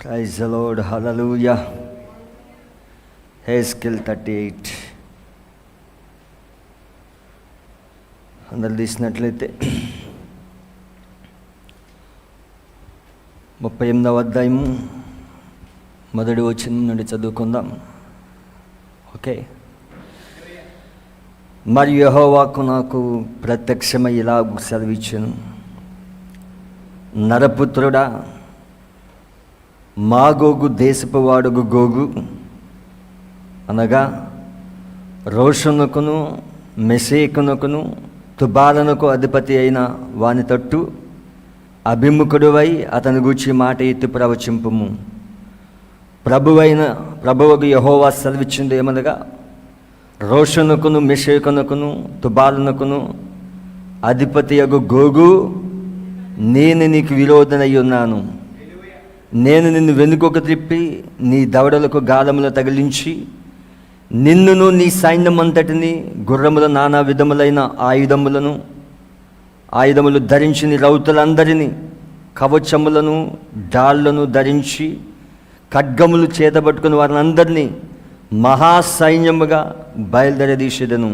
Praise the lord, హల్లెలూయా. హెస్కేల్ 38 అందరు తీసినట్లయితే 38వ అధ్యాయము మొదటి వచనం నుండి చదువుకుందాం. ఓకే. మరియు యెహోవాకు నాకు ప్రత్యక్షమై ఇలాగు సెలవిచ్చెను, నరపుత్రుడా, మాగోగు దేశపు వాడుగు గోగు అనగా రోషనుకును మెషేకునకును తుబాలనుకు అధిపతి అయిన వాని తట్టు అభిముఖుడువై అతని గూర్చి మాట ఎత్తి ప్రవచింపుము. ప్రభువగు యెహోవా సెలవిచ్చింది ఏమనగా, రోషనుకును మెషేకునకును తుబాలనుకును అధిపతి యగు గోగు, నేను నీకు విరోధనై ఉన్నాను. నేను నిన్ను వెనుకొక త్రిప్పి నీ దవడలకు గాలములు తగిలించి నిన్నును నీ సైన్యమంతటిని గుర్రముల నానా విధములైన ఆయుధములు ధరించి నీ రౌతులందరినీ కవచములను డాళ్లను ధరించి ఖడ్గములు చేతబట్టుకుని వారిని అందరినీ మహాసైన్యముగా బయలుదేరదీసేదను.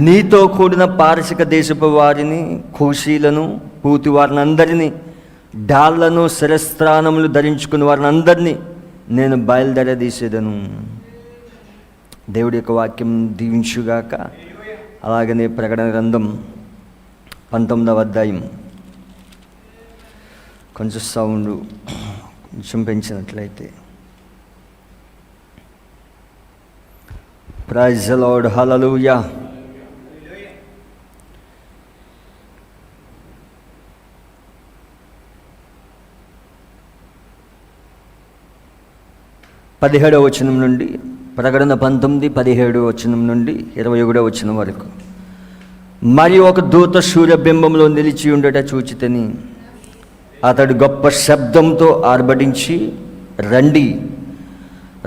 నీతో కూడిన పారసిక దేశపు వారిని, కూషీలను, పూతి వారిని అందరినీ, డాళ్లను శిరస్త్రాణములు ధరించుకుని వారిని అందరినీ నేను బయలుదేరదీసేదను. దేవుడి యొక్క వాక్యం దీవించుగాక. అలాగనే ప్రకటన గ్రంథం 19వ అధ్యాయం కొంచెం సౌండ్ కొంచెం పెంచినట్లయితే. ప్రైజ్ ది లార్డ్, హల్లెలూయా. పదిహేడవ వచనం నుండి ప్రకటన 19:17 వచనం నుండి 21వ వచనం వరకు. మరియు ఒక దూత సూర్యబింబంలో నిలిచి ఉండట చూచితిని. అతడు గొప్ప శబ్దంతో ఆర్భటించి, రండి,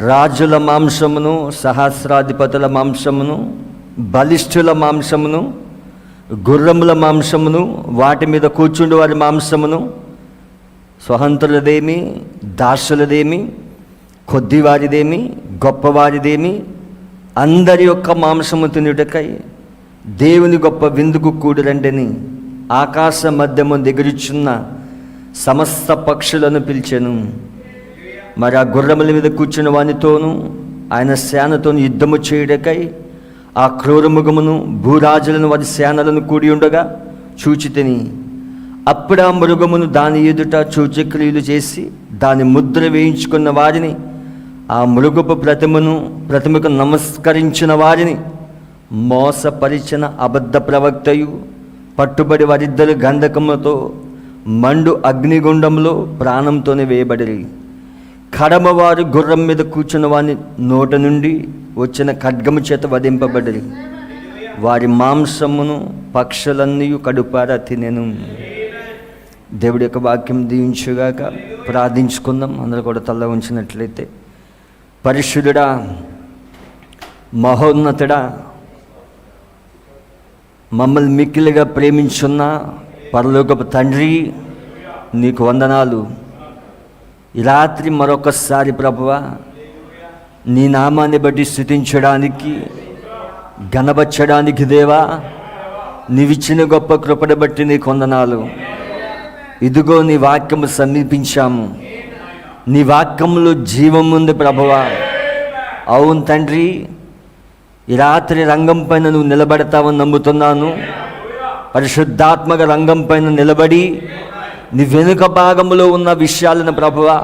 రాజుల మాంసమును, సహస్రాధిపతుల మాంసమును, బలిష్ఠుల మాంసమును, గుర్రముల మాంసమును, వాటి మీద కూర్చుండి వారి మాంసమును, స్వతంత్రులదేమి, దాసులదేమి, కొద్దివారిదేమి, గొప్పవారిదేమి, అందరి యొక్క మాంసము తినుటకై దేవుని గొప్ప విందుకు కూడిరండని ఆకాశ మధ్యము దిగురుచున్న సమస్త పక్షులను పిలిచెను. మరి ఆ గుర్రముల మీద కూర్చున్న వానితోనూ ఆయన సేనతోను యుద్ధము చేయుటకై ఆ క్రూరముఖమును భూరాజులను వారి సేనలను కూడి ఉండగా చూచితిని. అప్పుడు ఆ మృగమును దాని ఎదుట సూచక్రియలు చేసి దాని ముద్ర వేయించుకున్న వారిని, ఆ మృగపు ప్రతిమకు నమస్కరించిన వారిని, మోసపరిచిన అబద్ధ ప్రవక్తయు పట్టుబడి వారిద్దరు గంధకముతో మండు అగ్నిగుండంలో ప్రాణంతోనే వేయబడిరి. కడమవారు గుర్రం మీద కూర్చున్న వారి నోట నుండి వచ్చిన ఖడ్గము చేత వధింపబడిరి. వారి మాంసమును పక్షులన్నీ కడుపారా తినెను. దేవుడి యొక్క వాక్యం దీవించుగాక. ప్రార్థించుకుందాం. అందరూ కూడా తల ఉంచినట్లయితే. పరిశుద్ధుడా, మహోన్నతుడా, మమ్మల్ని మిక్కిలిగా ప్రేమించున్న పరలోకపు తండ్రి, నీకు వందనాలు. ఈ రాత్రి మరొకసారి ప్రభువా, నీ నామాన్ని బట్టి స్తుతించడానికి, ఘనపరచడానికి దేవా, నీవిచ్చిన గొప్ప కృపను బట్టి నీకు వందనాలు. ఇదిగో నీ వాక్యము సమీపించాము. నీ వాక్యములో జీవం ఉంది ప్రభువా. అవును తండ్రి, ఈ రాత్రి రంగం పైన నువ్వు నిలబడతావని నమ్ముతున్నాను. పరిశుద్ధాత్మక రంగం పైన నిలబడి నీ వెనుక భాగంలో ఉన్న విషయాలను ప్రభువా,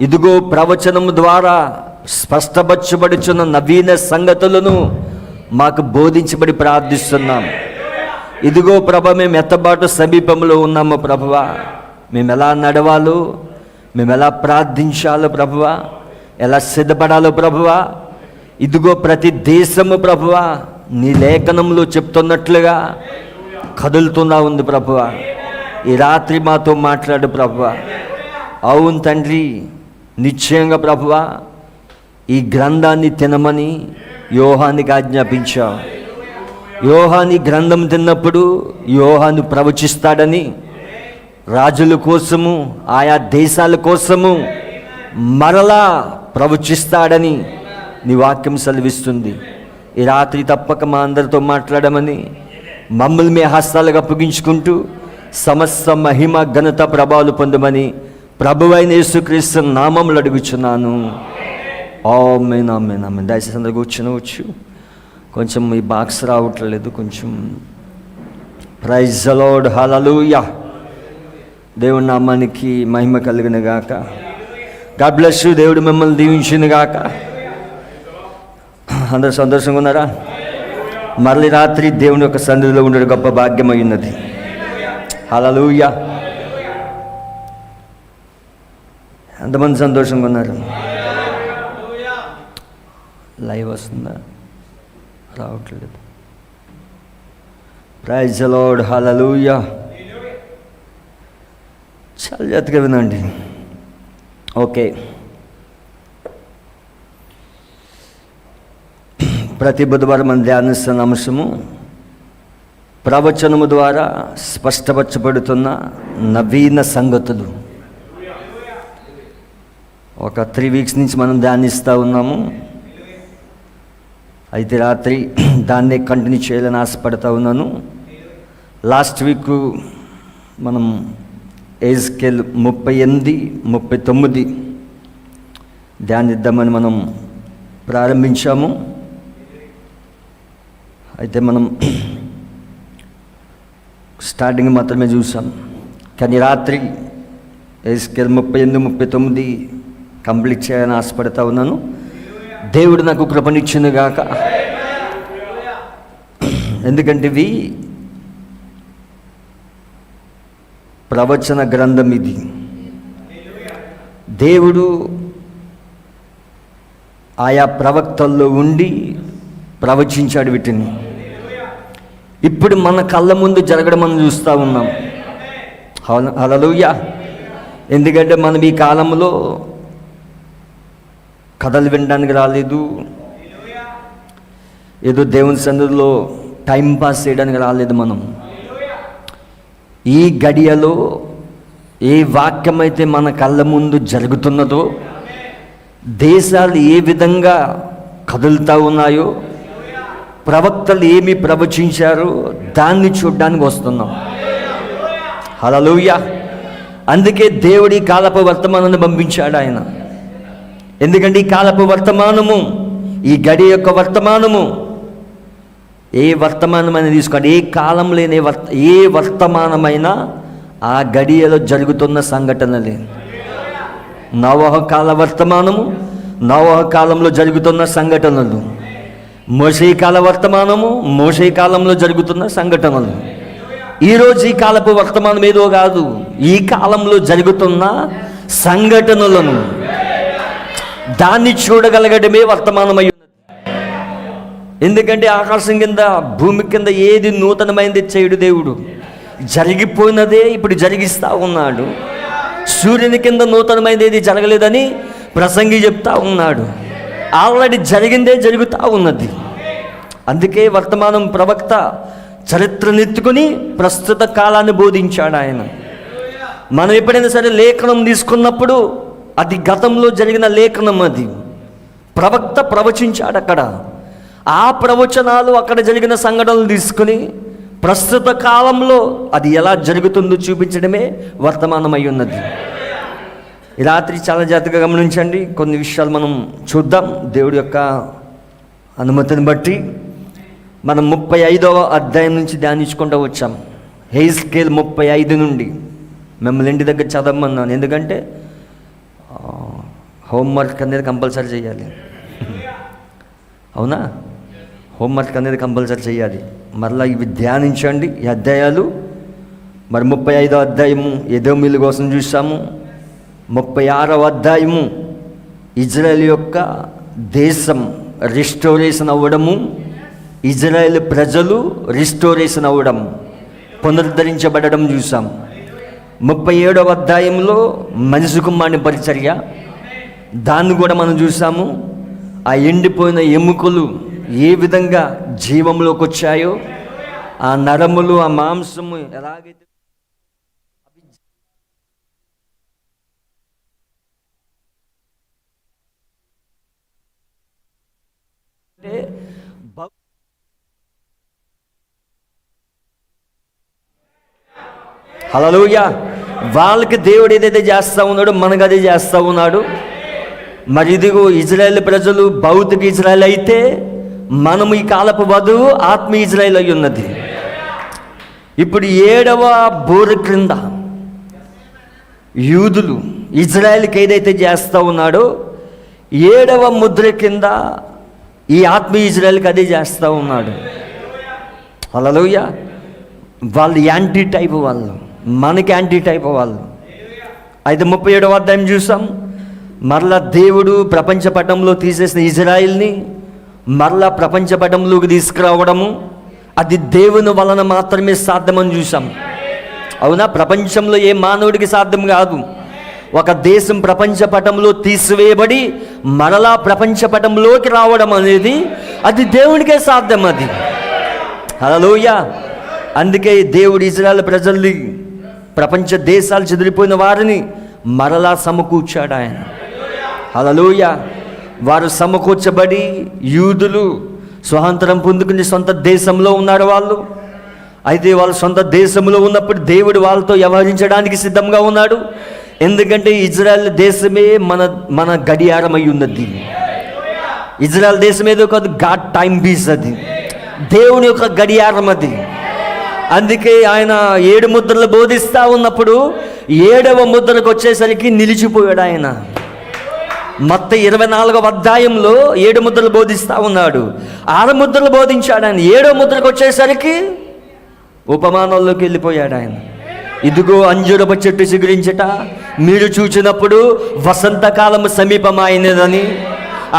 ఇదిగో ప్రవచనము ద్వారా స్పష్టపరచబడుచున్న నవీన సంగతులను మాకు బోధించబడి ప్రార్థిస్తున్నాం. ఇదిగో ప్రభ, మేము ఎత్తబాటు సమీపంలో ఉన్నాము ప్రభువా. మేము ఎలా నడవాలో, మేము ఎలా ప్రార్థించాలో ప్రభువా, ఎలా సిద్ధపడాలో ప్రభువా, ఇదిగో ప్రతి దేశము ప్రభువా నీ లేఖనంలో చెప్తున్నట్లుగా కదులుతున్నా ఉంది ప్రభువా. ఈ రాత్రి మాతో మాట్లాడు ప్రభువా. అవును తండ్రి, నిశ్చయంగా ప్రభువా ఈ గ్రంథాన్ని తినమని యోహానికి ఆజ్ఞాపించావు. యోహాను గ్రంథం తిన్నప్పుడు యోహాను ప్రవచిస్తాడని రాజుల కోసము, ఆయా దేశాల కోసము మరలా ప్రవచిస్తాడని నీ వాక్యం సెలవిస్తుంది. ఈ రాత్రి తప్పక మా అందరితో మాట్లాడమని మమ్మల్ని మీ హస్తాలకు అప్పగించుకుంటూ సమస్త మహిమ ఘనత ప్రభావాలు పొందమని ప్రభువైన యేసుక్రీస్తు నామములో అడుగుచున్నాను. ఆమేన్, ఆమేన్, ఆమేన్. దయచేసి అందరూ కూర్చోవచ్చు. కొంచెం ఈ బాక్స్ రావట్లేదు కొంచెం. ప్రైజ్ ది లార్డ్, హల్లెలూయా. దేవుని నామానికి మహిమ కలిగిన గాక. God bless you. దేవుడు మిమ్మల్ని దీవించును గాక. అందరూ సంతోషంగా ఉన్నారా? మరలి రాత్రి దేవుని యొక్క సన్నిధిలో ఉండే గొప్ప భాగ్యమై ఉన్నది. హల్లెలూయా. ఎంతమంది సంతోషంగా ఉన్నారు? లైవ్ వస్తుందా? రావట్లేదు. ప్రైజ్ ది లార్డ్, హల్లెలూయా. చాలా జాగ్రత్తగా వినండి. ఓకే, ప్రతి బుధవారం మనం ధ్యానిస్తున్న అంశము ప్రవచనము ద్వారా స్పష్టపరచబడుతున్న నవీన సంగతులు. ఒక 3 వీక్స్ నుంచి మనం ధ్యానిస్తూ ఉన్నాము. అయితే రాత్రి దాన్నే కంటిన్యూ చేయాలని ఆశపడతా ఉన్నాను. లాస్ట్ వీక్ మనం ఎహెజ్కేలు 38, 39 ధ్యానిద్దామని మనం ప్రారంభించాము. అయితే మనం స్టార్టింగ్ మాత్రమే చూసాం. కానీ రాత్రి ఎహెజ్కేలు 38, 39 కంప్లీట్ చేయాలని ఆశపడతా ఉన్నాను. దేవుడు నాకు కృపనిచ్చింది గాక. ఎందుకంటే ఇవి ప్రవచన గ్రంథం. ఇది దేవుడు ఆయా ప్రవక్తల్లో ఉండి ప్రవచించాడు వీటిని. ఇప్పుడు మన కళ్ళ ముందు జరగడం మనం చూస్తూ ఉన్నాం. హల్లెలూయా. ఎందుకంటే మనం ఈ కాలంలో కథలు వినడానికి రాలేదు, ఏదో దేవుని సన్నిధిలో టైం పాస్ చేయడానికి రాలేదు. మనం ఈ గడియలో ఏ వాక్యం అయితే మన కళ్ళ ముందు జరుగుతున్నదో, దేశాలు ఏ విధంగా కదులుతూ ఉన్నాయో, ప్రవక్తలు ఏమి ప్రవచించారో దాన్ని చూడడానికి వస్తున్నాం. హల్లెలూయా. అందుకే దేవుడి కాలపు వర్తమానాన్ని పంపించాడు ఆయన. ఎందుకంటే ఈ కాలపు వర్తమానము, ఈ గడి యొక్క వర్తమానము, ఏ వర్తమానమైనా తీసుకోండి, ఏ కాలం లేని ఏ వర్తమానమైనా ఆ గడియలో జరుగుతున్న సంఘటనలే. నోవహు కాల వర్తమానము, నోవహు కాలంలో జరుగుతున్న సంఘటనలు. మోషే కాల వర్తమానము, మోషే కాలంలో జరుగుతున్న సంఘటనలు. ఈరోజు ఈ కాలపు వర్తమానం ఏదో కాదు, ఈ కాలంలో జరుగుతున్న సంఘటనలను దాన్ని చూడగలగడమే వర్తమానమై ఉన్నది. ఎందుకంటే ఆకాశం కింద, భూమి కింద ఏది నూతనమైంది చేయడు దేవుడు. జరిగిపోయినదే ఇప్పుడు జరిగిస్తూ ఉన్నాడు. సూర్యుని కింద నూతనమైనది ఏది జరగలేదని ప్రసంగి చెప్తా ఉన్నాడు. ఆల్రెడీ జరిగిందే జరుగుతూ ఉన్నది. అందుకే వర్తమానం ప్రవక్త చరిత్రనెత్తుకుని ప్రస్తుత కాలాన్ని బోధించాడు ఆయన. మనం ఎప్పుడైనా సరే లేఖనం తీసుకున్నప్పుడు అది గతంలో జరిగిన లేఖనం. అది ప్రవక్త ప్రవచించాడు అక్కడ. ఆ ప్రవచనాలు, అక్కడ జరిగిన సంఘటనలు తీసుకుని ప్రస్తుత కాలంలో అది ఎలా జరుగుతుందో చూపించడమే వర్తమానమై ఉన్నది. ఈ రాత్రి చాలా జాగ్రత్తగా గమనించండి. కొన్ని విషయాలు మనం చూద్దాం దేవుడి యొక్క అనుమతిని బట్టి. మనం 35వ అధ్యాయం నుంచి ధ్యానించుకుంటూ వచ్చాం. ఎహెజ్కేలు 35 నుండి మిమ్మల్ని ఇంటి దగ్గర చదవమన్నాను. ఎందుకంటే హోంవర్క్ అనేది కంపల్సరీ చేయాలి. అవునా? హోంవర్క్ అనేది కంపల్సరీ చేయాలి. మరలా ఇవి ధ్యానించండి ఈ అధ్యాయాలు. మరి 35వ అధ్యాయము ఎదోమీయుల కోసం చూసాము. 36వ అధ్యాయము ఇజ్రాయెల్ యొక్క దేశం రిస్టోరేషన్ అవ్వడము, ఇజ్రాయెల్ ప్రజలు రిస్టోరేషన్ అవ్వడం, పునరుద్ధరించబడడం చూసాం. 37వ అధ్యాయంలో మనిషి కుమారుని పరిచర్య, దాన్ని కూడా మనం చూసాము. ఆ ఎండిపోయిన ఎముకలు ఏ విధంగా జీవంలోకి వచ్చాయో, ఆ నరములు, ఆ మాంసము ఎలాగైతే హల్లెలూయా. వాళ్ళకి దేవుడు ఏదైతే చేస్తూ ఉన్నాడో మనకు అదే చేస్తూ ఉన్నాడు. మరి ఇదిగో ఇజ్రాయేల్ ప్రజలు భౌతిక ఇజ్రాయేల్ అయితే మనము ఈ కాలపు వధువు ఆత్మీయ ఇజ్రాయేల్ అయి ఉన్నది. ఇప్పుడు 7వ బోర క్రింద యూదులు ఇజ్రాయేల్కి ఏదైతే చేస్తూ ఉన్నాడో 7వ ముద్ర కింద ఈ ఆత్మీయ ఇజ్రాయేల్కి అదే చేస్తూ ఉన్నాడు. హల్లెలూయా. వాళ్ళు యాంటీ టైప్ వాళ్ళు, మనకి యాంటీ టైప్ వాళ్ళు. అయితే 37వ అధ్యాయం చూసాం. మరలా దేవుడు ప్రపంచ పటంలో తీసేసిన ఇజ్రాయిల్ని మరలా ప్రపంచ పటంలోకి తీసుకురావడము అది దేవుని వలన మాత్రమే సాధ్యమని చూసాం. అవునా? ప్రపంచంలో ఏ మానవుడికి సాధ్యం కాదు. ఒక దేశం ప్రపంచ పటంలో తీసివేయబడి మరలా ప్రపంచ పటంలోకి రావడం అనేది అది దేవునికే సాధ్యం. అది హల్లెలూయా. అందుకే దేవుడు ఇజ్రాయేల్ ప్రజల్ని, ప్రపంచ దేశాలు చెదిరిపోయిన వారిని మరలా సమకూర్చాడు ఆయన. హల్లెలూయా. వారు సమకూర్చబడి యూదులు స్వాతంత్రం పొందుకుని సొంత దేశంలో ఉన్నారు వాళ్ళు. అయితే వాళ్ళు సొంత దేశంలో ఉన్నప్పుడు దేవుడు వాళ్ళతో వ్యవహరించడానికి సిద్ధంగా ఉన్నాడు. ఎందుకంటే ఇజ్రాయెల్ దేశమే మన గడియారం అయి ఉన్నది. ఇజ్రాయెల్ దేశం ఏదో కాదు, గాడ్ టైం పీస్, అది దేవుని యొక్క గడియారం అది. అందుకే ఆయన 7 ముద్రలు బోధిస్తూ ఉన్నప్పుడు 7వ ముద్రకు వచ్చేసరికి నిలిచిపోయాడు ఆయన. మత్తయి 24వ అధ్యాయంలో 7 ముద్రలు బోధిస్తూ ఉన్నాడు. 6 ముద్రలు బోధించాడు ఆయన. 7వ ముద్రకు వచ్చేసరికి ఉపమానంలోకి వెళ్ళిపోయాడు ఆయన. ఇదిగో అంజూరపు చెట్టు చిగురించట మీరు చూచినప్పుడు వసంతకాలము సమీపమైనదని,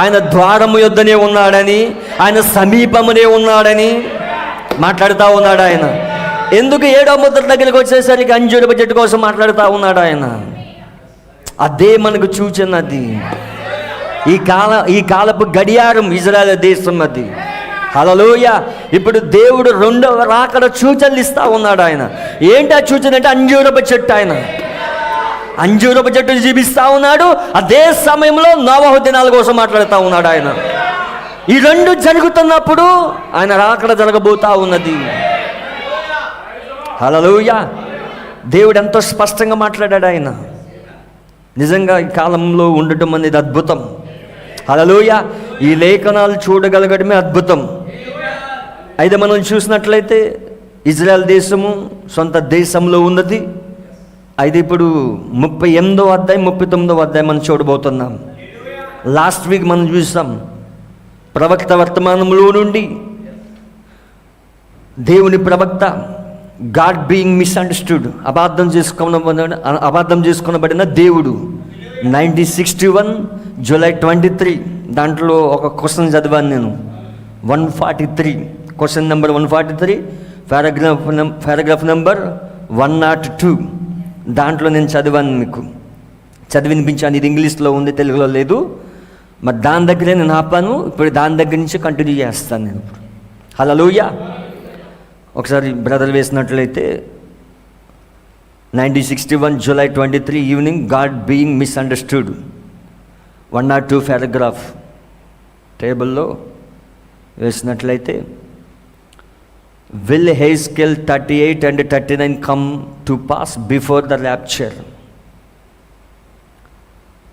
ఆయన ద్వారము యొద్దనే ఉన్నాడని, ఆయన సమీపమునే ఉన్నాడని మాట్లాడుతూ ఉన్నాడు ఆయన. ఎందుకు 7వ ముద్ర దగ్గరికి వచ్చేసరికి అంజూరపు చెట్టు కోసం మాట్లాడుతూ ఉన్నాడు ఆయన? అదే మనకు సూచనది. ఈ కాలపు గడియారం ఇజ్రాయేల్ దేశం అది. హల్లెలూయా. ఇప్పుడు దేవుడు 2వ రాకడ సూచనలు ఇస్తూ ఉన్నాడు ఆయన. ఏంటి ఆ సూచన అంటే అంజూరపు చెట్టు. ఆయన అంజూరపు చెట్టు జీవిస్తూ ఉన్నాడు. అదే సమయంలో నోవహు దినాల కోసం మాట్లాడుతూ ఉన్నాడు ఆయన. ఈ 2 జరుగుతున్నప్పుడు ఆయన రాకడ జరగబోతా ఉన్నది. హల్లెలూయా. దేవుడు ఎంతో స్పష్టంగా మాట్లాడాడు ఆయన. నిజంగా ఈ కాలంలో ఉండటం అనేది అద్భుతం. హల్లెలూయా. ఈ లేఖనాలు చూడగలగడమే అద్భుతం. అయితే మనం చూసినట్లయితే ఇజ్రాయెల్ దేశము సొంత దేశంలో ఉన్నది. అయితే ఇప్పుడు 38వ అధ్యాయం 39వ అధ్యాయం మనం చూడబోతున్నాం. లాస్ట్ వీక్ మనం చూసాం ప్రవక్త వర్తమానంలో నుండి దేవుని ప్రవక్త గాడ్ బీయింగ్ మిస్అండర్స్టూడ్, అబద్ధం చేసుకొనబడిన దేవుడు. 1961 జూలై 23 దాంట్లో ఒక క్వశ్చన్ చదివాను నేను. 143 క్వశ్చన్ నెంబర్ 143 పారాగ్రాఫ్ నెంబర్ 102 దాంట్లో నేను చదివాను, మీకు చదివినిపించాను. ఇది ఇంగ్లీష్లో ఉంది, తెలుగులో లేదు. మరి దాని దగ్గరే నేను ఆపాను. ఇప్పుడు దాని దగ్గర నుంచి కంటిన్యూ చేస్తాను నేను ఇప్పుడు. హల్లెలూయా. ఒకసారి బ్రదర్ వేసినట్లయితే 1961 July 23 evening God being misunderstood 102 paragraph టేబుల్లో వేసినట్లయితే will Ezekiel 38 and 39 come to pass before the rapture.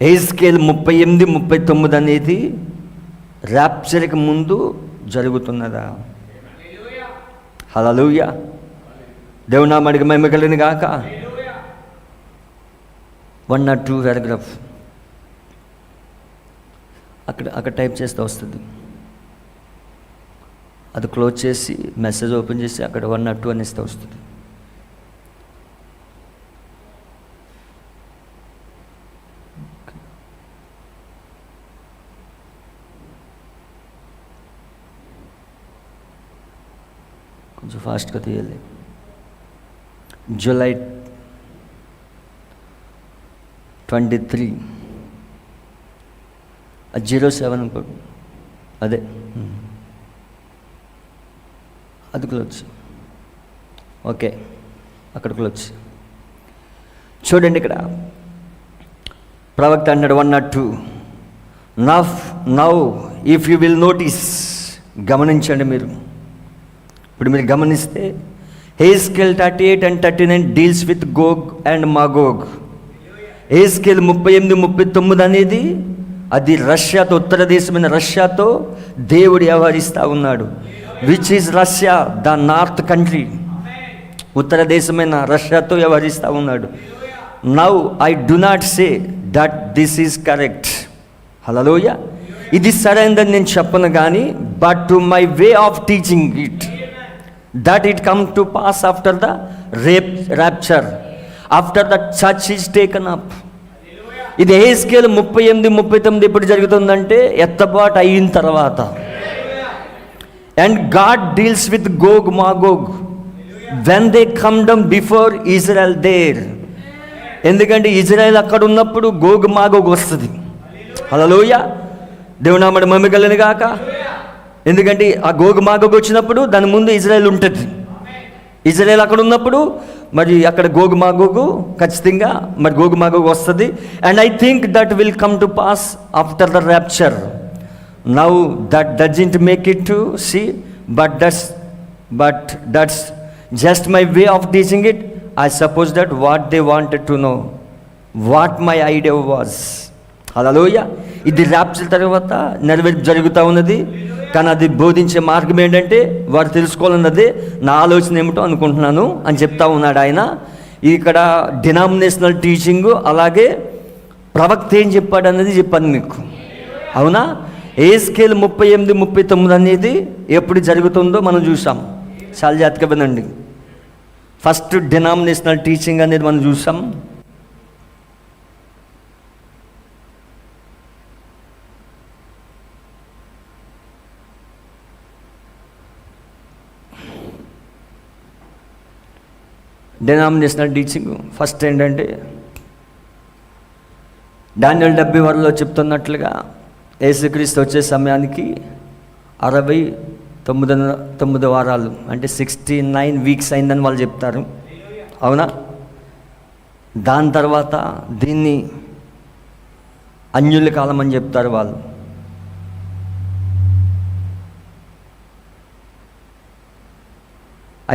Ezekiel 38, 39 అనేది ర్యాప్చర్కి ముందు జరుగుతున్నదా? హల్లెలూయా. దేవుని నామానికి మహిమ కలుగును గాక. 102 పారాగ్రాఫ్ అక్కడ టైప్ చేస్తే వస్తుంది. అది క్లోజ్ చేసి మెసేజ్ ఓపెన్ చేసి అక్కడ 102 అని ఇస్తే వస్తుంది. కొంచెం ఫాస్ట్గా తీయాలి. జూలై 23 07 అదే అది క్లోజ్. ఓకే, అక్కడ క్లోజ్. చూడండి ఇక్కడ ప్రవక్త అన్నాడు 102 now if you will notice గమనించండి మీరు. ఇప్పుడు మీరు గమనిస్తే Ezekiel 38 and 39 deals with Gog and Magog. Ezekiel 38-39 అనేది అది రష్యాతో, ఉత్తర దేశమైన రష్యాతో దేవుడు వ్యవహరిస్తూ ఉన్నాడు. Which is Russia, the North country. ఉత్తర దేశమైన రష్యాతో వ్యవహరిస్తూ ఉన్నాడు. Now I do not say that this is correct. Hallelujah. ఇది సరైనదని నేను చెప్పను కానీ, but to my way of teaching it, that it come to pass after the rapture, after the church is taken up. ఇది Ezekiel 38-39 ఎప్పుడు జరుగుతుందంటే ఎత్తబాటు అయిన తర్వాత. And God deals with Gog Magog when they come down before Israel there. ఎందుకంటే Israel అక్కడ ఉన్నప్పుడు Gog Magog వస్తుంది. హల్లెలూయా. దేవుని నామమున మహిమ కలుగును గాక. ఎందుకంటే ఆ గోగ్ మాగోగ్ వచ్చినప్పుడు దాని ముందు ఇజ్రాయెల్ ఉంటుంది. ఇజ్రాయెల్ అక్కడ ఉన్నప్పుడు మరి అక్కడ గోగ్ మాగోగు ఖచ్చితంగా మరి గోగ్ మాగోగ్ వస్తుంది. And I think that will come to pass after the rapture. Now that doesn't make it to see, but that's just my way of teaching it. I suppose that what they wanted to know, what my idea was. Hallelujah. ఇది rapture తర్వాత జరుగుతూ ఉన్నది. కానీ అది బోధించే మార్గం ఏంటంటే వారు తెలుసుకోవాలన్నదే నా ఆలోచన ఏమిటో అనుకుంటున్నాను అని చెప్తా ఉన్నాడు ఆయన. ఇక్కడ డినామినేషనల్ టీచింగు, అలాగే ప్రవక్త ఏం చెప్పాడు అన్నది చెప్పాను మీకు. అవునా. హెస్కేల్ 38-39 అనేది ఎప్పుడు జరుగుతుందో మనం చూసాం. చాలా జాగ్రత్తగా వినండి. ఫస్ట్ డినామినేషనల్ టీచింగ్ అనేది మనం చూసాం. డినామినేషనల్ టీచింగ్ ఫస్ట్ ఏంటంటే డానియేల్ 70 చెప్తున్నట్లుగా యేసుక్రీస్తు వచ్చే సమయానికి 69 వారాలు అంటే 69 వీక్స్ అయిందని వాళ్ళు చెప్తారు. అవునా. దాని తర్వాత దీన్ని అన్యుల కాలం అని చెప్తారు వాళ్ళు.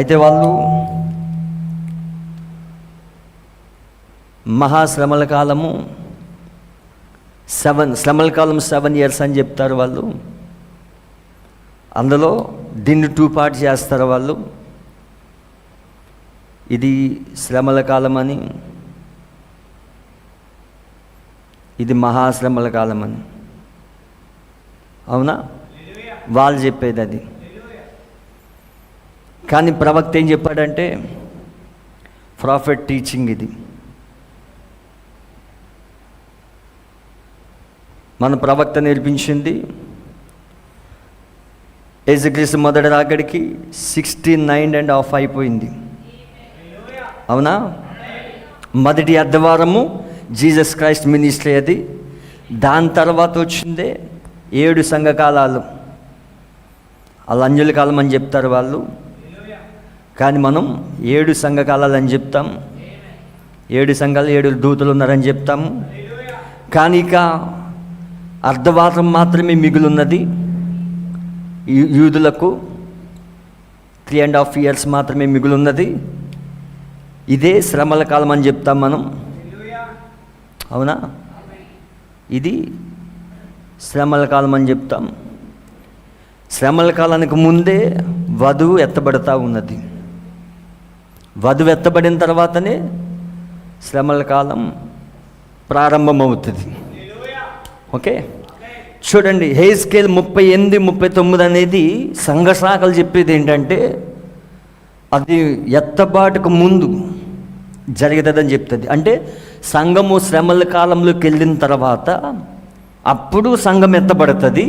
అయితే వాళ్ళు మహాశ్రమల కాలము 7 years అని చెప్తారు వాళ్ళు. అందులో దీన్ని 2 parts చేస్తారు వాళ్ళు. ఇది శ్రమల కాలం అని, ఇది మహాశ్రమల కాలం అని. అవునా. వాళ్ళు చెప్పేది అది. కానీ ప్రవక్త ఏం చెప్పాడంటే ప్రాఫెట్ టీచింగ్ ఇది. మన ప్రవక్త నేర్పించింది యేసుక్రీస్తు మొదటి రాకడికి 69.5 అయిపోయింది. అవునా. మొదటి అర్ధవారము జీసస్ క్రైస్ట్ మినిస్ట్రీ అది. దాని తర్వాత వచ్చిందే 7 సంఘకాలాలు. అలా అంజలి కాలం అని చెప్తారు వాళ్ళు. కానీ మనం 7 సంఘకాలాలు అని చెప్తాం. 7 సంఘాలు 7 దూతలు ఉన్నారని చెప్తాము. కానీ ఇక అర్ధవారం మాత్రమే మిగులున్నది యూదులకు. 3.5 years మాత్రమే మిగులున్నది. ఇదే శ్రమల కాలం అని చెప్తాం మనం. అవునా. ఇది శ్రమల కాలం అని చెప్తాం. శ్రమల కాలానికి ముందే వధువు ఎత్తబడతా ఉన్నది. వధువు ఎత్తబడిన తర్వాతనే శ్రమల కాలం ప్రారంభమవుతుంది. ఓకే. చూడండి, హెస్కేల్ 38-39 అనేది సంఘశాఖలు చెప్పేది ఏంటంటే అది ఎత్తబాటుకు ముందు జరుగుతుందని చెప్తుంది. అంటే సంఘము శ్రమల కాలంలోకి వెళ్ళిన తర్వాత అప్పుడు సంఘం ఎత్తబడుతుంది.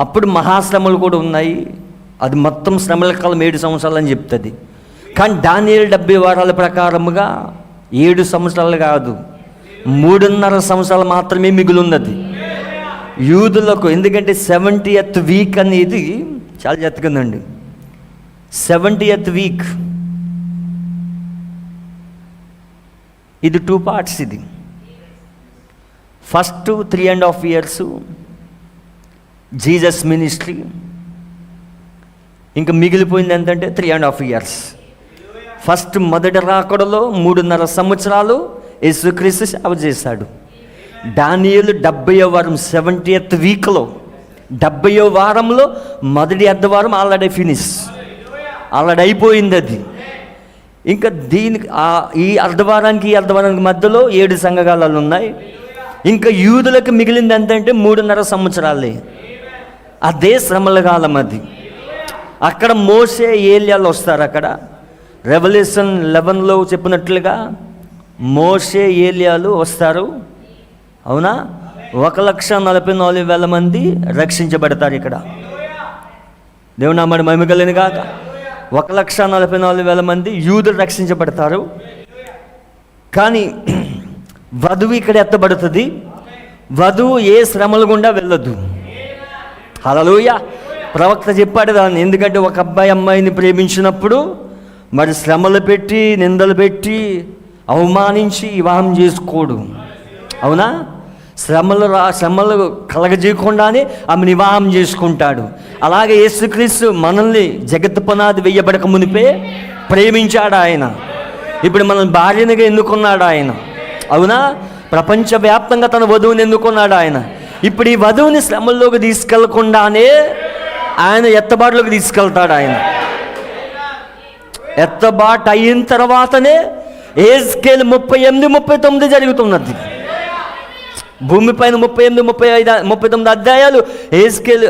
అప్పుడు మహాశ్రమలు కూడా ఉన్నాయి. అది మొత్తం శ్రమల కాలం 7 సంవత్సరాలు అని చెప్తుంది. కానీ దానియేలు 70 వారాల ప్రకారముగా 7 సంవత్సరాలు కాదు, 3.5 సంవత్సరాలు మాత్రమే మిగులున్నది యూదులకు. ఎందుకంటే 70th వీక్ అనేది చాలా జతకుందండి. 70th వీక్ ఇది 2 parts. ఇది ఫస్ట్ 3.5 years జీసస్ మినిస్ట్రీ, ఇంకా మిగిలిపోయింది ఎంతంటే 3.5 years. ఫస్ట్ మొదటి రాకడలో 3.5 సంవత్సరాలు యేసుక్రీస్తు సేవ చేశాడు. దానియేలు 70వ వారం 70th వీక్లో 70వ వారంలో మొదటి అర్ధవారం ఆల్రెడీ ఫినిష్, ఆల్రెడీ అయిపోయింది అది. ఇంకా దీనికి ఈ అర్ధవారానికి ఈ అర్ధవారానికి మధ్యలో 7 సంఘకాలాలు ఉన్నాయి. ఇంకా యూదులకు మిగిలింది ఎంతంటే 3.5 సంవత్సరాలే. అదే శ్రమల కాలం అది. అక్కడ మోసే ఏలియాలు వస్తారు. అక్కడ రెవల్యూషన్ 11లో చెప్పినట్లుగా మోసే ఏలియాలు వస్తారు. అవునా? 1,44,000 మంది రక్షించబడతారు. ఇక్కడ దేవుని నామమున మహిమ కలుగును గాక. 1,44,000 మంది యూదులు రక్షించబడతారు. కానీ వధువు ఇక్కడ ఎత్తబడుతుంది. వధువు ఏ శ్రమల గుండా వెళ్ళదు. హల్లెలూయా. ప్రవక్త చెప్పాడు దాన్ని. ఎందుకంటే ఒక అబ్బాయి అమ్మాయిని ప్రేమించినప్పుడు మరి శ్రమలు పెట్టి, నిందలు పెట్టి, అవమానించి వివాహం చేసుకోడు. అవునా? శ్రమలు కలగజేయకుండానే ఆమె వివాహం చేసుకుంటాడు. అలాగే యేసుక్రీస్తు మనల్ని జగత్తు పునాది వెయ్యబడక మునిపే ప్రేమించాడు ఆయన. ఇప్పుడు మనం భార్యనిగా ఎన్నుకున్నాడు ఆయన. అవునా? ప్రపంచవ్యాప్తంగా తన వధువుని ఎన్నుకున్నాడు ఆయన. ఇప్పుడు ఈ వధువుని శ్రమల్లోకి తీసుకెళ్లకుండానే ఆయన ఎత్తబాటులోకి తీసుకెళ్తాడు. ఆయన ఎత్తబాటు అయిన తర్వాతనే యెహెజ్కేలు 38-39 జరుగుతున్నది. భూమిపైన 38-39 అధ్యాయాలు, యెహెజ్కేలు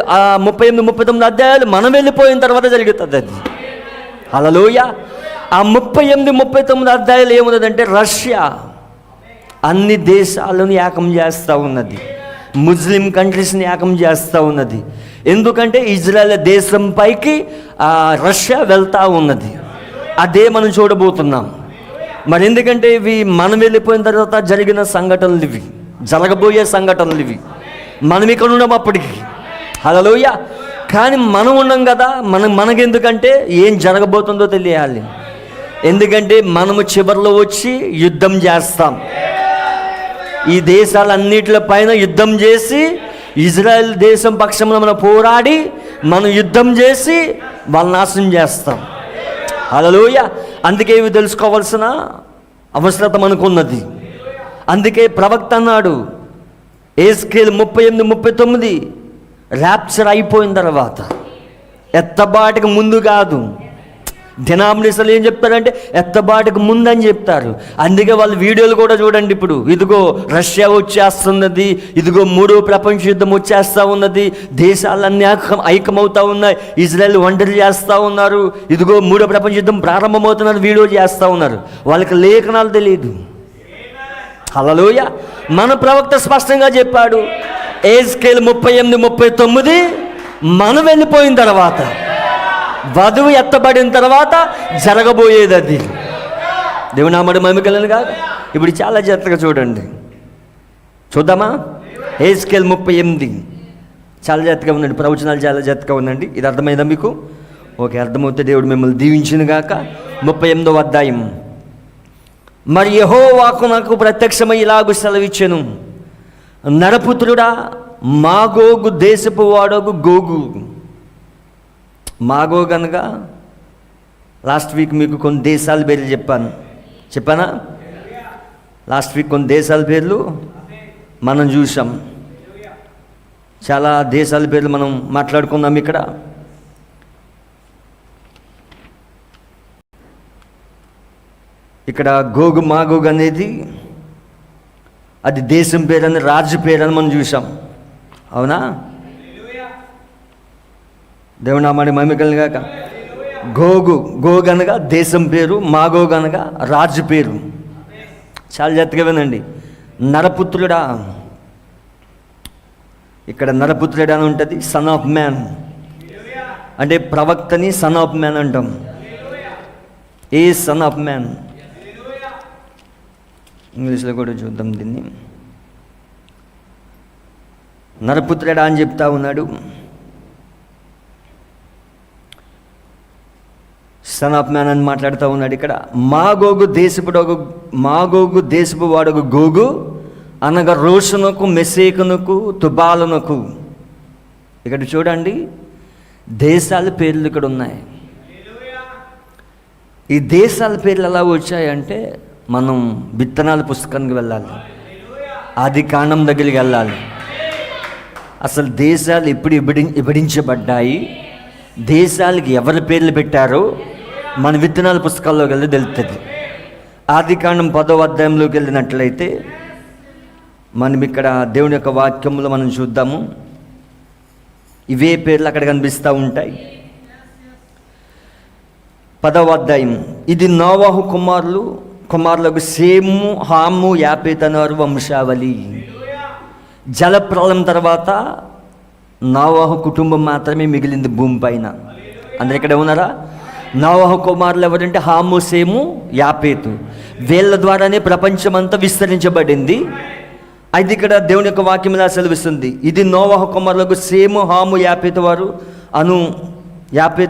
38-39 అధ్యాయాలు మనం వెళ్ళిపోయిన తర్వాత జరుగుతుంది అది. హల్లెలూయా. ఆ 38-39 అధ్యాయాలు ఏమున్నదంటే రష్యా అన్ని దేశాలను ఏకం చేస్తూ ఉన్నది. ముస్లిం కంట్రీస్ని ఏకం చేస్తూ ఉన్నది. ఎందుకంటే ఇజ్రాయెల్ దేశం పైకి రష్యా వెళ్తూ ఉన్నది. అదే మనం చూడబోతున్నాం. మరి ఎందుకంటే ఇవి మనం వెళ్ళిపోయిన తర్వాత జరిగిన సంఘటనలు, ఇవి జరగబోయే సంఘటనలు, ఇవి మనం ఇక్కడ ఉన్నాం అప్పటికి. హల్లెలూయా. కానీ మనం ఉన్నాం కదా, మనకెందుకంటే ఏం జరగబోతుందో తెలియాలి. ఎందుకంటే మనము చివరిలో వచ్చి యుద్ధం చేస్తాం. ఈ దేశాలన్నిటి పైన యుద్ధం చేసి, ఇజ్రాయెల్ దేశం పక్షంలో మనం పోరాడి, మనం యుద్ధం చేసి వాళ్ళ నాశనం చేస్తాం. హల్లెలూయా. అందుకే ఇవి తెలుసుకోవాల్సిన అవసరత మనకున్నది. అందుకే ప్రవక్త అన్నాడు యెహెజ్కేలు 38-39 ర్యాప్చర్ అయిపోయిన తర్వాత, ఎత్తబాటుకు ముందు కాదు. డినామినేషన్లు ఏం చెప్తారంటే ఎత్తబాటుకు ముందు అని చెప్తారు. అందుకే వాళ్ళ వీడియోలు కూడా చూడండి. ఇప్పుడు ఇదిగో రష్యా వచ్చేస్తున్నది, ఇదిగో 3వ ప్రపంచ యుద్ధం వచ్చేస్తూ ఉన్నది, దేశాలన్నీ ఐక్యమవుతూ ఉన్నాయి, ఇజ్రాయెల్ ఒంటరి చేస్తూ ఉన్నారు, ఇదిగో 3వ ప్రపంచ యుద్ధం ప్రారంభమవుతున్నది వీడియో చేస్తూ ఉన్నారు. వాళ్ళకి లేఖనాలు తెలియదు. హల్లెలూయా. మన ప్రవక్త స్పష్టంగా చెప్పాడు. యెహెజ్కేలు 38-39 మనం వెళ్ళిపోయిన తర్వాత, వధువు ఎత్తబడిన తర్వాత జరగబోయేది అది. దేవుని నామమున మహిమ కలుగును గాక. ఇప్పుడు చాలా జాగ్రత్తగా చూడండి. చూద్దామా? యెహెజ్కేలు 38 చాలా జాగ్రత్తగా ఉండండి. ప్రవచనాలు చాలా జాగ్రత్తగా ఉండండి. ఇది అర్థమైందా మీకు? ఓకే, అర్థమవుతే దేవుడు మిమ్మల్ని దీవించును గాక. 38వ అధ్యాయం. మరి యెహోవాకు నాకు ప్రత్యక్షమై ఇలాగు సెలవిచ్చెను, నరపుత్రుడా, మాగోగు దేశపు వాడగు గోగు. మాగోగు అనగా లాస్ట్ వీక్ మీకు కొన్ని దేశాల పేర్లు చెప్పానా? లాస్ట్ వీక్ కొన్ని దేశాల పేర్లు మనం చూసాం. చాలా దేశాల పేర్లు మనం మాట్లాడుకున్నాం. ఇక్కడ గోగు మాగోగు అనేది అది దేశం పేరని, రాజు పేరని మనం చూసాం. అవునా? దేవుని నామమున మహిమ కలుగును గాక. గోగు అనగా దేశం పేరు, మాగోగు అనగా రాజు పేరు. చాలా జాగ్రత్తగా వినండి. నరపుత్రుడా, ఇక్కడ నరపుత్రుడా అని ఉంటుంది. సన్ ఆఫ్ మ్యాన్ అంటే ప్రవక్తని సన్ ఆఫ్ మ్యాన్ అంటాం. ఏ సన్ ఆఫ్ మ్యాన్, ఇంగ్లీష్లో కూడా చూద్దాం దీన్ని. నరపుత్రుడా అని చెప్తా ఉన్నాడు. సన్ ఆఫ్ మ్యాన్ అని మాట్లాడుతూ ఉన్నాడు. ఇక్కడ మాగోగు దేశపు వాడగు గోగు అనగా రోషునకు, మెసేకునకు, తుబాలునకు. ఇక్కడ చూడండి, దేశాల పేర్లు ఇక్కడ ఉన్నాయి. ఈ దేశాల పేర్లు ఎలా వచ్చాయంటే మనం విత్తనాల పుస్తకానికి వెళ్ళాలి, ఆది కాండం దగ్గరికి వెళ్ళాలి. అసలు దేశాలు ఎప్పుడు విభజించబడ్డాయి, దేశాలకి ఎవరి పేర్లు పెట్టారో మన విత్తనాల పుస్తకాల్లోకి వెళ్ళి తెలుస్తుంది. ఆది కాండం 10వ అధ్యాయంలోకి వెళ్ళినట్లయితే మనం ఇక్కడ దేవుని యొక్క వాక్యంలో మనం చూద్దాము. ఇవే పేర్లు అక్కడ కనిపిస్తూ ఉంటాయి. 10వ అధ్యాయం. ఇది నోవహు కుమారులకు షేము, హాము, యాపేతు అనేవారు వంశావళి. జలప్రలయం తర్వాత నోవహు కుటుంబం మాత్రమే మిగిలింది భూమి పైన. అందరు ఇక్కడ ఉన్నారా? నోవహు కుమారులు ఎవరంటే హాము, షేము, యాపేతు. వీళ్ళ ద్వారానే ప్రపంచమంతా విస్తరించబడింది. అయితే ఇక్కడ దేవుని యొక్క వాక్యం ఇలా సెలవిస్తుంది. ఇది నోవహు కుమారులకు షేము, హాము, యాపేతు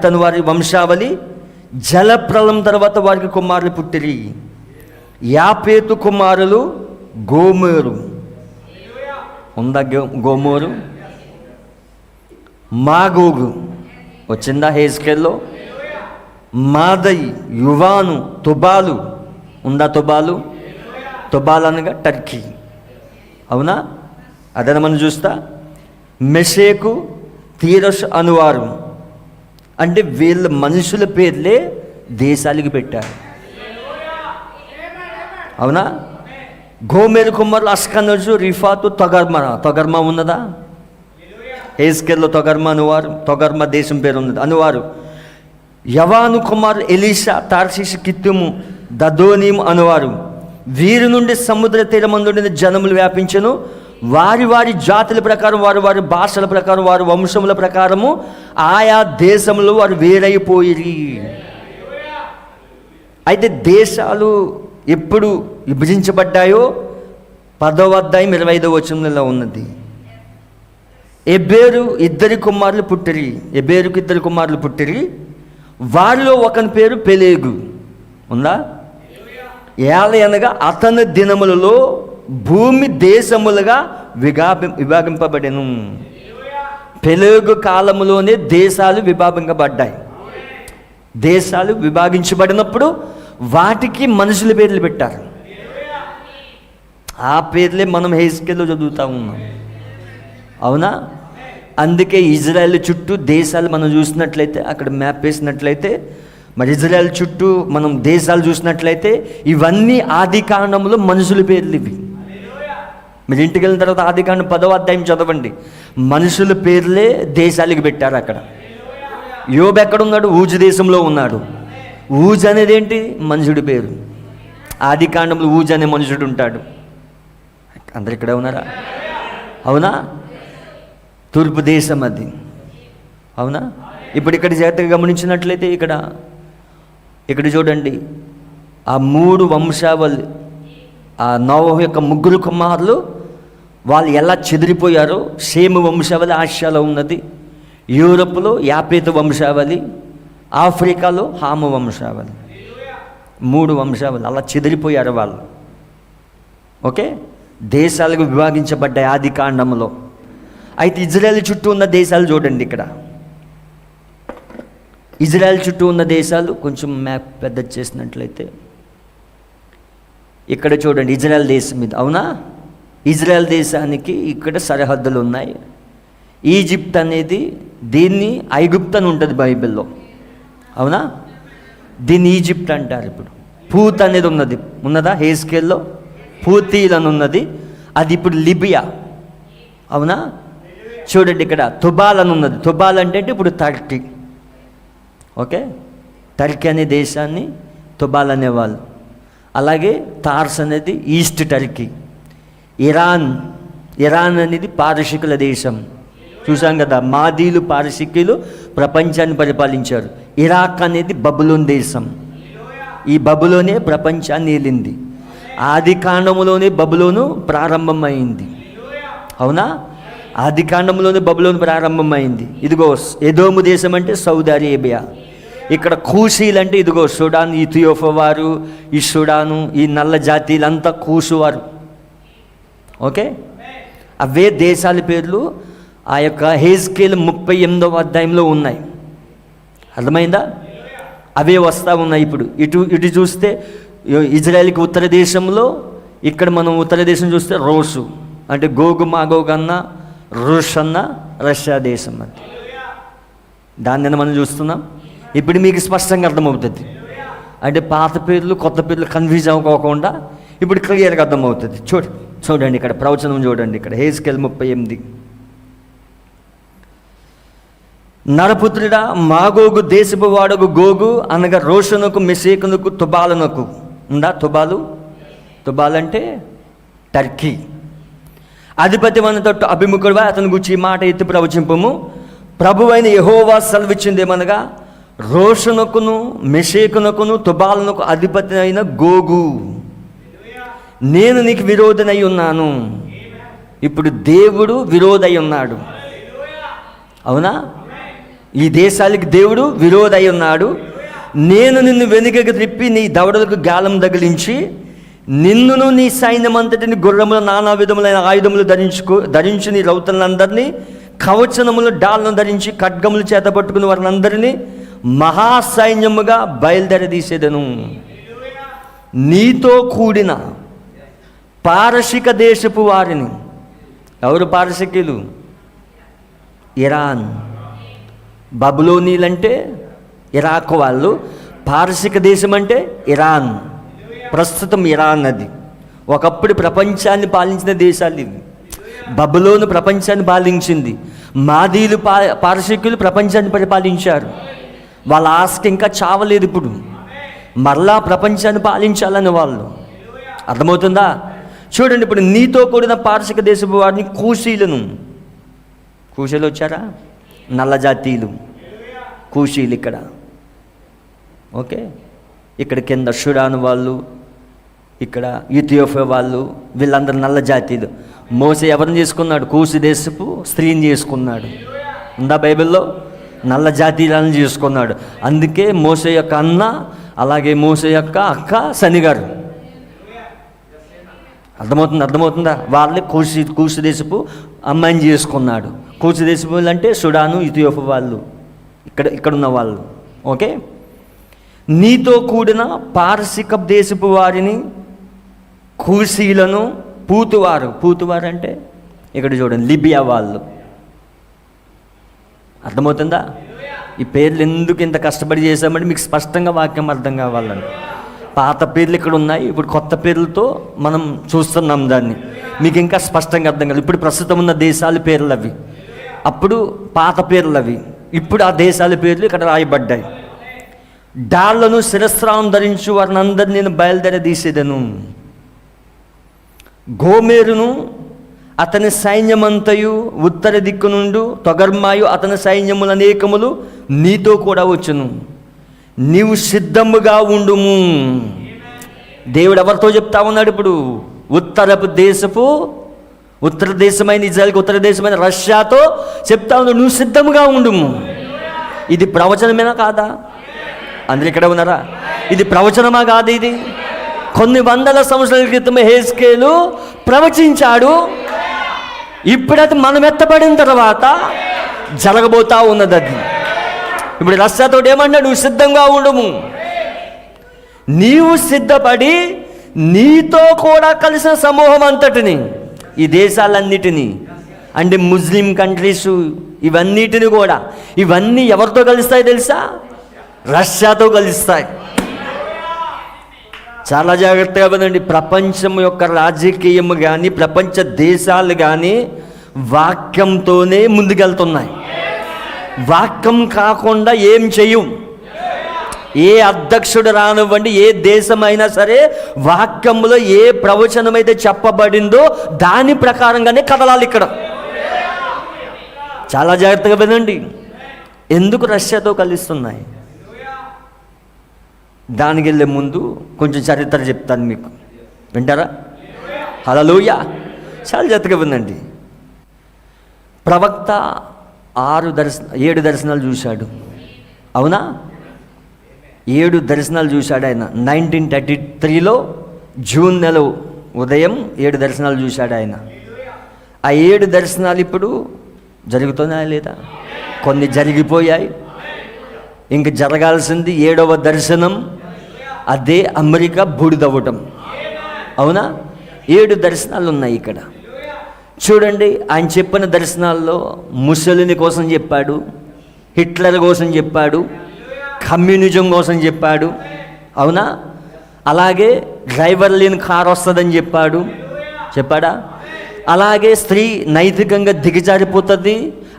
అను వారి వంశావళి. జలప్రలయం తర్వాత వారికి కుమారులు పుట్టిరి. యాపేతు కుమారులు గోమేరు. ఉందా గోమోరు? మాగోగు వచ్చిందా హెజ్కేల్లో? మాదై, యువాను, తుబాలు. ఉందా తుబాలు? తుబాలు అనగా టర్కీ. అవునా? అదే మనం చూస్తా. మెషేకు, తీరస్ అనువారు. అంటే వీళ్ళ మనుషుల పేర్లే దేశాలకు పెట్టారు. అవునా? గోమెరు కుమారులు అస్కనజు, రిఫాతు, తొగర్మా ఉన్నదా? హెజ్కేల్లో తొగర్మా అనువారు. తొగర్మా దేశం పేరు ఉన్నది అనువారు. యవాను కుమారులు ఎలీషా, తార్షీషు, కిత్తుము, దదోనీము అనువారు. వీరి నుండి సముద్ర తీరమందుండిన జనములు వ్యాపించెను. వారి వారి జాతుల ప్రకారం, వారి వారి భాషల ప్రకారం, వారి వంశముల ప్రకారము ఆయా దేశంలో వారు వేరైపోయిరి. అయితే దేశాలు ఎప్పుడు విభజించబడ్డాయో 10వ అధ్యాయం 25వ వచనంలో ఉన్నది. ఎబేరుకు ఇద్దరు కుమారులు పుట్టిరి. వారిలో ఒకని పేరు పెలేగు. ఉందా? ఏలయనగా అతని దినములలో భూమి దేశములుగా విభాగింపబడెను. పెలేగు కాలములోనే దేశాలు విభాగింపబడ్డాయి. దేశాలు విభాగించబడినప్పుడు వాటికి మనుషుల పేర్లు పెట్టారు. ఆ పేర్లే మనం హెజ్కేల్లో చదువుతూ ఉన్నాం. అవునా? అందుకే ఇజ్రాయెల్ చుట్టూ దేశాలు మనం చూసినట్లయితే, అక్కడ మ్యాప్ వేసినట్లయితే, మరి ఇజ్రాయెల్ చుట్టూ మనం దేశాలు చూసినట్లయితే ఇవన్నీ ఆది కాండంలో మనుషుల పేర్లు ఇవి. మీరు ఇంటికి వెళ్ళిన తర్వాత ఆది కాండం 10వ అధ్యాయం చదవండి. మనుషుల పేర్లే దేశాలకు పెట్టారు. అక్కడ యోబు ఎక్కడున్నాడు? ఊజు దేశంలో ఉన్నాడు. ఊజ్ అనేది ఏంటి? మనుషుడి పేరు. ఆది కాండంలో ఊజ్ అనే మనుషుడు ఉంటాడు. అందరు ఇక్కడే ఉన్నారా? అవునా? తూర్పు దేశం అది. అవునా? ఇప్పుడు ఇక్కడ జాగ్రత్తగా గమనించినట్లయితే ఇక్కడ చూడండి. ఆ 3 వంశావళి, ఆ నోవహు యొక్క 3 కుమారులు వాళ్ళు ఎలా చెదిరిపోయారో, షేము వంశావళి ఆసియాలో ఉన్నది, యూరప్లో యాపేతు వంశావళి, ఆఫ్రికాలో హాము వంశావళి. 3 వంశావళి అలా చెదిరిపోయారు వాళ్ళు. ఓకే? దేశాలకు విభాగించబడ్డాయి ఆది కాండంలో. అయితే ఇజ్రాయెల్ చుట్టూ ఉన్న దేశాలు చూడండి. ఇక్కడ ఇజ్రాయెల్ చుట్టూ ఉన్న దేశాలు కొంచెం మ్యాప్ పెద్ద చేసినట్లయితే ఇక్కడ చూడండి. ఇజ్రాయెల్ దేశం మీద. అవునా? ఇజ్రాయెల్ దేశానికి ఇక్కడ సరిహద్దులు ఉన్నాయి. ఈజిప్ట్ అనేది, దీన్ని ఐగుప్తు అని ఉంటుంది బైబిల్లో. అవునా? దీన్ని ఈజిప్ట్ అంటారు. ఇప్పుడు పూత్ అనేది ఉన్నదా హెజ్కేల్లో? పూతీలు అని ఉన్నది. అది ఇప్పుడు లిబియా. అవునా? చూడండి ఇక్కడ తుబాల్ అని ఉన్నది. తుబాల్ అంటే ఇప్పుడు టర్కీ. ఓకే? టర్కీ అనే దేశాన్ని తుబాల్ అనేవాళ్ళు. అలాగే తార్స్ అనేది ఈస్ట్ టర్కీ. ఇరాన్ అనేది పారసీకుల దేశం. చూసాం కదా, మాదీలు, పారసీకులు ప్రపంచాన్ని పరిపాలించారు. ఇరాక్ అనేది బబులోన్ దేశం. ఈ బబులోనే ప్రపంచాన్ని ఏలింది. ఆది కాండములోనే బబులోను ప్రారంభమైంది. అవునా? ఆది కాండంలోనే బబులోను ప్రారంభమైంది. ఇదిగో ఎదోము దేశం అంటే సౌదీ అరేబియా. ఇక్కడ కూషీలు అంటే ఇదిగో సుడాన్, ఇథియోపియా వారు, ఈ సుడాను, ఈ నల్ల జాతీయులంతా కూసు వారు. ఓకే? అవే దేశాల పేర్లు ఆ యొక్క హెజ్కేలు 38వ అధ్యాయంలో ఉన్నాయి. అర్థమైందా? అవే వస్తూ ఉన్నాయి. ఇప్పుడు ఇటు చూస్తే ఇజ్రాయెల్కి ఉత్తర దేశంలో, ఇక్కడ మనం ఉత్తర దేశం చూస్తే రోసు అంటే గోగు మాగోగ్ అన్న, రూష్ అన్న రష్యా దేశం అంటే దాన్ని మనం చూస్తున్నాం. ఇప్పుడు మీకు స్పష్టంగా అర్థమవుతుంది. అంటే పాత పేర్లు కొత్త పేర్లు కన్ఫ్యూజ్ అవ్వకోకుండా ఇప్పుడు క్లియర్గా అర్థమవుతుంది. చూడండి ఇక్కడ ప్రవచనం చూడండి. ఇక్కడ హెజ్కేలు 38. నరపుత్రుడా, మాగోగు దేశపు వాడగు గోగు అనగా రోషనుకు, మెషేకునకు, తుబాలునకు ఉందా? తుబాలంటే టర్కీ అధిపతి మన తట్టు అభిముఖుడువా అతని గురించి ఈ మాట ఎత్తి ప్రవచింపము. ప్రభువైన యెహోవా సెలవిచ్చిందేమనగా, రోషనుకును, మెషేకునకును, తుబాలునకు అధిపతి అయిన గోగు, నేను నీకు విరోధనై ఉన్నాను. ఇప్పుడు దేవుడు విరోధై ఉన్నాడు. అవునా? ఈ దేశాలకి దేవుడు విరోధై ఉన్నాడు. నేను నిన్ను వెనుకకు త్రిప్పి నీ దవడలకు గాలం తగిలించి నిన్నును నీ సైన్యమంతటిని గుర్రముల నానా విధములైన ఆయుధములు ధరించి నీ రౌతులందరినీ, కవచనములు డాళ్లను ధరించి ఖడ్గములు చేత పట్టుకుని వారిని అందరినీ మహాసైన్యముగా బయలుదేరదీసేదను. నీతో కూడిన పారసిక దేశపు వారిని. ఎవరు పారసికులు? ఇరాన్. బబులోనీలంటే ఇరాక్ వాళ్ళు, పారసిక దేశం అంటే ఇరాన్. ప్రస్తుతం ఇరాన్ అది. ఒకప్పుడు ప్రపంచాన్ని పాలించిన దేశాలు ఇవి. బబులోను ప్రపంచాన్ని పాలించింది. మాదీలు పారసికులు ప్రపంచాన్ని పరిపాలించారు. వాళ్ళ ఆస్తి ఇంకా చావలేదు. ఇప్పుడు మరలా ప్రపంచాన్ని పాలించాలని వాళ్ళు. అర్థమవుతుందా? చూడండి, ఇప్పుడు నీతో కూడిన పారసిక దేశపు వారిని కూషీలు వచ్చారా? నల్ల జాతీయులు కూషీలు ఇక్కడ. ఓకే, ఇక్కడ కింద షుడాను వాళ్ళు, ఇక్కడ ఇథియోపియా వాళ్ళు, వీళ్ళందరూ నల్ల జాతీయులు. మోసే ఎవరిని చేసుకున్నాడు? కూషి దేశపు స్త్రీని చేసుకున్నాడు. ఉందా బైబిల్లో? నల్ల జాతీయులను చేసుకున్నాడు. అందుకే మోసే యొక్క అన్న, అలాగే మోసే యొక్క అక్క శనిగారు. అర్థమవుతుందా? వాళ్ళే కూషి దేశపు అమ్మాయిని చేసుకున్నాడు. కూషి దేశపు అంటే సుడాను, ఇథియోపియా వాళ్ళు, ఇక్కడున్న వాళ్ళు. ఓకే, నీతో కూడిన పారసిక దేశపు వారిని, కూషీలను, పూతువారు అంటే ఇక్కడ చూడండి లిబియా వాళ్ళు. అర్థమవుతుందా? ఈ పేర్లు ఎందుకు ఇంత కష్టపడి చేశామంటే మీకు స్పష్టంగా వాక్యం అర్థం కావాలని. పాత పేర్లు ఇక్కడ ఉన్నాయి, ఇప్పుడు కొత్త పేర్లతో మనం చూస్తున్నాం దాన్ని. మీకు ఇంకా స్పష్టంగా అర్థం కాదు. ఇప్పుడు ప్రస్తుతం ఉన్న దేశాల పేర్లు అవి, అప్పుడు పాత పేర్లు అవి. ఇప్పుడు ఆ దేశాల పేర్లు ఇక్కడ రాయబడ్డాయి. డాళ్లను శిరస్త్రావం ధరించు వారిని అందరినీ నేను బయలుదేరదీసేదను. గోమేరును అతని సైన్యమంతయు, ఉత్తర దిక్కు నుండి తొగర్మాయు అతని సైన్యములు అనేకములు నీతో కూడా వచ్చును. నీవు సిద్ధముగా ఉండుము. దేవుడు ఎవరితో చెప్తా ఉన్నాడు? ఇప్పుడు ఉత్తర దేశమైన ఇజ్రాయెల్కి ఉత్తర దేశమైన రష్యాతో చెప్తా ఉన్నాడు, నువ్వు సిద్ధముగా ఉండుము. ఇది ప్రవచనమేనా కాదా? అందరు ఇక్కడ ఉన్నారా? ఇది ప్రవచనమా కాదు? ఇది కొన్ని వందల సంవత్సరాల క్రితం హెజ్కేలు ప్రవచించాడు. ఇప్పుడు అది మనం ఎత్తబడిన తర్వాత జరగబోతా ఉన్నది. అది ఇప్పుడు రష్యాతో ఏమన్నా, నువ్వు సిద్ధంగా ఉండుము. నీవు సిద్ధపడి నీతో కూడా కలిసిన సమూహం అంతటిని, ఈ దేశాలన్నిటినీ అంటే ముస్లిం కంట్రీస్ ఇవన్నిటిని కూడా, ఇవన్నీ ఎవరితో కలుస్తాయి తెలుసా? రష్యాతో కలుస్తాయి. చాలా జాగ్రత్తగా వినండి. ప్రపంచం యొక్క రాజకీయం కానీ, ప్రపంచ దేశాలు కానీ వాక్యంతోనే ముందుకెళ్తున్నాయి. వాక్యం కాకుండా ఏం చెయ్యం. ఏ అధ్యక్షుడు రానివ్వండి, ఏ దేశమైనా సరే, వాక్యంలో ఏ ప్రవచనం అయితే చెప్పబడిందో దాని ప్రకారంగానే కదలాలి. ఇక్కడ చాలా జాగ్రత్తగా వినండి. ఎందుకు రష్యాతో కలుస్తున్నాయి? దానికి వెళ్ళే ముందు కొంచెం చరిత్ర చెప్తాను మీకు, వింటారా? హల్లెలూయా. చాలా జాగ్రత్తగా వినండి. ప్రవక్త 7 దర్శనాలు చూశాడు. అవునా? 7 దర్శనాలు చూశాడు ఆయన. 1933లో జూన్ నెల ఉదయం 7 దర్శనాలు చూశాడు ఆయన. ఆ 7 దర్శనాలు ఇప్పుడు జరుగుతున్నాయా లేదా? కొన్ని జరిగిపోయాయి, ఇంక జరగాల్సింది 7వ దర్శనం, అదే అమెరికా బూడిదవ్వటం. అవునా? 7 దర్శనాలు ఉన్నాయి ఇక్కడ. చూడండి, ఆయన చెప్పిన దర్శనాల్లో ముసలిని కోసం చెప్పాడు, హిట్లర్ కోసం చెప్పాడు, కమ్యూనిజం కోసం చెప్పాడు. అవునా? అలాగే డ్రైవర్ లేని కారు వస్తుందని చెప్పాడా? అలాగే స్త్రీ నైతికంగా దిగజారిపోతుంది,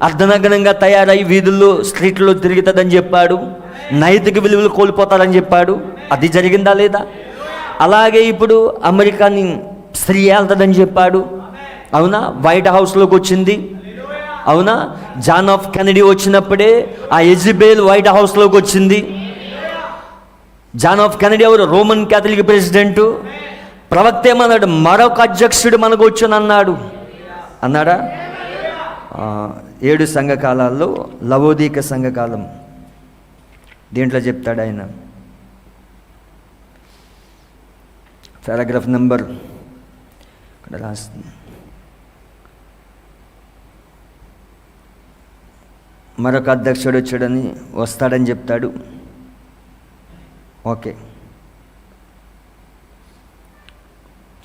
అర్ధనగ్నంగా తయారై వీధుల్లో స్ట్రీట్లో తిరుగుతుందని చెప్పాడు, నైతిక విలువలు కోల్పోతారని చెప్పాడు. అది జరిగిందా లేదా? అలాగే ఇప్పుడు అమెరికాని స్త్రీ వెళ్తుందని చెప్పాడు. అవునా? వైట్ హౌస్లోకి వచ్చింది. అవునా? జాన్ ఆఫ్ కెనడీ వచ్చినప్పుడే ఆ ఎజబెల్ వైట్ హౌస్లోకి వచ్చింది. జాన్ ఆఫ్ కెనడీ ఎవరు? Roman Catholic president. ప్రవక్త ఏమన్నాడు? మరొక అధ్యక్షుడు మనకు అన్నాడా? 7 సంఘకాలాల్లో లవోదీక సంఘకాలం దీంట్లో చెప్తాడు ఆయన. పారాగ్రాఫ్ నెంబర్ ఇక్కడ రాస్తుంది. మరొక అధ్యక్షుడు వస్తాడని చెప్తాడు. ఓకే,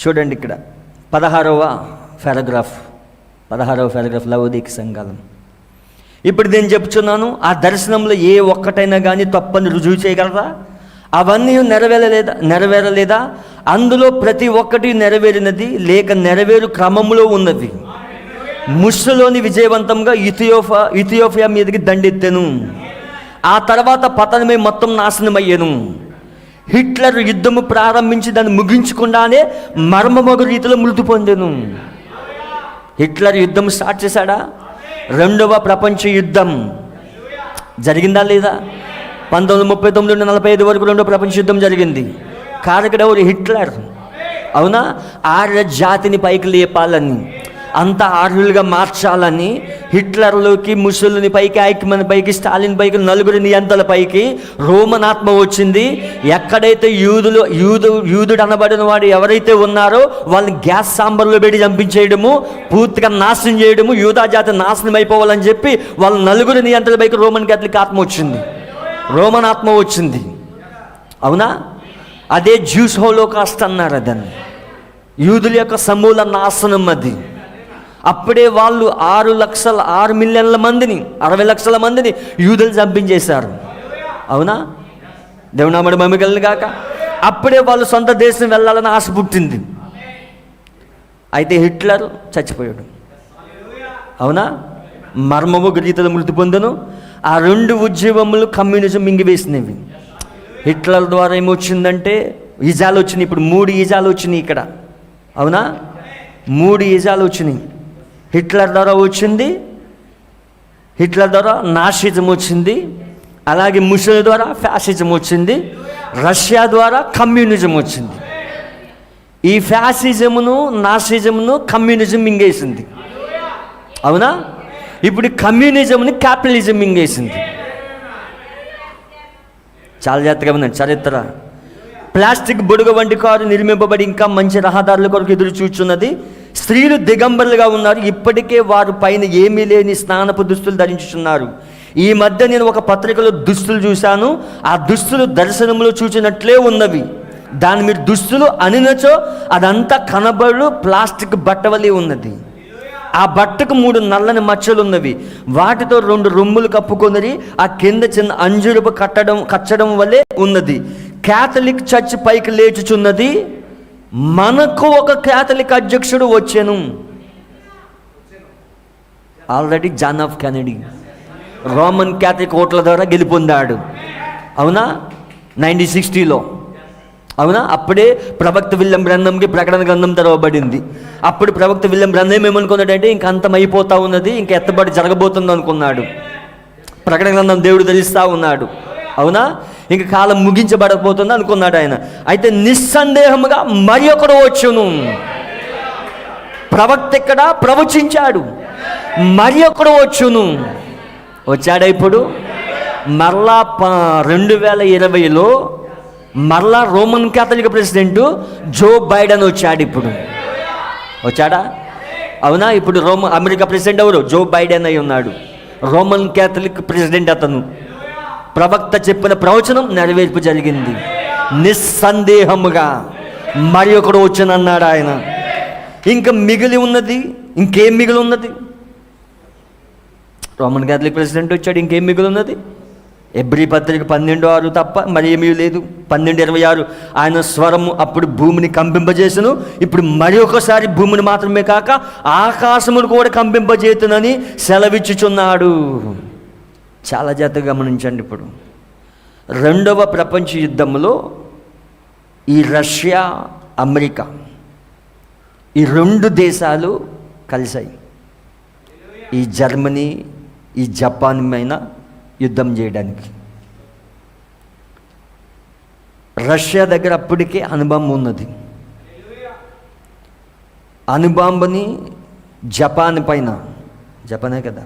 చూడండి ఇక్కడ 16వ పారాగ్రాఫ్ లవోదీక సంఘాలం. ఇప్పుడు నేను చెప్తున్నాను, ఆ దర్శనంలో ఏ ఒక్కటైనా కానీ తప్పని రుజువు చేయగలరా? అవన్నీ నెరవేరలేదా? అందులో ప్రతి ఒక్కటి నెరవేరినది లేక నెరవేరు క్రమంలో ఉన్నది. ముస్సోలిని విజయవంతంగా ఇథియోపియా మీదకి దండెత్తెను. ఆ తర్వాత పతనమై మొత్తం నాశనమయ్యాను. హిట్లర్ యుద్ధము ప్రారంభించి దాన్ని ముగించకుండానే మర్మమొగ రీతిలో మృతి పొందెను. హిట్లర్ యుద్ధం స్టార్ట్ చేశాడా? 2వ ప్రపంచ యుద్ధం జరిగిందా లేదా? 1939 నుండి 45 వరకు 2వ ప్రపంచ యుద్ధం జరిగింది. కారకుడు ఎవరు? హిట్లర్. అవునా? ఆర్య జాతిని పైకి లేపాలని, అంత ఆర్యులుగా మార్చాలని హిట్లర్లోకి, ముసలిని పైకి, ఐక్యమన్ పైకి, స్టాలిన్ పైకి, నలుగురి నియంతల పైకి రోమన్ ఆత్మ వచ్చింది. ఎక్కడైతే యూదుడు అనబడిన వాడు ఎవరైతే ఉన్నారో వాళ్ళని గ్యాస్ సాంబర్లో పెట్టి చంపించేయడము, పూర్తిగా నాశనం చేయడము, యూదా జాతి నాశనం అయిపోవాలని చెప్పి వాళ్ళ నలుగురి నియంతల పైకి రోమన్ క్యాథలిక్ ఆత్మ వచ్చింది, రోమన్ ఆత్మ వచ్చింది. అవునా? అదే జ్యూస్ హోలోకాస్ట్ అన్నారు. అదని యూదుల యొక్క సమూల నాశనం. అది అప్పుడే వాళ్ళు 6 మిలియన్ల మందిని, 60 లక్షల మందిని యూదులు చంపించేశారు. అవునా? దేవునామడి మహిమగలను గాక. అప్పుడే వాళ్ళు సొంత దేశం వెళ్ళాలని ఆశ పుట్టింది. అయితే హిట్లర్ చచ్చిపోయాడు. అవునా? మర్మము రీతిలో మృతి పొందను. ఆ 2 ఉద్యమములు కమ్యూనిజం మింగివేసినవి. హిట్లర్ ద్వారా ఏమొచ్చిందంటే ఈజాలు వచ్చినాయి. ఇప్పుడు 3 ఈజాలు వచ్చినాయి ఇక్కడ. అవునా? 3 ఈజాలు వచ్చినాయి. హిట్లర్ ద్వారా వచ్చింది, హిట్లర్ ద్వారా నాషిజం వచ్చింది, అలాగే ముసలి ద్వారా ఫ్యాసిజం వచ్చింది, రష్యా ద్వారా కమ్యూనిజం వచ్చింది. ఈ ఫ్యాసిజమును, నాషిజమును కమ్యూనిజం మింగేసింది. అవునా? ఇప్పుడు కమ్యూనిజంని క్యాపిటలిజం మింగేసింది. చాలా జాగ్రత్తగా ఉందండి చరిత్ర. ప్లాస్టిక్ బుడగ వంటి కారు నిర్మింపబడి ఇంకా మంచి రహదారుల కొరకు ఎదురు చూచున్నది. స్త్రీలు దిగంబరులుగా ఉన్నారు. ఇప్పటికే వారు పైన ఏమీ లేని స్నానపు దుస్తులు ధరించుచున్నారు. ఈ మధ్య నేను ఒక పత్రికలో దుస్తులు చూశాను. ఆ దుస్తులు దర్శనంలో చూచినట్లే ఉన్నవి. దాని మీరు దుస్తులు అనినచో అదంతా కనబడు ప్లాస్టిక్ బట్టవలే ఉన్నది. ఆ బట్టకు 3 నల్లని మచ్చలు ఉన్నవి. వాటితో 2 రొమ్ములు కప్పుకొనిరి. ఆ కింద చిన్న అంజురపు కచ్చడం వలె ఉన్నది. క్యాథలిక్ చర్చ్ పైకి లేచుచున్నది. మనకు ఒక క్యాథలిక్ అధ్యక్షుడు వచ్చాను. Already John F Kennedy Roman Catholic ఓట్ల ద్వారా గెలుపొందాడు. అవునా? 1960లో. అవునా? అప్పుడే ప్రవక్త విలియం బ్రన్నంకి ప్రకటన గ్రంథం తెరవబడింది. అప్పుడు ప్రవక్త విలియం బ్రన్నం ఏమనుకున్నాడంటే ఇంక అంతమైపోతా ఉన్నది, ఇంక ఎత్తబడి జరగబోతుంది అనుకున్నాడు. ప్రకటన గ్రంథం దేవుడు తెలుస్తూ ఉన్నాడు. అవునా? ఇంక కాలం ముగించబడకపోతుంది అనుకున్నాడు ఆయన. అయితే నిస్సందేహముగా మరి ఒకడు వచ్చును. ప్రవక్త ఇక్కడ ప్రవచించాడు, మరి ఒకడు వచ్చును. వచ్చాడా? ఇప్పుడు మరలా 2020లో మరలా Roman Catholic president Joe Biden వచ్చాడు. ఇప్పుడు వచ్చాడా? అవునా? ఇప్పుడు అమెరికా ప్రెసిడెంట్ ఎవరు? జో బైడెన్ అయి ఉన్నాడు. రోమన్ క్యాథలిక్ ప్రెసిడెంట్ అతను. ప్రవక్త చెప్పిన ప్రవచనం నెరవేర్పు జరిగింది. నిస్సందేహముగా మరి ఒకడు వచ్చానన్నాడు ఆయన. ఇంకా మిగిలి ఉన్నది, ఇంకేం మిగిలి ఉన్నది? రోమన్ క్యాథలిక్ ప్రెసిడెంట్ వచ్చాడు, ఇంకేం మిగిలి ఉన్నది? ఎబ్రీ పత్రిక 12:6 తప్ప మరి ఏమీ లేదు. 12:26 ఆయన స్వరము అప్పుడు భూమిని కంపింపజేసును, ఇప్పుడు మరి ఒకసారి భూమిని మాత్రమే కాక ఆకాశమును కూడా కంపింపజేతునని సెలవిచ్చుచున్నాడు. చాలా జాగ్రత్తగా గమనించండి. ఇప్పుడు రెండవ ప్రపంచ యుద్ధంలో ఈ రష్యా, అమెరికా, ఈ రెండు దేశాలు కలిశాయి ఈ జర్మనీ, ఈ జపాన్ పైన యుద్ధం చేయడానికి. రష్యా దగ్గర అప్పటికే అణుబాంబు ఉన్నది. అణుబాంబుని జపాన్ పైన, జపానే కదా,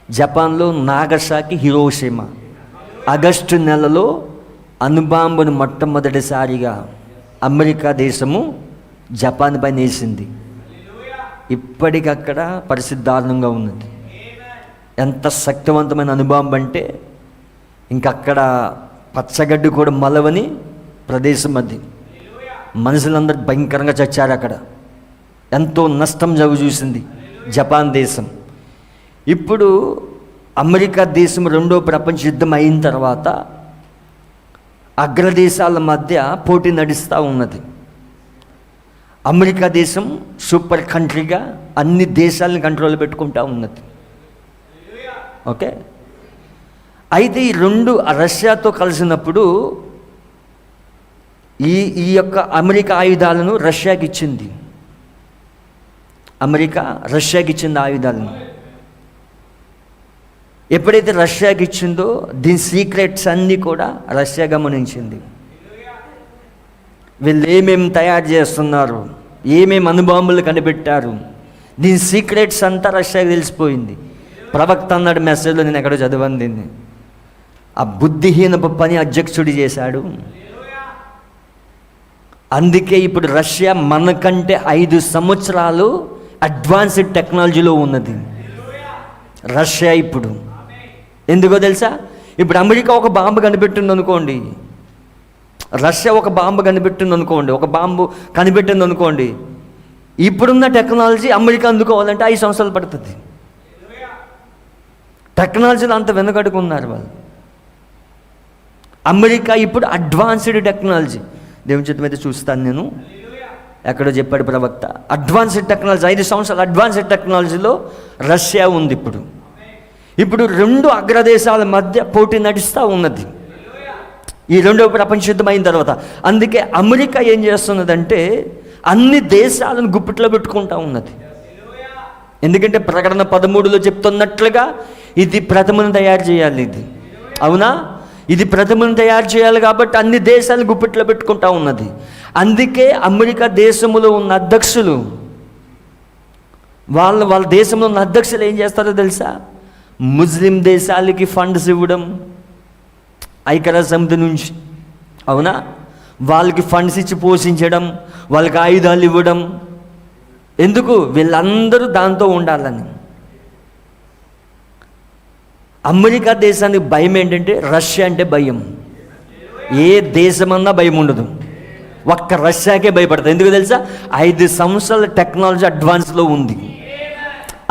జపాన్లో నాగసాకి, హిరోషిమా ఆగస్టు నెలలో అణుబాంబును మొట్టమొదటిసారిగా అమెరికా దేశము జపాన్ పైన వేసింది. ఇప్పటికక్కడ పరిస్థితి దారుణంగా ఉన్నది. ఎంత శక్తివంతమైన అణుబాంబు అంటే ఇంకక్కడ పచ్చగడ్డి కూడా మలవని ప్రదేశం అది. మనుషులందరూ భయంకరంగా చచ్చారు అక్కడ. ఎంతో నష్టం చూసింది జపాన్ దేశం. ఇప్పుడు అమెరికా దేశం రెండో ప్రపంచ యుద్ధం అయిన తర్వాత అగ్రదేశాల మధ్య పోటీ నడుస్తూ ఉన్నది. అమెరికా దేశం సూపర్ కంట్రీగా అన్ని దేశాలను కంట్రోల్ పెట్టుకుంటూ ఉన్నది. ఓకే, అయితే ఈ రెండు రష్యాతో కలిసినప్పుడు ఈ యొక్క అమెరికా ఆయుధాలను రష్యాకి ఇచ్చింది. అమెరికా రష్యాకి ఇచ్చింది ఆయుధాలను. ఎప్పుడైతే రష్యాకి ఇచ్చిందో దీని సీక్రెట్స్ అన్నీ కూడా రష్యా గమనించింది. వీళ్ళు ఏమేమి తయారు చేస్తున్నారు, ఏమేమి అణుబాంబులు కనిపెట్టారు, దీని సీక్రెట్స్ అంతా రష్యాకి తెలిసిపోయింది. ప్రవక్త అన్నాడు మెసేజ్లో, నేను ఎక్కడో చదివాను దీన్ని, ఆ బుద్ధిహీనపు పని అధ్యక్షుడు చేశాడు. అందుకే ఇప్పుడు రష్యా మనకంటే 5 సంవత్సరాలు అడ్వాన్స్డ్ టెక్నాలజీలో ఉన్నది రష్యా ఇప్పుడు. ఎందుకో తెలుసా? ఇప్పుడు అమెరికా ఒక బాంబు కనిపెట్టింది అనుకోండి, రష్యా ఒక బాంబు కనిపెట్టింది అనుకోండి, ఒక బాంబు కనిపెట్టింది అనుకోండి, ఇప్పుడున్న టెక్నాలజీ అమెరికా అందుకోవాలంటే 5 సంవత్సరాలు పడుతుంది. టెక్నాలజీలో అంత వెనుకడుకున్నారు వాళ్ళు. అమెరికా ఇప్పుడు అడ్వాన్స్డ్ టెక్నాలజీ, దేవుని చిత్తం అయితే చూస్తాను నేను, ఎక్కడో చెప్పాడు ప్రవక్త, అడ్వాన్స్డ్ టెక్నాలజీ, 5 సంవత్సరాలు అడ్వాన్స్డ్ టెక్నాలజీలో రష్యా ఉంది. ఇప్పుడు రెండు అగ్రదేశాల మధ్య పోటీ నడుస్తూ ఉన్నది ఈ రెండవ ప్రపంచ యుద్ధం అయిన తర్వాత. అందుకే అమెరికా ఏం చేస్తున్నదంటే అన్ని దేశాలను గుప్పిట్లో పెట్టుకుంటూ ఉన్నది. ఎందుకంటే ప్రకటన 13లో చెప్తున్నట్లుగా ఇది ప్రథమను తయారు చేయాలి. ఇది అవునా? ఇది ప్రథమను తయారు చేయాలి కాబట్టి అన్ని దేశాలను గుప్పిట్లో పెట్టుకుంటూ ఉన్నది. అందుకే అమెరికా దేశంలో ఉన్న అధ్యక్షులు వాళ్ళ దేశంలో ఉన్న అధ్యక్షులు ఏం చేస్తారో తెలుసా? ముస్లిం దేశాలకి ఫండ్స్ ఇవ్వడం, ఐక్యరాజ్య సమితి నుంచి, అవునా, వాళ్ళకి ఫండ్స్ ఇచ్చి పోషించడం, వాళ్ళకి ఆయుధాలు ఇవ్వడం. ఎందుకు? వీళ్ళందరూ దాంతో ఉండాలని. అమెరికా దేశానికి భయం ఏంటంటే రష్యా అంటే భయం. ఏ దేశమన్నా భయం ఉండదు, ఒక్క రష్యాకే భయపడతారు. ఎందుకు తెలుసా? 5 సంవత్సరాల టెక్నాలజీ అడ్వాన్స్లో ఉంది,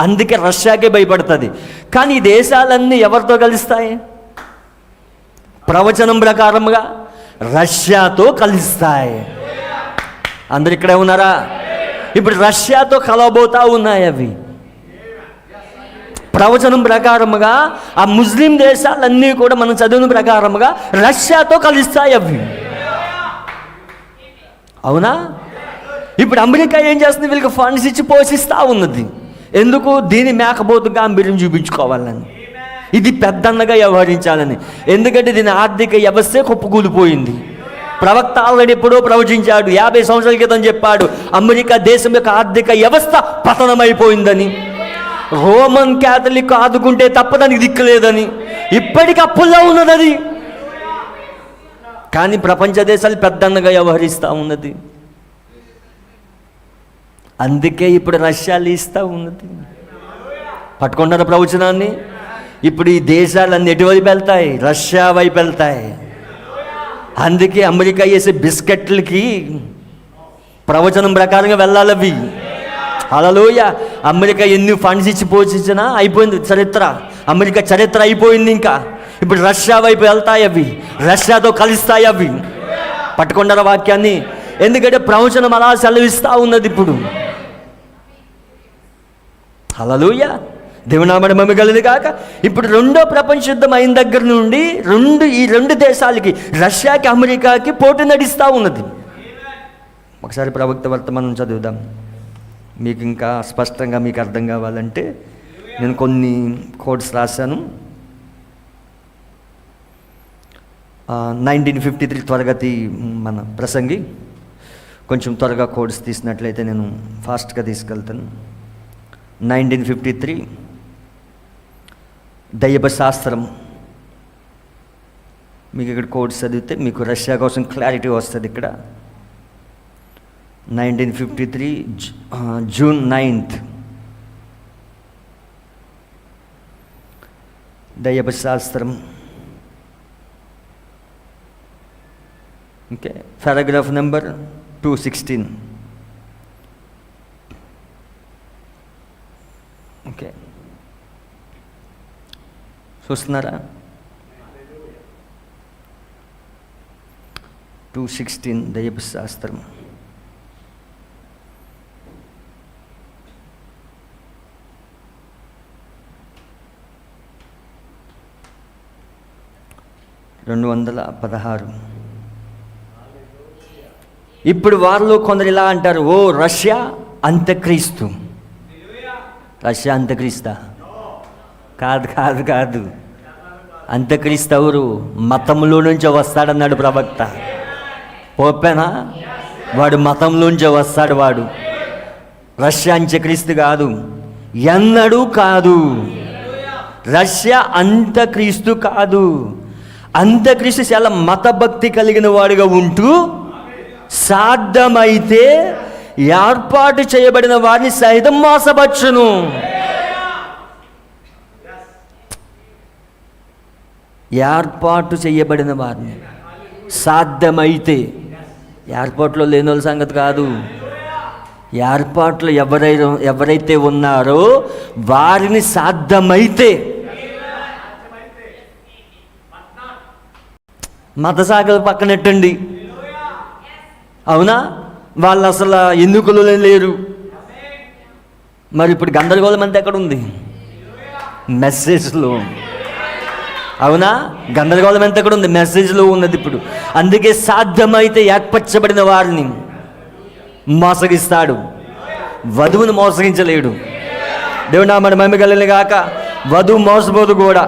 అందుకే రష్యాకే భయపడుతుంది. కానీ ఈ దేశాలన్నీ ఎవరితో కలుస్తాయి? ప్రవచనం ప్రకారముగా రష్యాతో కలుస్తాయి. అందరు ఇక్కడే ఉన్నారా? ఇప్పుడు రష్యాతో కలవబోతా ఉన్నాయి అవి. ప్రవచనం ప్రకారముగా ఆ ముస్లిం దేశాలన్నీ కూడా మనం చదివిన ప్రకారముగా రష్యాతో కలుస్తాయి అవి. అవునా? ఇప్పుడు అమెరికా ఏం చేస్తుంది? వీళ్ళకి ఫండ్స్ ఇచ్చి పోషిస్తూ ఉన్నది. ఎందుకు? దీని మేకపోతు గాంభీర్యం చూపించుకోవాలని, ఇది పెద్దన్నగా వ్యవహరించాలని. ఎందుకంటే దీని ఆర్థిక వ్యవస్థే కుప్పకూలిపోయింది. ప్రవక్త ఆల్రెడీ ఎప్పుడో ప్రవచించాడు, 50 సంవత్సరాల క్రితం చెప్పాడు, అమెరికా దేశం యొక్క ఆర్థిక వ్యవస్థ పతనమైపోయిందని. రోమన్ క్యాథలిక్ ఆదుకుంటే తప్ప దానికి దిక్కులేదని. ఇప్పటికి అప్పుల్లో ఉన్నది అది. కానీ ప్రపంచ దేశాలు పెద్దన్నగా వ్యవహరిస్తూ ఉన్నది. అందుకే ఇప్పుడు రష్యా ఇస్తూ ఉన్నది. పట్టుకుంటారా ప్రవచనాన్ని? ఇప్పుడు ఈ దేశాలన్నీ ఎటువైపు వెళ్తాయి? రష్యా వైపు వెళ్తాయి. అందుకే అమెరికా వేసే బిస్కెట్లకి ప్రవచనం ప్రకారంగా వెళ్ళాలి అవి. హల్లెలూయా. అమెరికా ఎన్ని ఫండ్స్ ఇచ్చి పోషించినా అయిపోయింది చరిత్ర. అమెరికా చరిత్ర అయిపోయింది. ఇంకా ఇప్పుడు రష్యా వైపు వెళ్తాయి అవి, రష్యాతో కలుస్తాయి అవి. పట్టుకుంటారా వాక్యాన్ని? ఎందుకంటే ప్రవచనం అలా సెలవిస్తూ ఉన్నది ఇప్పుడు. హల్లెలూయా. దేవుని నామమున మహిమ కలుగును గాక. ఇప్పుడు రెండో ప్రపంచ యుద్ధం అయిన దగ్గర నుండి ఈ రెండు దేశాలకి, రష్యాకి అమెరికాకి పోటీ నడుస్తూ ఉన్నది. ఒకసారి ప్రవక్త వర్తమానం చదువుదాం, మీకు ఇంకా స్పష్టంగా మీకు అర్థం కావాలంటే. నేను కొన్ని కోడ్స్ రాశాను. 1953 త్వరగతి మన ప్రసంగి కొంచెం త్వరగా కోడ్స్ తీసినట్లయితే నేను ఫాస్ట్గా తీసుకెళ్తాను. 1953 దైవ శాస్త్రం. మీకు ఇక్కడ కోడ్స్ చదివితే మీకు రష్యా కోసం క్లారిటీ వస్తుంది. ఇక్కడ 1953 June 9th దైవ శాస్త్రం. Okay, paragraph number 216. ఓకే, చూస్తున్నారా? 216 దైవ శాస్త్రం. $216. ఇప్పుడు వారిలో కొందరు ఇలా అంటారు, ఓ రష్యా అంత్యక్రీస్తు. రష్యా అంత్యక్రీస్తా? కాదు కాదు కాదు. అంత్యక్రీస్తు ఎవరు? మతంలో నుంచే వస్తాడన్నాడు ప్రవక్త. ఓపెనా? వాడు మతంలోంచే వస్తాడు. వాడు రష్యా అంత్యక్రీస్తు కాదు, ఎన్నడూ కాదు. రష్యా అంత్యక్రీస్తు కాదు. అంత్యక్రీస్తు చాలా మతభక్తి కలిగిన వాడుగా ఉంటూ సాధ్యమైతే ఏర్పాటు చేయబడిన వారిని సైతం మోసపరచును. ఏర్పాటు చేయబడిన వారిని సాధ్యమైతే, ఏర్పాట్లో లేని వాళ్ళ సంగతి కాదు. ఏర్పాట్లు ఎవరైతే ఉన్నారో వారిని సాధ్యమైతే, మత శాఖలు పక్కనెట్టండి. అవునా? వాళ్ళు అసలు ఎన్నికలు లేరు. మరి ఇప్పుడు గందరగోళం అంతా ఎక్కడ ఉంది? మెసేజ్లో. అవునా? గందరగోళం ఎంత ఎక్కడ ఉంది? మెసేజ్లో ఉన్నది ఇప్పుడు. అందుకే సాధ్యమైతే ఏర్పరచబడిన వారిని మోసగిస్తాడు, వధువును మోసగించలేడు. దేవుడు నామమున మహిమ కలుగును గాక. వధువు మోసపోదు కూడా.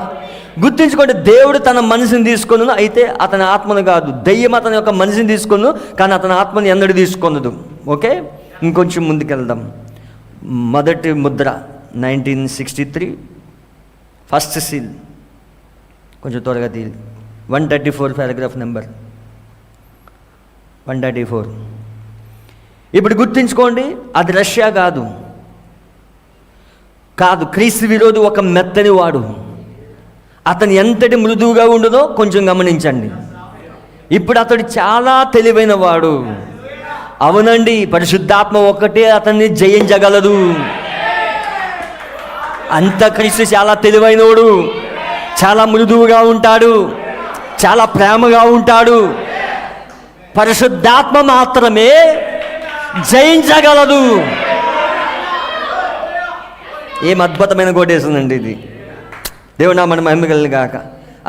గుర్తుంచుకోండి, దేవుడు తన మనిషిని తీసుకొను, అయితే అతని ఆత్మను కాదు. దెయ్యం అతని యొక్క మనిషిని తీసుకొను, కానీ అతని ఆత్మను ఎన్నడూ తీసుకొనదు. ఓకే, ఇంకొంచెం ముందుకెళ్దాం. మొదటి ముద్ర 1963 ఫస్ట్ సీల్. కొంచెం త్వరగా తీ. 134 పారాగ్రాఫ్ నెంబర్ 134. ఇప్పుడు గుర్తుంచుకోండి, అది రష్యా కాదు. క్రీస్తు విరోధి ఒక మెత్తని వాడు. అతను ఎంతటి మృదువుగా ఉండునో కొంచెం గమనించండి. ఇప్పుడు అతడు చాలా తెలివైన వాడు. అవునండి, పరిశుద్ధాత్మ ఒక్కటే అతన్ని జయించగలదు. అంత్యక్రీస్తు చాలా తెలివైనోడు, చాలా మృదువుగా ఉంటాడు, చాలా ప్రేమగా ఉంటాడు. పరిశుద్ధాత్మ మాత్రమే జయించగలదు. ఏం అద్భుతమైన కోటేస్తుందండి ఇది. దేవుడు నామమున మహిమ కలుగును గాక.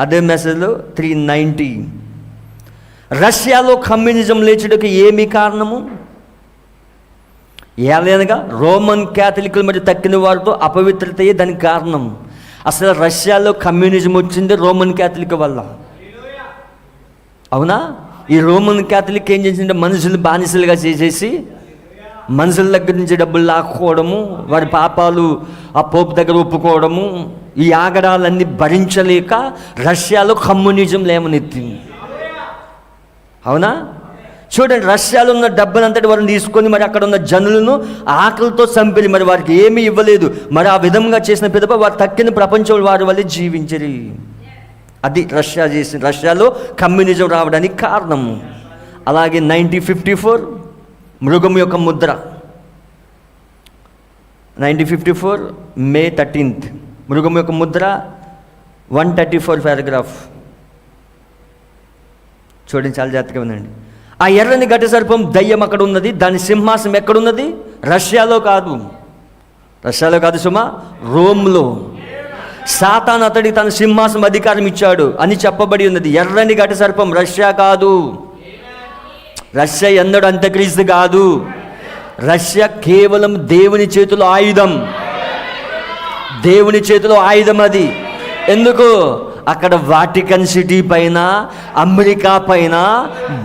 అదే మెసేజ్లో 390. రష్యాలో కమ్యూనిజం లేచుటకు ఏమి కారణము? ఏలైనగా రోమన్ క్యాథలికులు మరియు తక్కిన వారితో అపవిత్రతయే దానికి కారణం. అసలు రష్యాలో కమ్యూనిజం వచ్చింది రోమన్ క్యాథలిక్ వల్ల. అవునా? ఈ రోమన్ క్యాథలిక్ ఏం చేసిందంటే మనుషులు బానిసలుగా చేసేసి మనుషుల దగ్గర నుంచి డబ్బులు లాక్కోవడము, వారి పాపాలు ఆ పోపు దగ్గర ఒప్పుకోవడము, ఈ ఆగడాలన్నీ భరించలేక రష్యాలో కమ్యూనిజం లేవనెత్తింది. అవునా? చూడండి, రష్యాలో ఉన్న డబ్బునంతటి వారిని తీసుకొని మరి అక్కడ ఉన్న జనులను ఆకలితో చంపిలి, మరి వారికి ఏమీ ఇవ్వలేదు. మరి ఆ విధంగా చేసిన పిదప వారు తక్కిన ప్రపంచం వారి వల్ల జీవించరు. అది రష్యా చేసిన, రష్యాలో కమ్యూనిజం రావడానికి కారణము. అలాగే 1954 మృగం యొక్క ముద్ర, 1954 May 13th మృగం యొక్క ముద్ర 134 పారాగ్రాఫ్ చూడండి, చాలా జాగ్రత్తగా ఉందండి. ఆ ఎర్రని ఘట సర్పం దయ్యం అక్కడ ఉన్నది, దాని సింహాసనం ఎక్కడున్నది? రష్యాలో కాదు సుమా, రోమ్లో. సాతాను అతడికి తన సింహాసనం అధికారం ఇచ్చాడు అని చెప్పబడి ఉన్నది. ఎర్రని ఘట సర్పం రష్యా కాదు. రష్యా ఎన్నడూ అంత్యక్రీస్తు కాదు. రష్యా కేవలం దేవుని చేతిలో ఆయుధం, దేవుని చేతిలో ఆయుధం అది. ఎందుకు? అక్కడ వాటికన్ సిటీ పైన, అమెరికా పైన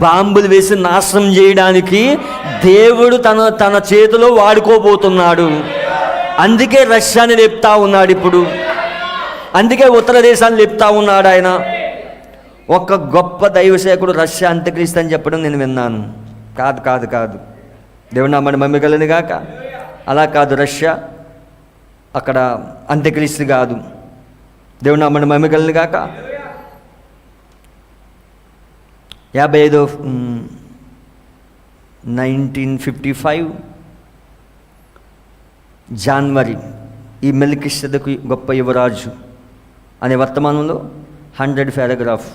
బాంబులు వేసి నాశనం చేయడానికి దేవుడు తన చేతిలో వాడుకోబోతున్నాడు. అందుకే రష్యాని లేపుతా ఉన్నాడు ఇప్పుడు, అందుకే ఉత్తర దేశాన్ని లేపుతా ఉన్నాడు ఆయన. ఒక గొప్ప దైవసేవకుడు రష్యా అంత్యక్రీస్తు అని చెప్పడం నేను విన్నాను. కాదు దేవుడు నామమున మహిమ కలుగును గాక. అలా కాదు, రష్యా అక్కడ అంత్యక్రీస్తు కాదు. దేవుడు నామమున మహిమ కలుగును గాక. 1955 జనవరి ఈ మెల్కిసెదెకు గొప్ప యువరాజు అనే వర్తమానంలో 100 పారాగ్రాఫ్.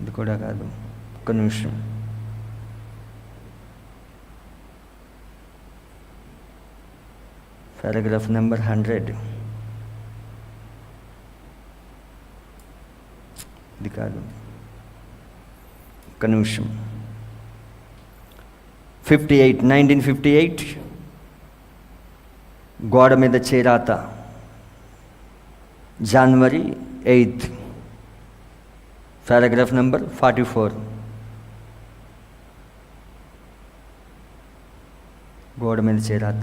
ఇది కూడా కాదు, ఒక్క నిమిషం. Paragraph number 100. ఇది కాదు, ఒక్క నిమిషం. 1958 గోడ మీద చేరాత, జనవరి 8, పారాగ్రాఫ్ నెంబర్ 44. గోడ మీద చేరాత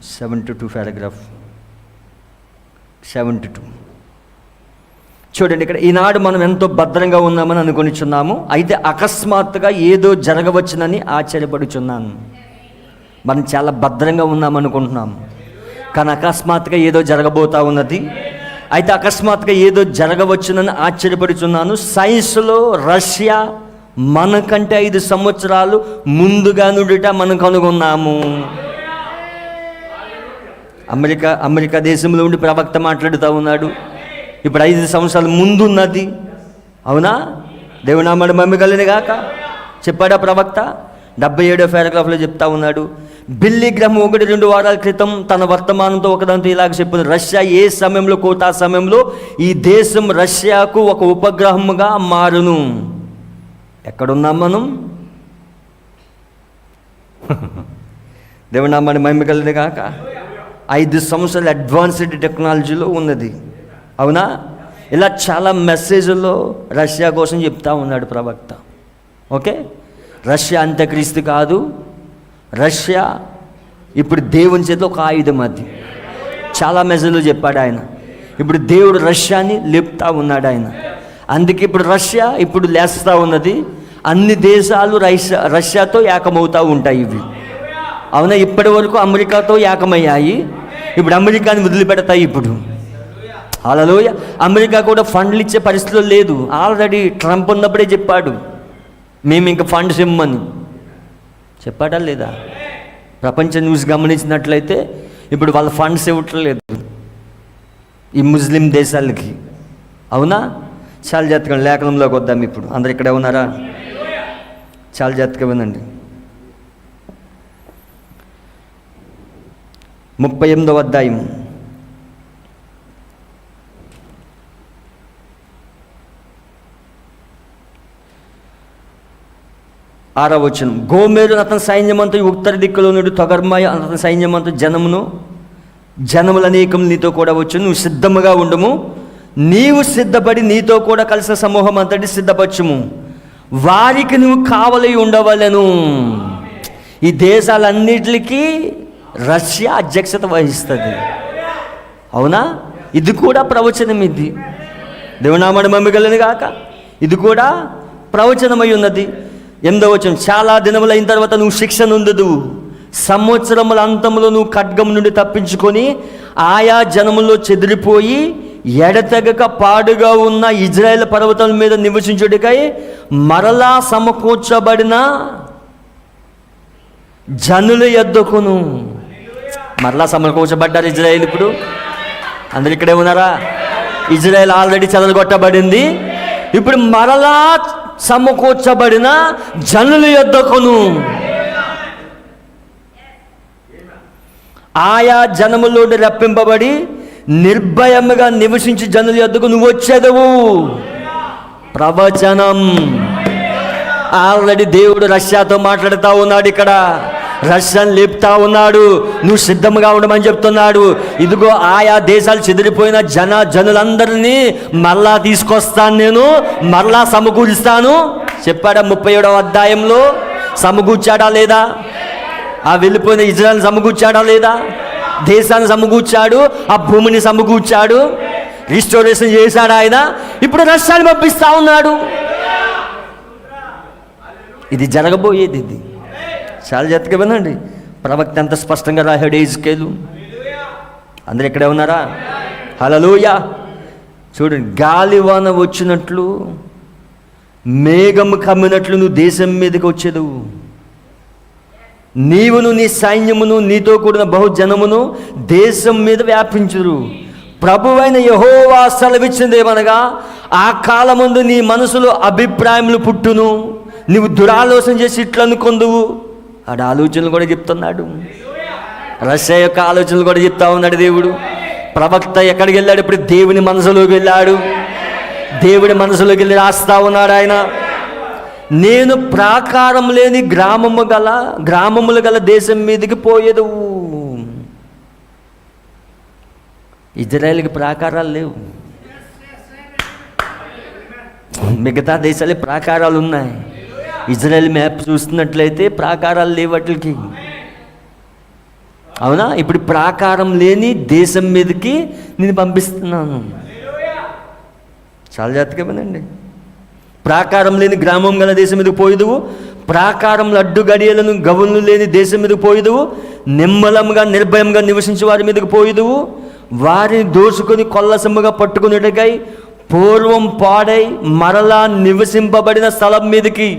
72 పారాగ్రాఫ్ 72. చూడండి, ఇక్కడ ఈనాడు మనం ఎంతో భద్రంగా ఉన్నామని అనుకొనిచున్నాము. అయితే అకస్మాత్తుగా ఏదో జరగవచ్చునని ఆశ్చర్యపడుచున్నాను. మనం చాలా భద్రంగా ఉన్నామనుకుంటున్నాము, కానీ అకస్మాత్తుగా ఏదో జరగబోతా ఉన్నది. అయితే అకస్మాత్తుగా ఏదో జరగవచ్చునని ఆశ్చర్యపడుచున్నాను. సైన్స్లో రష్యా మనకంటే 5 సంవత్సరాలు ముందుగా నుండిట మనం కనుగొన్నాము. అమెరికా దేశంలో ఉండి ప్రవక్త మాట్లాడుతూ ఉన్నాడు. ఇప్పుడు 5 సంవత్సరాల ముందున్నది. అవునా? దేవుని నామమున మహిమ కలుగును గాక. చెప్పాడా ప్రవక్త? 77వ పారాగ్రాఫ్లో చెప్తా ఉన్నాడు. బిల్లీ గ్రహం 1-2 వారాల క్రితం తన వర్తమానంతో ఒకదాంతో ఇలాగ చెప్పింది. రష్యా ఏ సమయంలో కోతా సమయంలో ఈ దేశం రష్యాకు ఒక ఉపగ్రహముగా మారును. ఎక్కడున్నాం మనం? దేవుని నామమున మహిమ కలుగును గాక. 5 సంవత్సరాల అడ్వాన్స్డ్ టెక్నాలజీలో ఉన్నది. అవునా? ఇలా చాలా మెసేజ్లో రష్యా కోసం చెప్తా ఉన్నాడు ప్రవక్త. ఓకే, రష్యా అంత్యక్రీస్తు కాదు. రష్యా ఇప్పుడు దేవుని చేతిలో ఒక ఆయుధం. అది చాలా మెసేజ్లో చెప్పాడు ఆయన. ఇప్పుడు దేవుడు రష్యాని లేపుతా ఉన్నాడు ఆయన. అందుకే ఇప్పుడు రష్యా ఇప్పుడు లేస్తూ ఉన్నది. అన్ని దేశాలు రష్యాతో ఏకమవుతూ ఉంటాయి ఇవి. అవునా? ఇప్పటి వరకు అమెరికాతో ఏకమయ్యాయి, ఇప్పుడు అమెరికాని వదిలిపెడతాయి. ఇప్పుడు హల్లెలూయా. అమెరికా కూడా ఫండ్లు ఇచ్చే పరిస్థితిలో లేదు. ఆల్రెడీ ట్రంప్ ఉన్నప్పుడే చెప్పాడు, మేము ఇంకా ఫండ్స్ ఇమ్మని చెప్పాడా లేదా? ప్రపంచ న్యూస్ గమనించినట్లయితే ఇప్పుడు వాళ్ళ ఫండ్స్ ఇవ్వట్లేదు ఈ ముస్లిం దేశాలకి. అవునా? చాలా జాగ్రత్తగా లేఖనంలోకి వద్దాం. ఇప్పుడు అందరు ఇక్కడే ఉన్నారా? చాలా జాగ్రత్తగా వినండి. 38వ అధ్యాయం 6వ వచనం. గోమెరు అతని సైన్యమంతా ఉత్తర దిక్కులో నుండి తొగర్మాయ అతని సైన్యమంతా జనములు అనేకం నీతో కూడా వచ్చి నువ్వు సిద్ధముగా ఉండము. నీవు సిద్ధపడి నీతో కూడా కలిసిన సమూహం అంతటి సిద్ధపరచుము. వారికి నువ్వు కావలి ఉండవలెను. ఈ దేశాలన్నిటికీ రష్యా అధ్యక్షత వహిస్తుంది. అవునా? ఇది కూడా ప్రవచనం. ఇది దేవునామని మమ్మిగలని గాక. ఇది కూడా ప్రవచనమై ఉన్నది. 8వ వచనం, చాలా దినములైన తర్వాత నువ్వు శిక్ష నొందుదు, సంవత్సరముల అంతములో నువ్వు ఖడ్గం నుండి తప్పించుకొని ఆయా జనములో చెదిరిపోయి ఎడతెగక పాడుగా ఉన్న ఇజ్రాయేల్ పర్వతం మీద నివసించుడికై మరలా సమకూర్చబడిన జనుల యొద్దకును. మరలా సమకూర్చబడ్డారు ఇజ్రాయేల్. ఇప్పుడు అందరు ఇక్కడే ఉన్నారా? ఇజ్రాయేల్ ఆల్రెడీ చెదరగొట్టబడింది. ఇప్పుడు మరలా సమకూర్చబడిన జనుల యొద్దకును, ఆయా జనములోని రప్పింపబడి నిర్భయముగా నివసించి జనుల యొద్దకు నువ్వు వచ్చేదవు. ప్రవచనం. ఆల్రెడీ దేవుడు రష్యాతో మాట్లాడుతూ ఉన్నాడు. ఇక్కడ రష్యాను లేపుతా ఉన్నాడు. నువ్వు సిద్ధంగా ఉండమని చెప్తున్నాడు. ఇదిగో ఆయా దేశాలు చెదిరిపోయిన జనులందరినీ మరలా తీసుకొస్తాను, నేను మరలా సమకూరుస్తాను చెప్పాడా? 37వ అధ్యాయంలో సమకూర్చాడా లేదా? ఆ వెళ్ళిపోయిన ఇజ్రాయెల్ సమకూర్చాడా లేదా? దేశాన్ని సమకూర్చాడు, ఆ భూమిని సమకూర్చాడు, రిస్టోరేషన్ చేశాడు ఆయన. ఇప్పుడు రష్యాని పంపిస్తా ఉన్నాడు. ఇది జరగబోయేది. ఇది చాలా జాగ్రత్తగా వినండి. ప్రవక్త ఎంత స్పష్టంగా రాశాడు యెహెజ్కేలు. అందరు ఇక్కడే ఉన్నారా? హల్లెలూయా. చూడండి, గాలివాన వచ్చినట్లు మేఘము కమ్మినట్లు నువ్వు దేశం మీదకి వచ్చేదు. నీవును నీ సైన్యమును నీతో కూడిన బహుజనమును దేశం మీద వ్యాపించురు. ప్రభువైన యెహోవా సెలవిచ్చినదేమనగా, ఆ కాలమందు నీ మనసులో అభిప్రాయములు పుట్టును, నువ్వు దురాలోచన చేసి ఇట్లు అనుకొందువు. ఆడ ఆలోచనలు కూడా చెప్తున్నాడు. రష్యా యొక్క ఆలోచనలు కూడా చెప్తా ఉన్నాడు దేవుడు. ప్రవక్త ఎక్కడికి వెళ్ళాడు? ఇప్పుడు దేవుని మనసులోకి వెళ్ళాడు. దేవుడి మనసులోకి వెళ్ళి రాస్తా ఉన్నాడు ఆయన. నేను ప్రాకారం లేని గ్రామములు గల దేశం మీదకి పోయేదు. ఇజ్రాయేల్కి ప్రాకారాలు లేవు. మిగతా దేశాలే ప్రాకారాలు ఉన్నాయి. ఇజ్రాయేల్ మ్యాప్ చూస్తున్నట్లయితే ప్రాకారాలు లేవు వాటికి. అవునా? ఇప్పుడు ప్రాకారం లేని దేశం మీదకి నేను పంపిస్తున్నాను. చాలా జాగ్రత్తగా వినండి. ప్రాకారం లేని గ్రామం గల దేశం మీదకి పోయేదువు, ప్రాకారంలో అడ్డు గడియలను గవులు లేని దేశం మీదకి పోయేదువు, నిమ్మలంగా నిర్భయంగా నివసించే వారి మీదకి పోయేదువు, వారిని దోచుకొని కొల్లసొమ్ముగా పట్టుకునేటకై పూర్వం పాడై మరలా నివసింపబడిన స్థలం మీదకి.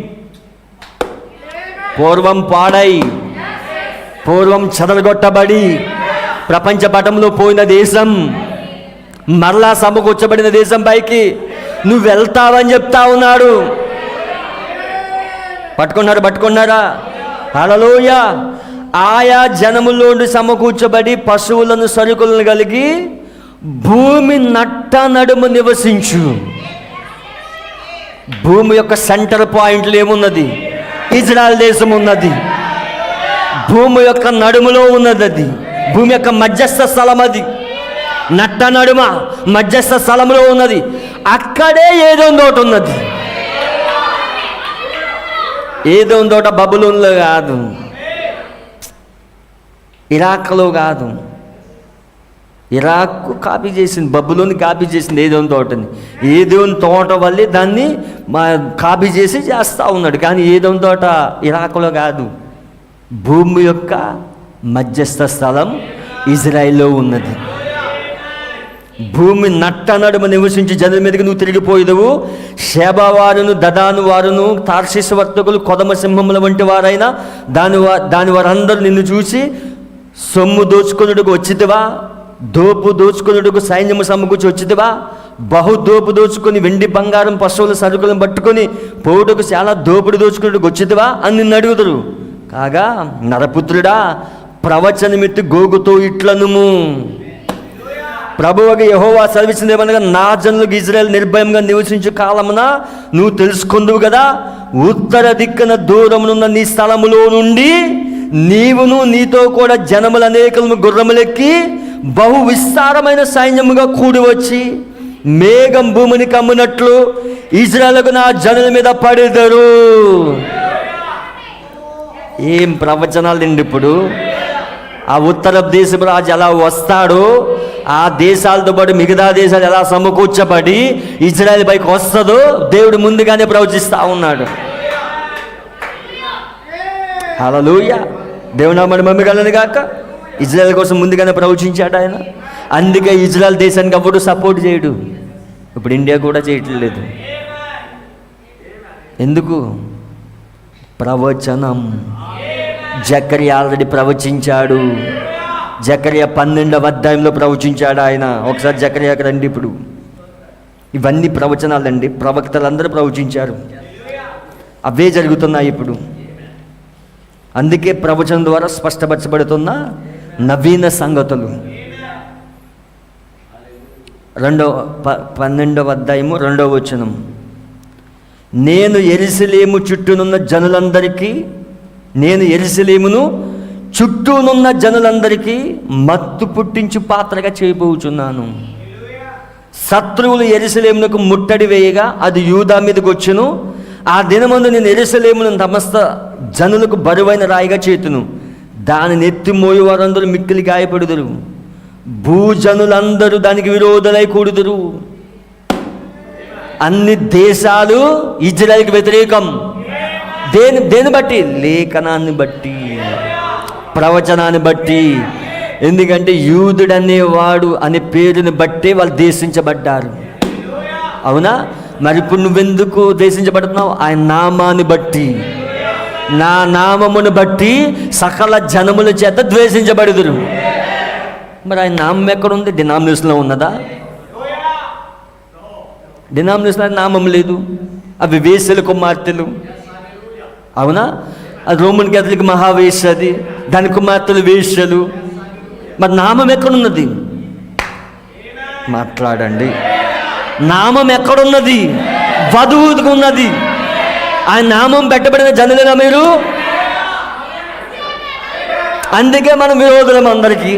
పూర్వం పాడై, పూర్వం చెదరగొట్టబడి ప్రపంచ పటంలో పోయిన దేశం, మరలా సమకూర్చబడిన దేశం పైకి నువ్వు వెళ్తావని చెప్తా ఉన్నాడు. పట్టుకున్నారా? హల్లెలూయా. ఆయా జనములోని సమకూర్చబడి పశువులను సరుకులను కలిగి భూమి నట్ట నడుము నివసించు. భూమి యొక్క సెంటర్ పాయింట్లు ఏమున్నది? ఇజ్రాయెల్ దేశం ఉన్నది. భూమి యొక్క నడుములో ఉన్నది అది. భూమి యొక్క మధ్యస్థ స్థలం అది. నట్ట నడుమ మధ్యస్థ స్థలంలో ఉన్నది. అక్కడే ఏదో తోట ఉన్నది. ఏదో తోట బబులోన్లో కాదు, ఇరాక్లో కాదు. ఇరాక్ కాపీ చేసింది, బబులోని కాపీ చేసింది ఏదోని తోటని. ఏదోని తోట వల్లే దాన్ని కాపీ చేసి చేస్తూ ఉన్నాడు. కానీ ఏదోని తోట ఇరాక్లో కాదు. భూమి యొక్క మధ్యస్థ స్థలం ఇజ్రాయిల్లో ఉన్నది. భూమి నట్ట నడుమ నివసించి జనుల మీదకి నువ్వు తిరిగిపోయేదవు. షేబా వారును, దదాను వారును, తార్షీషు వర్తకులు, కొదమ సింహముల వంటి వారైనా దాని వారందరూ నిన్ను చూసి సొమ్ము దోచుకొనుటకు వచ్చితివా, దోపు దోచుకొనుటకు సైన్యము సమకూర్చి వచ్చితివా, బహుదోపు దోచుకొని వెండి బంగారం పశువుల సరుకులను పట్టుకొని పోవుటకు చాలా దోపుడు దోచుకున్నట్టుకు వచ్చితివా అని నిన్ను అడుగుతారు. కాగా నరపుత్రుడా, ప్రవచనమిత్తి గోగుతో ఇట్లనుము, ప్రభువుగా యెహోవా సెలవిచ్చినదేమనగా, నా జనులకు ఇజ్రాయేల్ నిర్భయంగా నివసించు కాలమున నువ్వు తెలుసుకుందువు కదా, ఉత్తర దిక్కున దూరమునున్న నీ స్థలములో నుండి నీవును నీతో కూడా జనములు అనేకము గుర్రములెక్కి బహు విస్తారమైన సైన్యముగా కూడి వచ్చి మేఘం భూమిని కమ్మునట్లు ఇజ్రాయేలుకు నా జనుల మీద పడెదరు. ఏం ప్రవచనాలు అండి! ఇప్పుడు ఆ ఉత్తర దేశపు రాజు ఎలా వస్తాడో ఆ దేశాలతో పాటు మిగతా దేశాలు ఎలా సమకూర్చబడి ఇజ్రాయెల్ పైకి వస్తుందో దేవుడు ముందుగానే ప్రవచిస్తూ ఉన్నాడు. హల్లెలూయా, దేవుని నామమున మహిమ కలుగును గాక. ఇజ్రాయెల్ కోసం ముందుగానే ప్రవచించాడు ఆయన. అందుకే ఇజ్రాయెల్ దేశానికి అప్పుడు సపోర్ట్ చేయడు. ఇప్పుడు ఇండియా కూడా చేయట్లేదు. ఎందుకు? ప్రవచనం. జకర్యా ఆల్రెడీ ప్రవచించాడు. జకర్యా 12వ అధ్యాయంలో ప్రవచించాడు ఆయన. ఒకసారి జకర్యాకి రండి. ఇప్పుడు ఇవన్నీ ప్రవచనాలండి, ప్రవక్తలందరూ ప్రవచించారు. అవే జరుగుతున్నాయి ఇప్పుడు. అందుకే ప్రవచనం ద్వారా స్పష్టపరచబడుతున్న నవీన సంగతులు. 12వ అధ్యాయము 2వ వచనం, నేను యెరూషలేము చుట్టూనున్న జనులందరికీ, నేను యెరూషలేమును చుట్టూనున్న జనులందరికీ మత్తు పుట్టించు పాత్రగా చేయబోచున్నాను. శత్రువులు యెరూషలేమునకు ముట్టడి వేయగా అది యూదా మీదకి వచ్చును. ఆ దినమందు నేను యెరూషలేమును సమస్త జనులకు బరువైన రాయిగా చేతును. దానిని ఎత్తి మోయి వారందరూ మిక్కిలి గాయపడుదురు. భూజనులందరూ దానికి విరోధులై కూడుదురు. అన్ని దేశాలు ఇజ్రాయెల్కి వ్యతిరేకం. దేని బట్టి? లేఖనాన్ని బట్టి, ప్రవచనాన్ని బట్టి. ఎందుకంటే యూదుడనేవాడు అనే పేరుని బట్టే వాళ్ళు దేశించబడ్డారు. అవునా? మరి ఇప్పుడు నువ్వెందుకు దేశించబడుతున్నావు? ఆయన నామాన్ని బట్టి. నా నామమును బట్టి సకల జనముల చేత ద్వేషించబడుదురు. మరి ఆయన నామం ఎక్కడుంది? డినామినేషన్లో ఉన్నదా? డినామినేషన్ నామం లేదు. అవి వేశ్యల కుమార్తెలు. అవునా? అది రోమన్ క్యాథలిక్ మహావేశ్య, అది దాని కుమార్తెలు వేశ్యలు. మరి నామం ఎక్కడున్నది? మాట్లాడండి. నామం ఎక్కడున్నది? వధువుకు ఉన్నది. ఆ నామం పెట్టబడిన జనులేనా మీరు? అందుకే మనం విరోధులం. అందరికీ,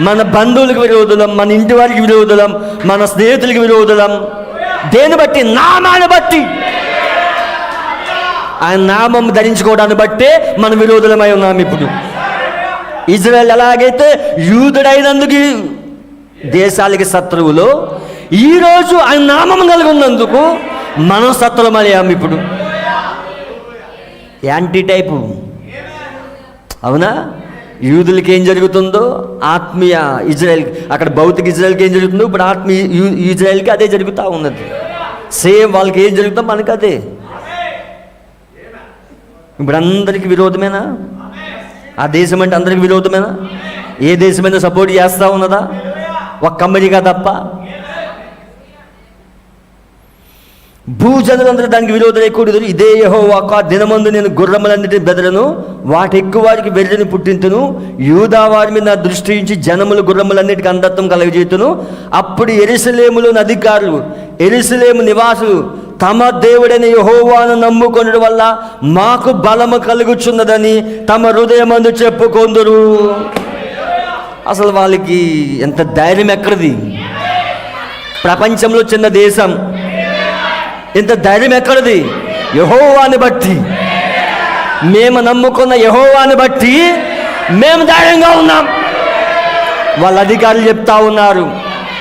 మన బంధువులకు విరోధులం, మన ఇంటి వారికి విరోధులం, మన స్నేహితులకి విరోధులం. దేని బట్టి? నామాన్ని బట్టి. ఆయన నామం ధరించుకోవడాన్ని బట్టే మన విరోధులమై ఉన్నాం. ఇప్పుడు ఇజ్రాయెల్ ఎలాగైతే యూదుడైనందుకు దేశాలకి శత్రువులో, ఈరోజు ఆయన నామం కలిగి ఉన్నందుకు మనం శత్రువులమయ్యాం. ఇప్పుడు యాంటీ టైపు. అవునా? యూదులకి ఏం జరుగుతుందో ఆత్మీయ ఇజ్రాయెల్, అక్కడ భౌతిక ఇజ్రాయెల్కి ఏం జరుగుతుందో ఇప్పుడు ఆత్మీయ ఇజ్రాయెల్కి అదే జరుగుతూ ఉన్నది. సేమ్ వాళ్ళకి ఏం జరుగుతుందో మనకు అదే. ఇప్పుడు అందరికీ విరోధమేనా? ఆ దేశం అంటే అందరికి విరోధమేనా? ఏ దేశమైనా సపోర్ట్ చేస్తూ ఉన్నదా? ఒక్క అమెరికా తప్ప. భూజనులందరూ దానికి విరోధులై కూడుదురు. ఇదే యెహోవాకు దినమందు నేను గుర్రములన్నిటిని బెదరను, వాటి ఎక్కువ వారికి వెర్రిని పుట్టింతును. యూదా వారి మీద నా దృష్టి ఉంచి జనములు గుర్రములన్నిటికీ అంధత్వం కలగజేతును. అప్పుడు యెరూషలేములోని అధికారులు, యెరూషలేము నివాసులు తమ దేవుడైన యెహోవాను నమ్ముకొనుట వల్ల మాకు బలము కలుగుచున్నదని తమ హృదయమందు చెప్పుకొందురు. అసలు వాళ్ళకి ఎంత ధైర్యం ఎక్కడిది? ప్రపంచంలో చిన్న దేశం, ఇంత ధైర్యం ఎక్కడిది? యెహోవాని బట్టి, మేము నమ్ముకున్న యెహోవాని బట్టి మేము ధైర్యంగా ఉన్నాం. వాళ్ళ అధికారులు చెప్తా ఉన్నారు.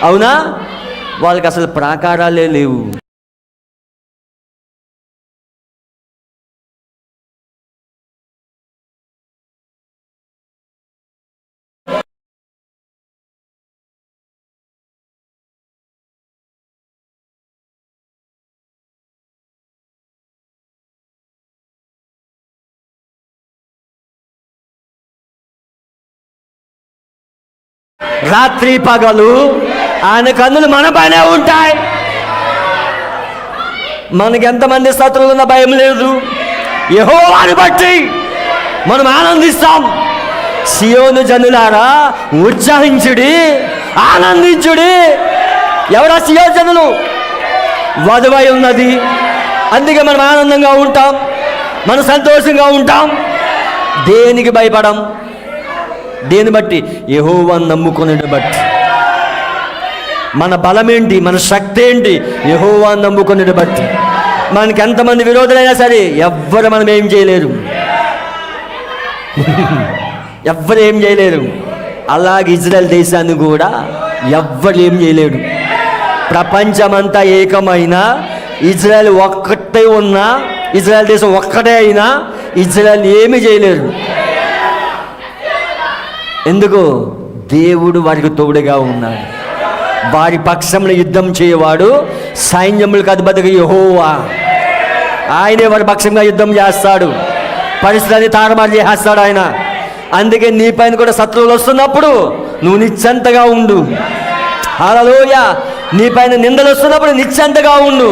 అవునా? వాళ్ళకి అసలు ప్రాకారాలే లేవు. రాత్రి పగలు ఆయన కన్నులు మన పైనే ఉంటాయి. మనకి ఎంతమంది శత్రువులు ఉన్న భయం లేదు. యెహోవాని బట్టి మనం ఆనందిస్తాం. సియోను జనులారా ఉత్సాహించుడి, ఆనందించుడి. ఎవరా సియోను జనులు? వధువై ఉన్నది. అందుకే మనం ఆనందంగా ఉంటాం, మనం సంతోషంగా ఉంటాం. దేనికి భయపడం? దేని బట్టి? యెహోవాను నమ్ముకునేది బట్టి. మన బలం ఏంటి? మన శక్తి ఏంటి? యెహోవాను నమ్ముకునేది బట్టి. మనకి ఎంతమంది విరోధులైనా సరే ఎవ్వరు మనం ఏం చేయలేరు. ఎవ్వరు ఏం చేయలేరు. అలాగే ఇజ్రాయెల్ దేశాన్ని కూడా ఎవ్వరు ఏం చేయలేడు. ప్రపంచమంతా ఏకమైనా, ఇజ్రాయెల్ ఒక్కటే ఉన్నా, ఇజ్రాయెల్ దేశం ఒక్కటే అయినా ఇజ్రాయెల్ ఏమీ చేయలేరు. ఎందుకు? దేవుడు వారికి తోడుగా ఉన్నాడు. వారి పక్షంలో యుద్ధం చేయవాడు సైన్యములకు అధిపతిగా యెహోవా. ఆయనే వారి పక్షంగా యుద్ధం చేస్తాడు. పరిస్థితిని తారుమారు చేస్తాడు ఆయన. అందుకే నీ పైన కూడా శత్రువులు వస్తున్నప్పుడు నువ్వు నిశ్చంతగా ఉండు. హల్లెలూయా. నీ పైన నిందలు వస్తున్నప్పుడు నిశ్చంతగా ఉండు.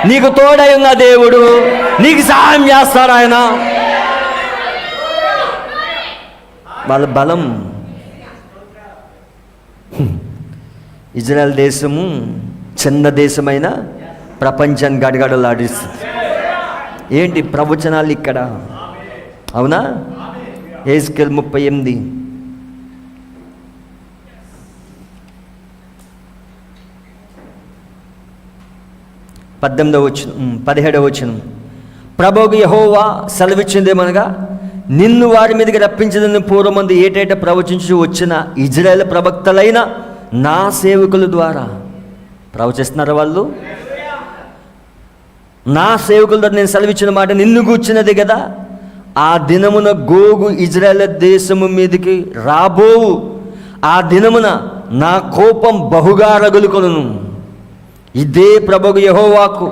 నీకు తోడై ఉన్న దేవుడు నీకు సహాయం చేస్తాడు ఆయన. వాళ్ళ బలం. ఇజ్రాయెల్ దేశము చిన్న దేశమైన ప్రపంచాన్ని గడగడలాడిస్తుంది. ఏంటి ప్రవచనాలు ఇక్కడ? అవునా? హెజ్కేల్ 38 17వ వచనం. ప్రభువు యెహోవా సెలవిచ్చిందేమనగా, నిన్ను వారి మీదకి రప్పించదని పూర్వమంది ఏటేటా ప్రవచించి వచ్చిన ఇజ్రాయేల్ ప్రవక్తలైన నా సేవకుల ద్వారా ప్రవచిస్తున్నారు. వాళ్ళు నా సేవకుల ద్వారా నేను సెలవిచ్చిన మాట నిన్ను కూర్చున్నది కదా. ఆ దినమున గోగు ఇజ్రాయేల్ దేశము మీదకి రాబోవు. ఆ దినమున నా కోపం బహుగా రగులుకొనును. ఇదే ప్రభువు యెహోవాకు.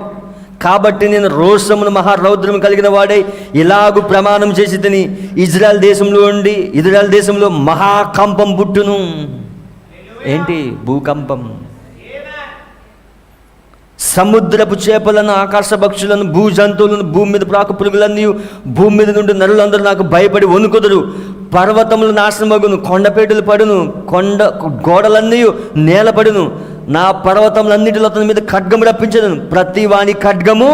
కాబట్టి నేను రోషమును మహారౌద్రము కలిగిన వాడై ఇలాగు ప్రమాణం చేసి తిని, ఇజ్రాయెల్ దేశంలో మహాకంపం పుట్టును. ఏంటి? భూకంపం. సముద్రపు చేపలను, ఆకాశ పక్షులను, భూ జంతువులను, భూమి మీద ప్రాకు పురుగులన్నీ, భూమి మీద నుండి నరులందరూ నాకు భయపడి వణుకుదురు. పర్వతములు నాశనమగును, కొండపేటలు పడును, గోడలన్నీ నేలపడును. నా పర్వతములన్నిటిలో అతని మీద ఖడ్గము రప్పించదును. ప్రతి వాని ఖడ్గము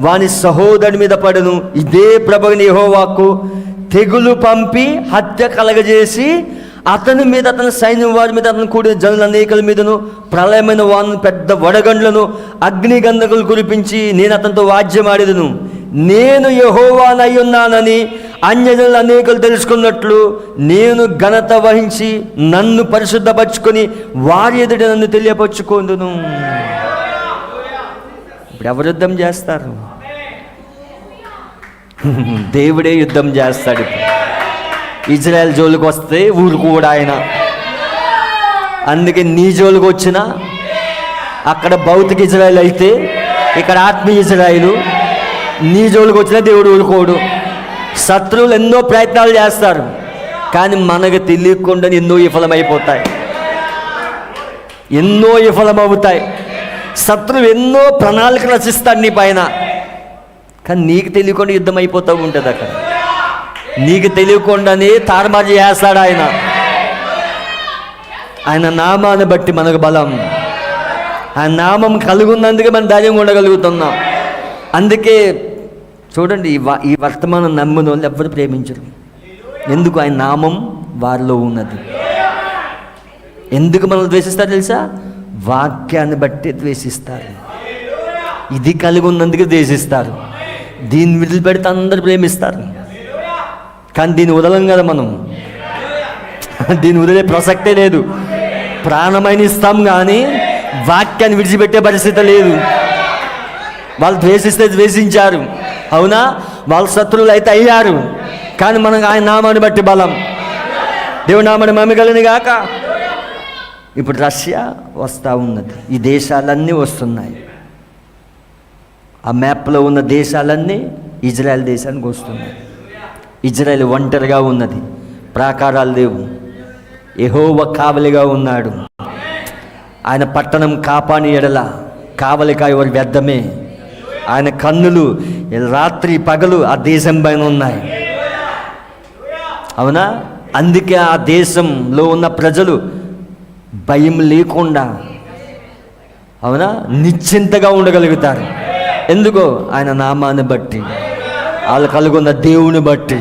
వాని సహోదరుడి మీద పడును. ఇదే ప్రభువైన యెహోవాకు. తెగులు పంపి హత్య కలగజేసి అతని మీద, అతని సైన్యం వారి మీద, అతను కూడిన జనుల అనేకల మీదను ప్రళయమైన వాను పెద్ద వడగండ్లను అగ్నిగంధకులు కురిపించి నేను అతనితో వాద్యమాడేదను. నేను యెహోవానై ఉన్నానని అన్యజనులు అనేకలు తెలుసుకున్నట్లు నేను ఘనత వహించి నన్ను పరిశుద్ధపరచుకొని వారి ఎదుట నన్ను తెలియపరచుకొందును. ఇప్పుడు ఎవరు యుద్ధం చేస్తారు? దేవుడే యుద్ధం చేస్తాడు. ఇజ్రాయెల్ జోలికి వస్తే ఊరుకు కూడా ఆయన. అందుకే నీ జోలికి వచ్చినా అక్కడ భౌతిక ఇజ్రాయెల్ అయితే ఇక్కడ ఆత్మీయ ఇజ్రాయెలు. నీ జోలికి వచ్చినా దేవుడు ఊరుకోడు. శత్రువులు ఎన్నో ప్రయత్నాలు చేస్తారు, కానీ మనకు తెలియకుండా ఎన్నో విఫలమైపోతాయి, ఎన్నో విఫలమవుతాయి. శత్రువు ఎన్నో ప్రణాళికలు రచిస్తాడు నీ పైన, కానీ నీకు తెలియకుండా యుద్ధం అయిపోతూ ఉంటుంది. అక్కడ నీకు తెలియకుండానే తారుమారు చేస్తాడు ఆయన. ఆయన నామాన్ని బట్టి మనకు బలం. ఆయన నామం కలుగున్నందుకే మనం ధైర్యంగా ఉండగలుగుతున్నాం. అందుకే చూడండి, ఈ వర్తమానం నమ్మిన వాళ్ళు ఎవ్వరు ప్రేమించరు. ఎందుకు? ఆయన నామం వారిలో ఉన్నది. ఎందుకు మనల్ని ద్వేషిస్తారు తెలుసా? వాక్యాన్ని బట్టి ద్వేషిస్తారు. ఇది కలిగి ఉన్నందుకు ద్వేషిస్తారు. దీన్ని వదిలిపెడితే అందరు ప్రేమిస్తారు, కానీ దీన్ని వదలం కదా మనం. దీన్ని వదిలే ప్రసక్తే లేదు. ప్రాణమైన ఇస్తాం కానీ వాక్యాన్ని విడిచిపెట్టే పరిస్థితి లేదు. వాళ్ళు ద్వేషిస్తే ద్వేషించారు, అవునా? వాళ్ళ శత్రువులు అయితే అయ్యారు, కానీ మనకు ఆయన నామాన్ని బట్టి బలం. దేవుడి నామాన్ని మహిమ గాక. ఇప్పుడు రష్యా వస్తూ ఉన్నది, ఈ దేశాలన్నీ వస్తున్నాయి. ఆ మ్యాప్లో ఉన్న దేశాలన్నీ ఇజ్రాయెల్ దేశానికి వస్తున్నాయి. ఇజ్రాయెల్ ఒంటరిగా ఉన్నది, ప్రాకారాలు లేవు. యెహోవా కావలిగా ఉన్నాడు. ఆయన పట్టణం కాపాని ఎడల కావలికాయ వారి వ్యర్థమే. ఆయన కన్నులు రాత్రి పగలు ఆ దేశం పైన ఉన్నాయి, అవునా? అందుకే ఆ దేశంలో ఉన్న ప్రజలు భయం లేకుండా, అవునా, నిశ్చింతగా ఉండగలుగుతారు. ఎందుకో? ఆయన నామాన్ని బట్టి, వాళ్ళు కలుగున్న దేవుని బట్టి.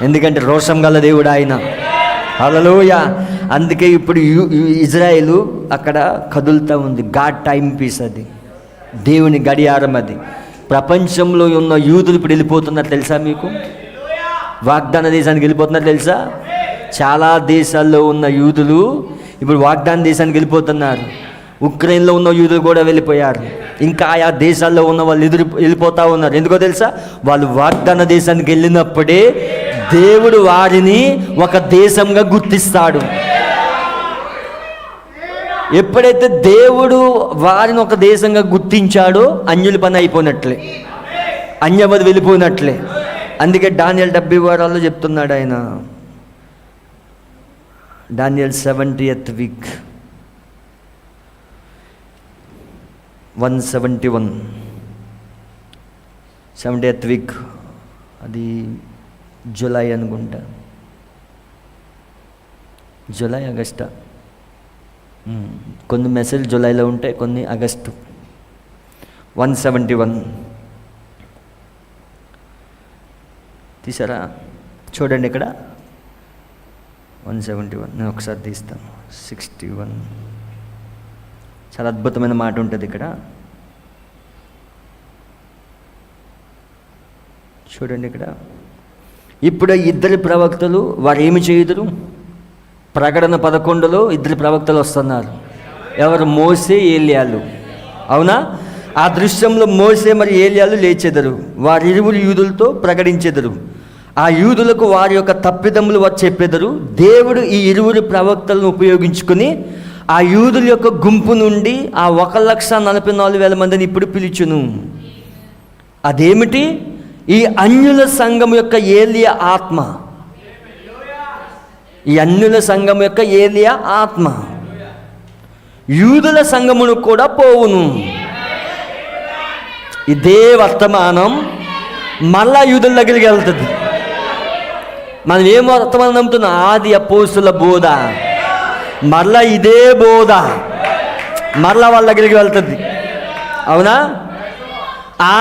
ఎందుకంటే రోషం గల దేవుడు ఆయన. హల్లెలూయా. అందుకే ఇప్పుడు ఇజ్రాయేలు అక్కడ కదులుతూ ఉంది. గాడ్ టైం పీస్ అది, దేవుని గడియారం అది. ప్రపంచంలో ఉన్న యూదులు ఇప్పుడు వెళ్ళిపోతున్నారు తెలుసా మీకు? వాగ్దాన దేశానికి వెళ్ళిపోతున్నారు తెలుసా? చాలా దేశాల్లో ఉన్న యూదులు ఇప్పుడు వాగ్దాన దేశానికి వెళ్ళిపోతున్నారు. ఉక్రెయిన్లో ఉన్న యూదులు కూడా వెళ్ళిపోయారు. ఇంకా ఆయా దేశాల్లో ఉన్న వాళ్ళు వెళ్ళిపోతూ ఉన్నారు. ఎందుకో తెలుసా? వాళ్ళు వాగ్దాన దేశానికి వెళ్ళినప్పుడే దేవుడు వారిని ఒక దేశంగా గుర్తిస్తాడు. ఎప్పుడైతే దేవుడు వారిని ఒక దేశంగా గుర్తించాడో అన్యుల పని అయిపోయినట్లే, అన్యమది వెళ్ళిపోయినట్లే. అందుకే డానియేల్ 70 వారాల్లో చెప్తున్నాడు ఆయన. Daniel 70th week 171 70th week, అది జూలై అనుకుంటా, జూలై ఆగస్టా, కొన్ని మెసేజ్ జూలైలో ఉంటాయి, కొన్ని ఆగస్టు. 171 తీసారా? చూడండి ఇక్కడ 171. నేను ఒకసారి తీస్తాను. 61 చాలా అద్భుతమైన మాట ఉంటుంది ఇక్కడ. చూడండి ఇక్కడ. ఇప్పుడు ఇద్దరు ప్రవక్తలు వారు ఏమి చేయుదురు? ప్రకటన 11లో ఇద్దరు ప్రవక్తలు వస్తున్నారు. ఎవరు? మోసే, ఏలియాలు. అవునా? ఆ దృశ్యంలో మోసే మరి ఏలియాలు లేచెదరు. వారిరువురు యూదులతో ప్రకటించెదరు. ఆ యూదులకు వారి యొక్క తప్పిదములు వారు చెప్పెదరు. దేవుడు ఈ ఇరువురు ప్రవక్తలను ఉపయోగించుకుని ఆ యూదుల యొక్క గుంపు నుండి ఆ 1,44,000 మందిని ఇప్పుడు పిలుచును. అదేమిటి? ఈ అన్యుల సంఘం యొక్క ఏలియా ఆత్మ. ఈ అన్యుల సంఘం యొక్క ఏలియా ఆత్మ యూదుల సంఘమును కూడా పోవును. ఇదే వర్తమానం మళ్ళా యూదుల దగ్గరికి వెళ్తుంది. మనం ఏం వర్తమానం నమ్ముతున్నాం? ఆది అపోస్తుల బోధ. మరలా ఇదే బోధ మరలా వాళ్ళ దగ్గరికి వెళ్తుంది. అవునా?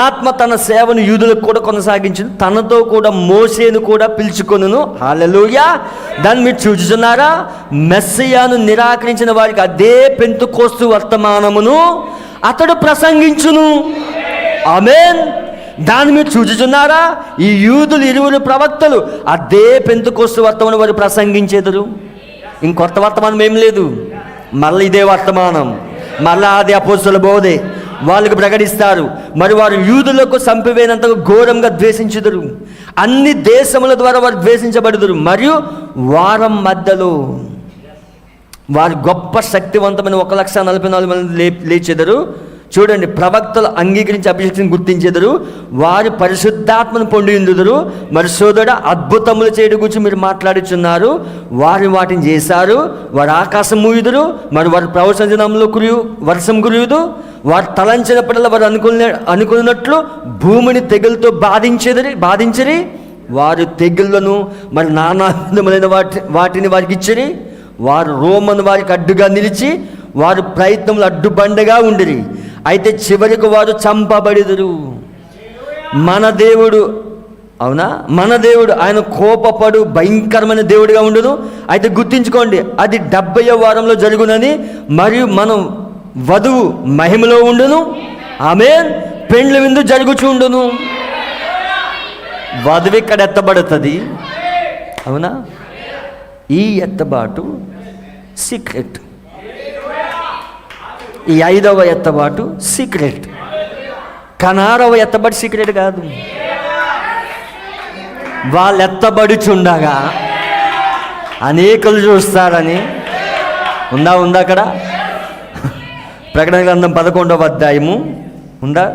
ఆత్మ తన సేవను యూదులకు కూడా కొనసాగించింది. తనతో కూడా మోసేను కూడా పిలుచుకొనును. హల్లెలూయా! దాన్ని మీరు చూచుచున్నారా? మెస్సియాను నిరాకరించిన వారికి అదే పెంతెకోస్తు వర్తమానమును అతడు ప్రసంగించును. ఆమేన్. దాన్ని మీరు చూచుచున్నారా? ఈ యూదులు ఇరువురు ప్రవక్తలు అదే పెంతెకోస్తు వర్తమానం వారు ప్రసంగించేదరు. ఇంకొత్త వర్తమానం ఏం లేదు. మళ్ళీ ఇదే వర్తమానం, మళ్ళీ అది అపోస్తలుల బోధే వాళ్ళకు ప్రకటిస్తారు. మరి వారు యూదులకు చంపివేనంతగా ఘోరంగా ద్వేషించుదురు. అన్ని దేశముల ద్వారా వారు ద్వేషించబడుదురు. మరియు వారం మధ్యలో వారు గొప్ప శక్తివంతమైన 1,44,000 మంది లేచెదరు. చూడండి, ప్రవక్తలు అంగీకరించి అభిషేకం గుర్తించెదరు. వారు పరిశుద్ధాత్మను పొంది ఉందుదురు. మరి సోదరుడా, అద్భుతములు చేయడం గురించి మీరు మాట్లాడుచున్నారు. వారు వాటిని చేశారు. వారు ఆకాశం మూయుదురు. మరి వారు ప్రవచనములో వర్షం కురియుదు. వారు తలంచినప్పుడల్లా వారు అనుకున్నట్లు భూమిని తెగులతో బాధించరి. వారు తెగుళ్లను మరి నానా విధములైన వాటిని వారికి ఇచ్చిరి. వారు రోమను వారికి అడ్డుగా నిలిచి వారు ప్రయత్నములు అడ్డుబండగా ఉండిరి. అయితే చివరికి వారు చంపబడిదురు. మన దేవుడు, అవునా, మన దేవుడు ఆయన కోపపడు భయంకరమైన దేవుడిగా ఉండును. అయితే గుర్తించుకోండి, అది 70వ వారంలో జరుగునని. మరియు మనం వధువు మహిమలో ఉండును. ఆమేన్. పెండ్లి విందు జరుగుచుండును. వధువు ఇక్కడ ఎత్తబడుతుంది. అవునా? ఈ ఎత్తబాటు సీక్రెట్. ఈ 5వ ఎత్తబాటు సీక్రెట్. కానీ 6వ ఎత్తబాటు సీక్రెట్ కాదు. వాళ్ళు ఎత్తబడుచుండగా అనేకులు చూస్తారని ఉందా అక్కడ? ప్రకటన గ్రంథం 11వ అధ్యాయము ఉందా?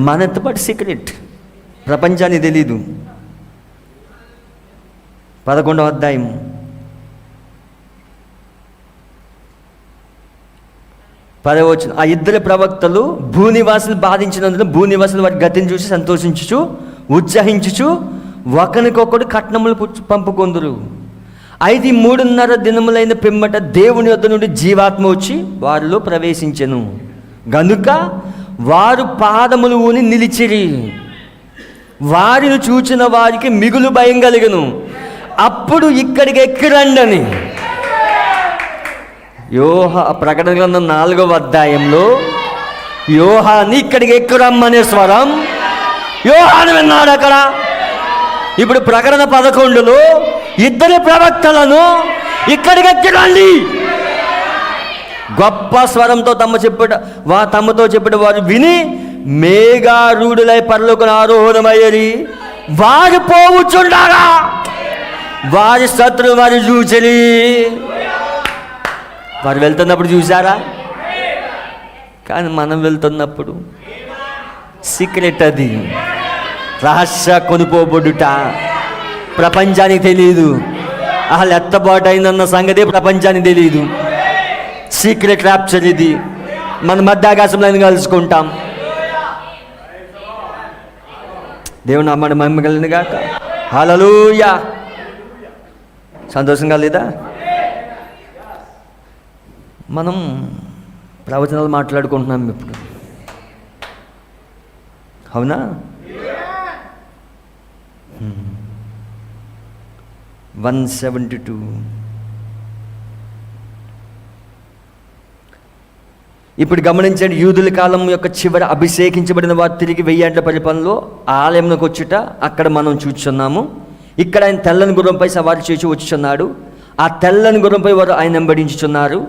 మన ఎత్తబాటు సీక్రెట్, ప్రపంచానికి తెలీదు. 11వ అధ్యాయము పదవచనం. ఆ ఇద్దరు ప్రవక్తలు భూనివాసులు బాధించినందున భూనివాసులు వారి గతిని చూసి సంతోషించుచు ఉత్సాహించుచు ఒకరికొకడు కట్నములు పంపుకొందురు. అయితే 3.5 దినములైన పిమ్మట దేవుని యొద్ద నుండి జీవాత్మ వచ్చి వారిలో ప్రవేశించెను. గనుక వారు పాదములు ఊని నిలిచిరి. వారిని చూచిన వారికి మిగులు భయం కలిగను. అప్పుడు ఇక్కడికి ఎక్కిరండని ప్రకటన గ్రంథం 4వ అధ్యాయంలో యోహాన్ని ఇక్కడికి ఎక్కురమ్మనే స్వరం యోహాను విన్నాడు అక్కడ. ఇప్పుడు ప్రకటన 11లో ఇద్దరు ప్రవక్తలను ఇక్కడికి ఎక్కిరండి. గొప్ప స్వరంతో తమతో చెప్పిన వారు విని మేఘారూఢులై పరలోకన ఆరోహణమయ్యరి. వారు పోవుచుండారా, వారి శత్రువు వారు చూచలి. వారు వెళ్తున్నప్పుడు చూసారా? కానీ మనం వెళ్తున్నప్పుడు సీక్రెట్, అది రహస్య కొనుకోబడుట. ప్రపంచానికి తెలియదు. అసలు ఎత్తబాటు అయిందన్న సంగతి ప్రపంచానికి తెలియదు. సీక్రెట్ ర్యాప్చర్ ఇది. మన మధ్యాకాశంలో కలుసుకుంటాం. దేవుని నామమున మహిమ కలుగును గాక. హల్లెలూయా. సంతోషంగా లేదా? మనం ప్రవచనాలు మాట్లాడుకుంటున్నాం ఇప్పుడు, అవునా? 172. ఇప్పుడు గమనించండి, యూదుల కాలం యొక్క చివర అభిషేకించబడిన వారు తిరిగి 1000 ఏండ్ల పరిపాలనలో ఆలయంలోకి వచ్చుట అక్కడ మనం చూస్తున్నాము. ఇక్కడ ఆయన తెల్లని గుర్రంపై సవారి చేసి వచ్చుచున్నాడు. ఆ తెల్లని గుర్రంపై వారు ఆయన వెంబడించుచున్నారు.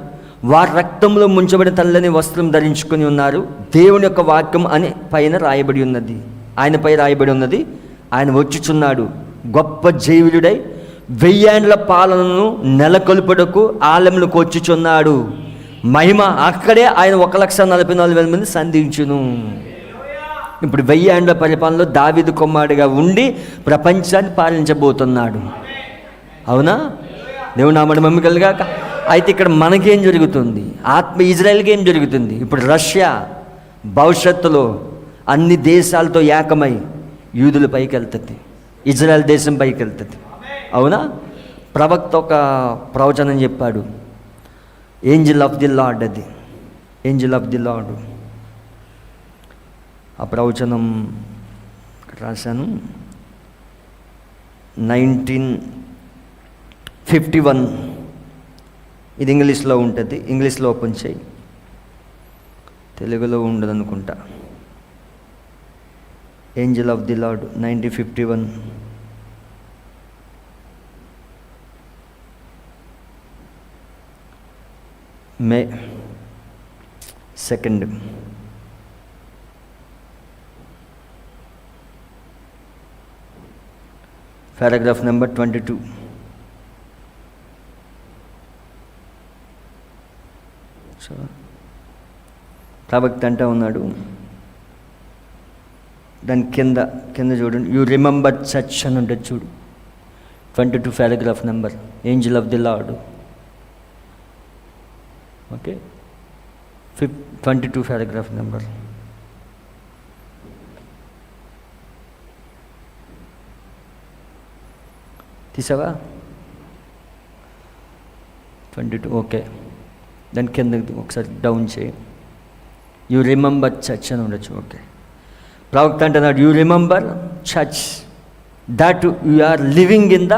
వారి రక్తంలో ముంచబడిన తెల్లని వస్త్రం ధరించుకొని ఉన్నారు. దేవుని యొక్క వాక్యం అని పైన రాయబడి ఉన్నది, ఆయనపై రాయబడి ఉన్నది. ఆయన వచ్చుచున్నాడు గొప్ప జైవులుడై 1000 ఏండ్ల పాలనను నెలకొల్పుటకు ఆలయంలోకి వచ్చుచున్నాడు. మహిమ అక్కడే ఆయన 1,44,000 మంది సంధించును. ఇప్పుడు 1000 ఏండ్ల పరిపాలనలో దావీదు కుమారుడిగా ఉండి ప్రపంచాన్ని పాలించబోతున్నాడు, అవునా? దేవుని నామమున మహిమ కలుగాక. అయితే ఇక్కడ మనకేం జరుగుతుంది? ఇజ్రాయెల్కి ఏం జరుగుతుంది? ఇప్పుడు రష్యా భవిష్యత్తులో అన్ని దేశాలతో ఏకమై యూదుల పైకి వెళ్తుంది, ఇజ్రాయెల్ దేశం పైకి వెళ్తుంది, అవునా? ప్రవక్త ఒక ప్రవచనం చెప్పాడు, ఏంజిల్ ఆఫ్ ది లార్డ్. అది ఏంజిల్ ఆఫ్ ది లార్డ్. ఆ ప్రవచనం రాశాను. 1951. ఇది ఇంగ్లీష్లో ఉంటుంది, ఇంగ్లీష్లో ఓపెన్ చేయి. తెలుగులో ఉండదు అనుకుంటా. Angel of the lord 1951. May 2nd. Paragraph number 22. So ప్రవక్త అంటా ఉన్నాడు, దాని కింద చూడండి, యూ రిమెంబర్ చర్చ్ అని ఉంటుంది చూడు. 22 paragraph number, angel of the Lord. Okay, 22 paragraph number. తీసావా? 22. ఓకే, దాని కింద ఒకసారి డౌన్ చేయి. యూ రిమెంబర్ చర్చ్ అని ఉండొచ్చు. ఓకే, ప్రవక్త అంటున్నాడు, you remember church that you are living in the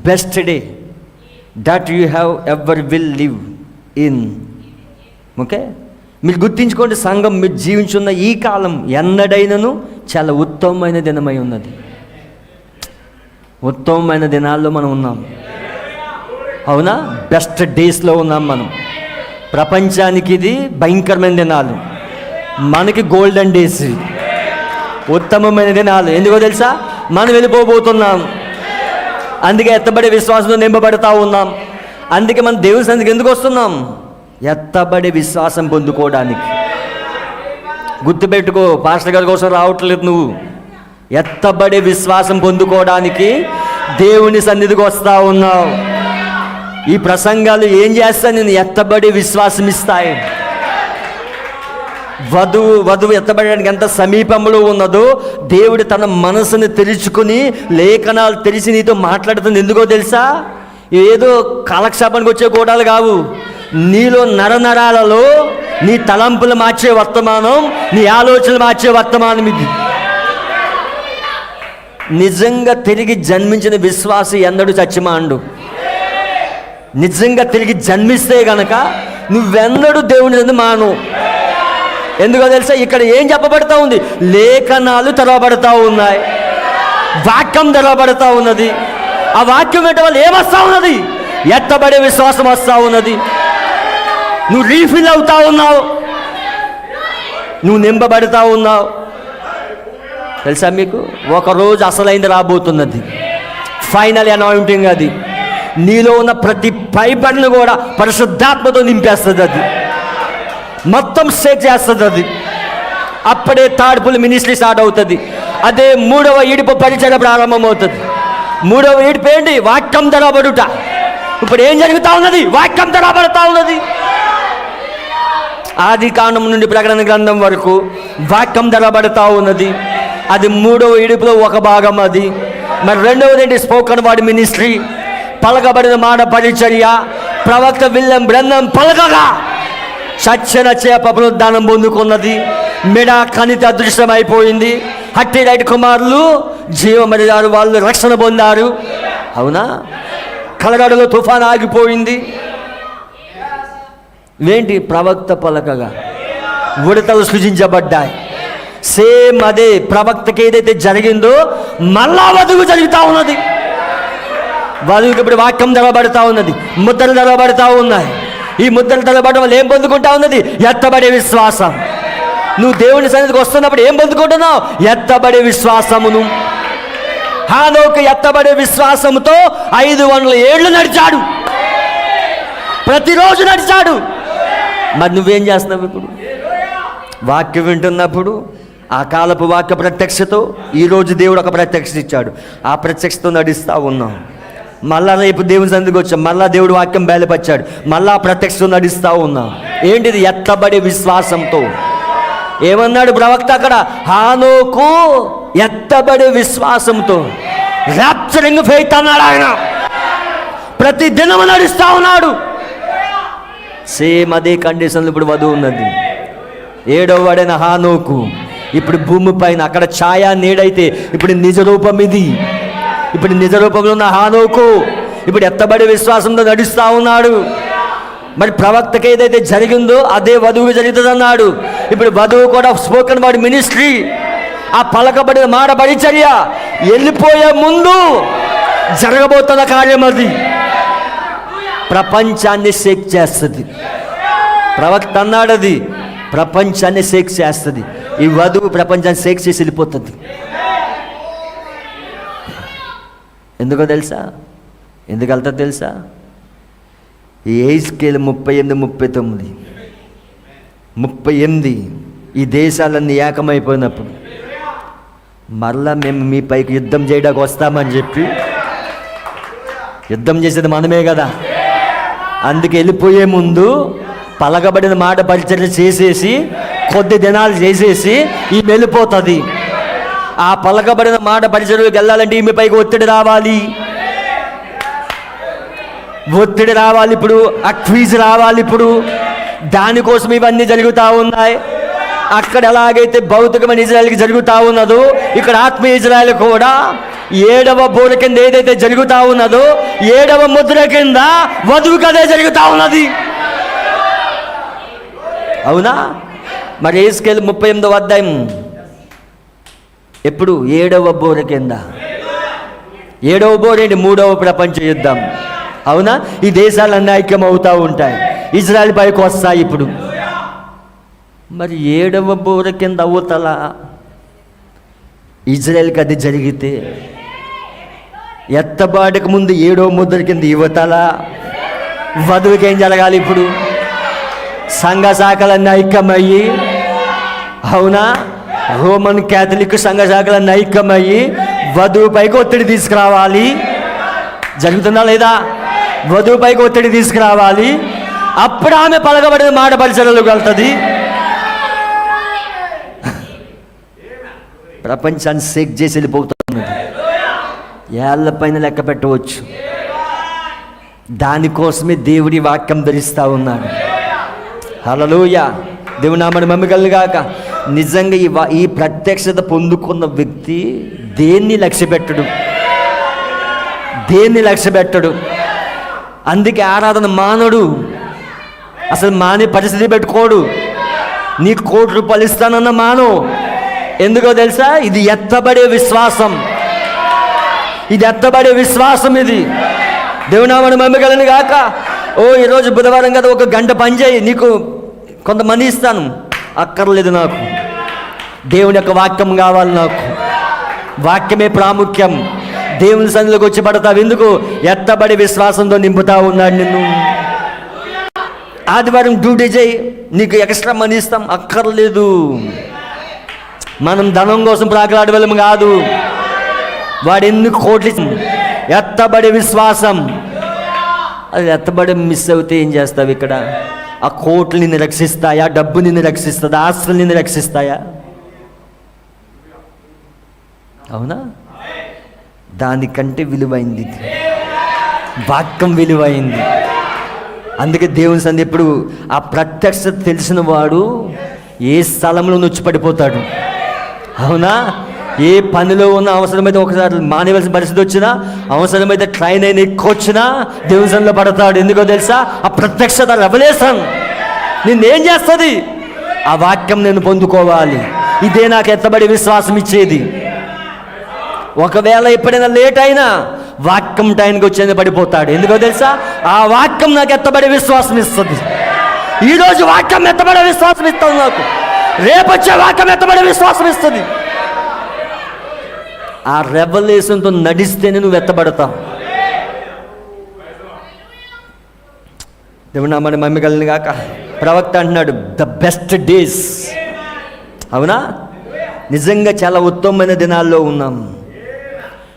best day that you have ever will live in. Okay, మీరు గుర్తించుకోండి, సంఘం మీరు జీవించున్న ఈ కాలం ఎన్నడైనను చాలా ఉత్తమమైన దినమై ఉన్నది. ఉత్తమమైన దినాల్లో మనం ఉన్నాం, అవునా? బెస్ట్ డేస్లో ఉన్నాం మనం. ప్రపంచానికి ఇది భయంకరమైన దినాలు, మనకి గోల్డెన్ డేస్, ఉత్తమమైన దినాలు. ఎందుకో తెలుసా? మనం వెళ్ళిపోబోతున్నాం. అందుకే ఎత్తబడే విశ్వాసంతో నింపబడతా ఉన్నాం. అందుకే మనం దేవుని సన్నిధికి ఎందుకు వస్తున్నాం? ఎత్తబడే విశ్వాసం పొందుకోవడానికి. గుర్తుపెట్టుకో, పాస్టర్ గారి కోసం రావట్లేదు నువ్వు. ఎత్తబడే విశ్వాసం పొందుకోవడానికి దేవుని సన్నిధికి వస్తూ ఉన్నావు. ఈ ప్రసంగాలు ఏం చేస్తా? నేను ఎత్తబడే విశ్వాసం ఇస్తాయి. వధువు ఎత్తబడడానికి ఎంత సమీపంలో ఉన్నదో దేవుడు తన మనసుని తెరుచుకుని లేఖనాలు తెరిచి నీతో మాట్లాడుతుంది. ఎందుకో తెలుసా? ఏదో కాలక్షేపానికి వచ్చే కోటాలు కావు. నీలో నరనరాలలో నీ తలంపులు మార్చే వర్తమానం, నీ ఆలోచనలు మార్చే వర్తమానం ఇది. నిజంగా తిరిగి జన్మించిన విశ్వాసి ఎన్నడూ చచ్చిమాండు. నిజంగా తిరిగి జన్మిస్తే గనక నువ్వెన్నడూ దేవుని మాను. ఎందుకో తెలుసా? ఇక్కడ ఏం చెప్పబడతా ఉంది? లేఖనాలు తెరవబడతా ఉన్నాయి, వాక్యం తెరవబడతా ఉన్నది. ఆ వాక్యం ఏంటో వాళ్ళు ఏమొస్తా ఉన్నది? ఎత్తబడే విశ్వాసం వస్తూ ఉన్నది. నువ్వు రీఫిల్ అవుతా ఉన్నావు, నువ్వు నింపబడుతూ ఉన్నావు. తెలుసా మీకు, ఒకరోజు అసలైంది రాబోతున్నది, ఫైనల్ అనాయింటింగ్. అది నీలో ఉన్న ప్రతి పైబడిని కూడా పరిశుద్ధాత్మతో నింపేస్తుంది. అది మొత్తం షేక్ చేస్తుంది. అది అప్పుడే తాడుపుల మినిస్ట్రీ స్టార్ట్ అవుతుంది. అదే 3వ ఈడుపు పరిచయం ప్రారంభమవుతుంది. 3వ ఈడుపు ఏంటి? వాక్యం తెరవబడుట. ఇప్పుడు ఏం జరుగుతూ ఉన్నది? వాక్యం తెరవబడుతూ ఉన్నది. ఆది కాండం నుండి ప్రకటన గ్రంథం వరకు వాక్యం తెరవబడుతూ ఉన్నది. అది 3వ ఈడుపులో ఒక భాగం. అది మరి 2వది ఏంటి? స్పోకన్ వర్డ్ మినిస్ట్రీ, పలకబడిన మాట పరిచర్య. ప్రవక్త విలియం బ్రన్హం పలకగా చచ్చిన చేప పునరుద్ధానం పొందుకున్నది. మెడ కణితి అదృశ్యమైపోయింది. హట్టి రైట్ కుమారులు జీవమరిదారు, వాళ్ళు రక్షణ పొందారు. అవునా? కలగడలో తుఫాన్ ఆగిపోయింది. ఏంటి? ప్రవక్త పలకగా ఉడతలు సృజించబడ్డాయి. సేమ్ అదే ప్రవక్తకి ఏదైతే జరిగిందో మళ్ళా వధువు జరుగుతూ ఉన్నది. వధువుకి ఇప్పుడు వాక్యం తెరవబడుతూ ఉన్నది, ముద్రలు తెరవబడుతూ ఉన్నాయి. ఈ ముద్రలు తెరవబడడం వల్ల ఏం పొందుకుంటా ఉన్నది? ఎత్తబడే విశ్వాసం. నువ్వు దేవుని సన్నిధికి వస్తున్నప్పుడు ఏం పొందుకుంటున్నావు? ఎత్తబడే విశ్వాసమును. హానోకు ఎత్తబడే విశ్వాసముతో 500 ఏళ్ళు నడిచాడు, ప్రతిరోజు నడిచాడు. మరి నువ్వేం చేస్తున్నావు ఇప్పుడు? వాక్యం వింటున్నప్పుడు ఆ కాలపు వాక్య ప్రత్యక్షతో ఈరోజు దేవుడు ఒక ప్రత్యక్షత ఇచ్చాడు, ఆ ప్రత్యక్షతో నడుస్తూ ఉన్నాం. మళ్ళా రేపు దేవుని సన్నిధికి వచ్చాం, మళ్ళా దేవుడు వాక్యం బయలుపరిచాడు, మళ్ళా ప్రత్యక్షతో నడుస్తూ ఉన్నాం. ఏంటిది? ఎత్తబడే విశ్వాసంతో. ఏమన్నాడు ప్రవక్త అక్కడ? హానోకు ఎత్తబడే విశ్వాసంతో, ర్యాప్చరింగ్ ఫెయిత్ అన్నాడు ఆయన. ప్రతి దినము నడుస్తూ ఉన్నాడు. సేమ్ అదే కండిషన్లు ఇప్పుడు వధువు ఉన్నది. 7వ వాడైన హానోకు ఇప్పుడు భూమి పైన, అక్కడ ఛాయా నీడైతే ఇప్పుడు నిజ రూపం ఇది. ఇప్పుడు నిజ రూపంలో ఉన్న హానోకు ఇప్పుడు ఎత్తబడే విశ్వాసంతో నడుస్తూ ఉన్నాడు. మరి ప్రవక్తకి ఏదైతే జరిగిందో అదే వధువుకి జరుగుతుంది అన్నాడు. ఇప్పుడు వధువు కూడా స్పోకన్ వర్డ్ మినిస్ట్రీ, ఆ పలకబడిన మాట పరిచర్య వెళ్ళిపోయే ముందు జరగబోతున్న కార్యం అది ప్రపంచాన్ని షేక్ చేస్తుంది. ప్రవక్త అన్నాడు, అది ప్రపంచాన్ని షేక్ చేస్తుంది. ఈ వధువు ప్రపంచాన్ని షేక్ చేసి వెళ్ళిపోతుంది. ఎందుకో తెలుసా? ఎందుకు వెళ్తుంది తెలుసా? ఈ ఎహెజ్కేలు 38, 38 ఈ దేశాలన్నీ ఏకమైపోయినప్పుడు మరలా మేము మీ పైకి యుద్ధం చేయడానికి వస్తామని చెప్పి, యుద్ధం చేసేది మనమే కదా. అందుకే వెళ్ళిపోయే ముందు పలకబడిన మాట పరిచర్య చేసేసి కొద్ది దినాలు చేసేసి ఈమె వెళ్ళిపోతుంది. ఆ పలకబడిన మాట పరిచర్యలోకి వెళ్ళాలంటే ఈమె పైకి ఒత్తిడి రావాలి, ఒత్తిడి రావాలి. ఇప్పుడు ఆ క్విజ్ రావాలి. ఇప్పుడు దానికోసం ఇవన్నీ జరుగుతూ ఉన్నాయి. అక్కడ ఎలాగైతే భౌతికమైన ఇజ్రాయెల్కి జరుగుతూ ఉన్నదో, ఇక్కడ ఆత్మీయ ఇజ్రాయెల్ కూడా 7వ బోర కింద ఏదైతే జరుగుతూ ఉన్నదో 7వ ముద్ర కింద వధువుకి అదే జరుగుతూ ఉన్నది. అవునా? మరి ఎహెజ్కేలు 38వ అధ్యాయం ఎప్పుడు? 7వ బోర కింద. 7వ బోర ఏంటి? 3వ ప్రపంచ యుద్ధం. అవునా? ఈ దేశాలన్నీ ఐక్యం అవుతూ ఉంటాయి, ఇజ్రాయెల్ పైకి వస్తాయి. ఇప్పుడు మరి 7వ బోర కింద అవతల ఇజ్రాయెల్కి అది జరిగితే, ఎత్తబాటుకు ముందు 7వ ముద్ర కింద యువతల వధువుకి ఏం జరగాలి? ఇప్పుడు సంఘ శాఖలన్నీ ఐక్యమయ్యి, అవునా, రోమన్ క్యాథలిక్ సంఘ శాఖలన్నీ ఐక్యమయ్యి వధువు పైకి ఒత్తిడి తీసుకురావాలి. జరుగుతుందా లేదా? వధువు పైకి ఒత్తిడి తీసుకురావాలి. అప్పుడు ఆమె పలకబడిన మాట పరిచర్యలోకి వెళ్తుంది. ప్రపంచాన్ని షేక్ చేసి వెళ్ళిపోతున్నది. ఏళ్ళ పైన లెక్క పెట్టవచ్చు. దానికోసమే దేవుడి వాక్యం ధరిస్తూ ఉన్నాడు. హల్లెలూయా. దేవుని నామమున మహిమ కలుగుగాక. నిజంగా ఈ ప్రత్యక్షత పొందుకున్న వ్యక్తి దేన్ని లక్ష్యపెట్టడు, దేన్ని లక్ష్యపెట్టడు. అందుకే ఆరాధన మానడు, అసలు మానే పరిస్థితి పెట్టుకోడు. నీకు ₹1,00,000 ఇస్తానన్న మాను. ఎందుకో తెలుసా? ఇది ఎత్తబడే విశ్వాసం, ఇది ఎత్తబడే విశ్వాసం. ఇది దేవుని నామమున మహిమ కలుగును గాక. ఈరోజు బుధవారం కదా, ఒక గంట పని చేయి, నీకు కొంత మనీ ఇస్తాను. అక్కర్లేదు, నాకు దేవుని యొక్క వాక్యం కావాలి. నాకు వాక్యమే ప్రాముఖ్యం. దేవుని సన్నిధిలోకి వచ్చి పడతావు. ఎందుకు? ఎత్తబడి విశ్వాసంతో నింపుతా ఉన్నాడు నిన్ను. ఆదివారం డ్యూటీ చేయి, నీకు ఎక్స్ట్రా మనీ ఇస్తాం. అక్కర్లేదు. మనం ధనం కోసం ప్రాకులాడే వాళ్ళం కాదు. వాడు ఎన్ని కోట్లు, ఎత్తబడి విశ్వాసం. అది ఎత్తబడి మిస్ అవుతే ఏం చేస్తావు? ఇక్కడ ఆ కోట్లు నిన్ను రక్షిస్తాయా? డబ్బు నిన్ను రక్షిస్తుందా? ఆస్తులు నిన్ను రక్షిస్తాయా? అవునా? దానికంటే విలువైంది వాక్యం, విలువైంది. అందుకే దేవుని సన్నిధి ఎప్పుడు ఆ ప్రత్యక్షత తెలిసిన వాడు ఏ స్థలంలో నొచ్చి పడిపోతాడు. అవునా? ఏ పనిలో ఉన్న అవసరమైతే ఒకసారి మానేవలసిన పరిస్థితి వచ్చినా, అవసరమైతే ట్రైన్ అయినా ఎక్కువచ్చినా దేవుని సన్నిధిలో పడతాడు. ఎందుకో తెలుసా? ఆ ప్రత్యక్షత, రెవల్యూషన్ నిన్నేం చేస్తుంది? ఆ వాక్యం నేను పొందుకోవాలి. ఇదే నాకు ఎత్తబడి విశ్వాసం ఇచ్చేది. ఒకవేళ ఎప్పుడైనా లేట్ అయినా వాక్యం టైంకి వచ్చేది పడిపోతాడు. ఎందుకో తెలుసా? ఆ వాక్యం నాకు ఎత్తబడి విశ్వాసం ఇస్తుంది. ఈరోజు వాక్యం ఎత్తబడే విశ్వాసం ఇస్తుంది నాకు. రేపొచ్చే వాక్యం ఎత్తబడే విశ్వాసం ఇస్తుంది. ఆ రెవల్యూషన్తో నడిస్తేనే నువ్వు ఎత్తబడతావు. దేవుడు నామమున మహిమ కలుగును గాక. ప్రవక్త అంటున్నాడు, ద బెస్ట్ డేస్. అవునా? నిజంగా చాలా ఉత్తమమైన దినాల్లో ఉన్నాం.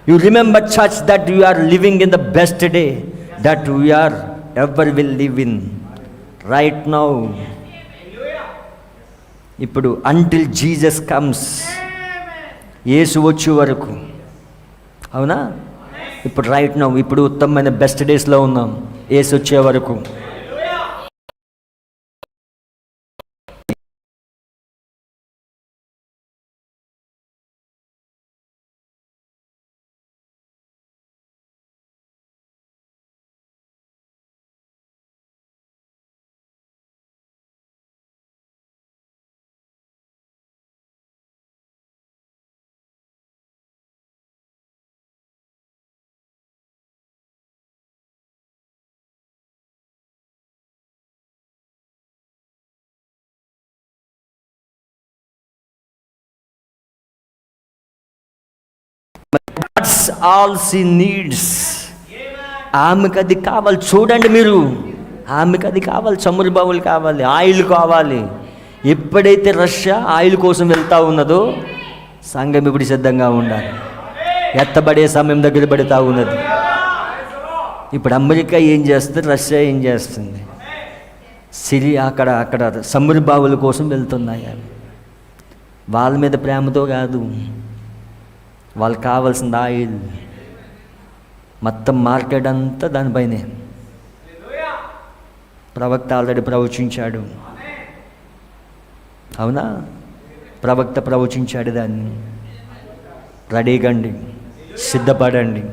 You remember, church, that you are living in the best day that we are ever will live in right now. ఇప్పుడు until Jesus comes, యేసు వచ్చే వరకు. అవునా? ఇప్పుడు రైట్ నౌ, ఇప్పుడు ఉత్తమమైన బెస్ట్ డేస్లో ఉన్నాం. యేసు వచ్చే వరకు. All she needs. ఆమెకు అది కావాలి. చూడండి మీరు, ఆమెకు అది కావాలి. చమురు బావులు కావాలి, ఆయిల్ కావాలి. ఎప్పుడైతే రష్యా ఆయిల్ కోసం వెళ్తూ ఉన్నదో, సంఘం ఇప్పుడు సిద్ధంగా ఉండాలి. ఎత్తబడే సమయం దగ్గర పడుతూ ఉన్నది. ఇప్పుడు అమెరికా ఏం చేస్తుంది, రష్యా ఏం చేస్తుంది? సిరియా అక్కడ చమురు బావుల కోసం వెళ్తున్నాయి. వాళ్ళ మీద ప్రేమతో కాదు, వాళ్ళకి కావాల్సింది ఆయిల్. మొత్తం మార్కెట్ అంతా దానిపైనే. ప్రవక్త ఆల్రెడీ ప్రవచించాడు. అవునా? ప్రవక్త ప్రవచించాడు దాన్ని. రెడీగండి, సిద్ధపడండి.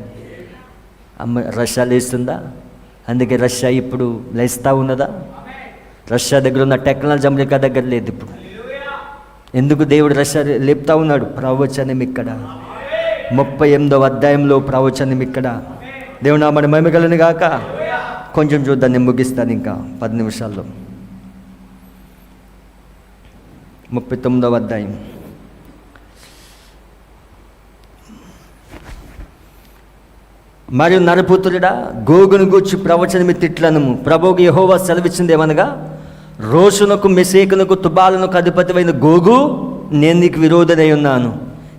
రష్యా లేస్తుందా? అందుకే రష్యా ఇప్పుడు లేస్తూ ఉన్నదా? రష్యా దగ్గర ఉన్న టెక్నాలజీ అమెరికా దగ్గర లేదు ఇప్పుడు. ఎందుకు దేవుడు రష్యా లేపుతా ఉన్నాడు? ప్రవచనం ఇక్కడ 38వ అధ్యాయంలో ప్రవచనం ఇక్కడ. దేవుడు నామమున మహిమ కలుగును గాక. కొంచెం చూద్దాం, నేను ముగిస్తాను ఇంకా 10 నిమిషాల్లో. 39వ అధ్యాయం. మరియు నరపుత్రుడా, గోగును గూర్చి ప్రవచనమి తిట్లనము. ప్రభువుకు యెహోవా సెలవిచ్చింది ఏమనగా, రోషునకు, మెషేకునకు, తుబాలునకు అధిపతివైన గోగు, నేను నీకు విరోధనై ఉన్నాను.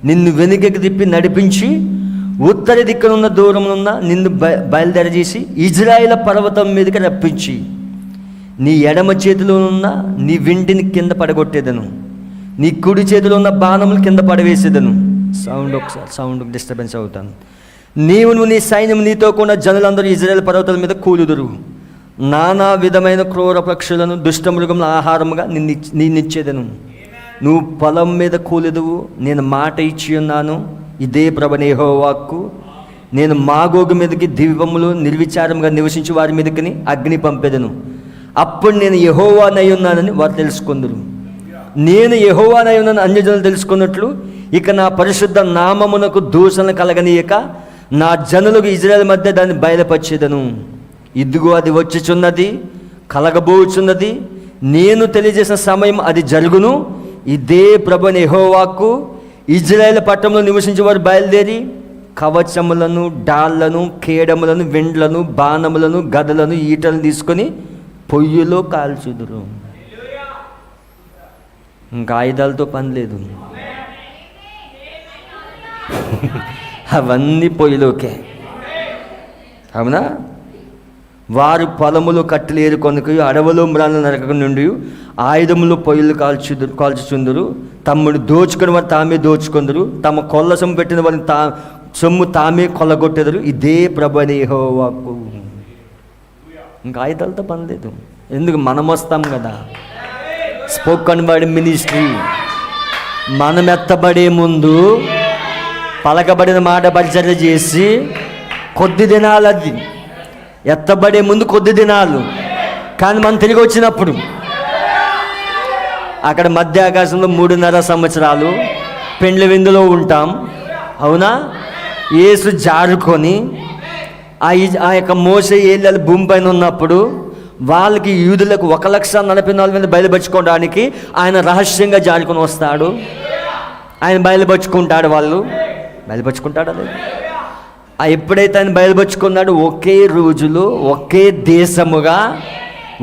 నిన్ను వెనుకకి తిప్పి నడిపించి ఉత్తర దిక్కునున్న దూరమునున్న నిన్ను బయలుదేరజేసి ఇజ్రాయేల్ పర్వతం మీదకి రప్పించి నీ ఎడమ చేతిలో ఉన్న నీ వింటిని కింద పడగొట్టేదను, నీ కుడి చేతిలో ఉన్న బాణములు కింద పడవేసేదను. సౌండ్ డిస్టర్బెన్స్ అవుతాను. నీవును నీ సైన్యం నీతో కూడా జనులందరూ ఇజ్రాయేల్ పర్వతాల మీద కూలుదురు. నానా విధమైన క్రూర పక్షులను, దుష్టమృగముల ఆహారముగా నిన్నిచ్చేదను. నువ్వు పొలం మీద కూలిదువు. నేను మాట ఇచ్చి ఉన్నాను. ఇదే ప్రభువైన యెహోవా వాక్కు. నేను మాగోగు మీదకి దివ్యములు నిర్విచారంగా నివసించి వారి మీదకి అగ్ని పంపెదను. అప్పుడు నేను యెహోవానై ఉన్నానని వారు తెలుసుకుందురు. నేను యెహోవానై ఉన్నాను అన్యజనులు తెలుసుకున్నట్లు, ఇక నా పరిశుద్ధ నామమునకు దూషణ కలగనీయక నా జనులకు ఇజ్రాయేల్ మధ్య దాన్ని బయలుపరిచేదను. ఇదిగో అది వచ్చుచున్నది, కలగబోచున్నది, నేను తెలియజేసిన సమయం అది జరుగును. ఇదే ప్రభువైన యెహోవాకు. ఇజ్రాయేల్ పట్టణంలో నివసించే వారు బయలుదేరి కవచములను, డాళ్లను, కేడములను, వెండ్లను, బాణములను, గదలను, ఈటలను తీసుకొని పొయ్యిలో కాల్చుదురు. ఇంకా ఆయుధాలతో పని లేదు, అవన్నీ పొయ్యిలోకే. అవునా? వారు పొలములు కట్టెలు ఏరుకొనకు, అడవులు మ్రాలను నరక నుండి ఆయుధములు పొయ్యిలు కాల్చుచుందురు. తమ్ముడు దోచుకుని వారు తామే దోచుకుందరు, తమ కొల్ల సొమ్ము పెట్టిన వారిని సొమ్ము తామే కొల్లగొట్టెదరు. ఇదే ప్రభువైన యెహోవాకు. ఇంకా ఆయుధాలతో పని లేదు. ఎందుకు? మనం వస్తాం కదా. Spoken word ministry. మనం ఎత్తబడే ముందు పలకబడిన మాట పరిచర్య చేసి కొద్ది దినాలు, అది ఎత్తబడే ముందు కొద్ది దినాలు, కానీ మనం తిరిగి వచ్చినప్పుడు అక్కడ మధ్య ఆకాశంలో 3.5 సంవత్సరాలు పెండ్లి విందులో ఉంటాం. అవునా? యేసు జారుకొని ఆ యొక్క మోసే ఏళ్ళ భూమి పైన ఉన్నప్పుడు వాళ్ళకి, యూదులకు 1,44,000 బయలుపరుచుకోవడానికి ఆయన రహస్యంగా జారుకొని వస్తాడు. ఆయన బయలుపరుచుకుంటాడు. వాళ్ళు బయలుపరుచుకుంటాడు. అదే ఎప్పుడైతే ఆయన బయలుపరుచుకున్నాడు, ఒకే రోజులో ఒకే దేశముగా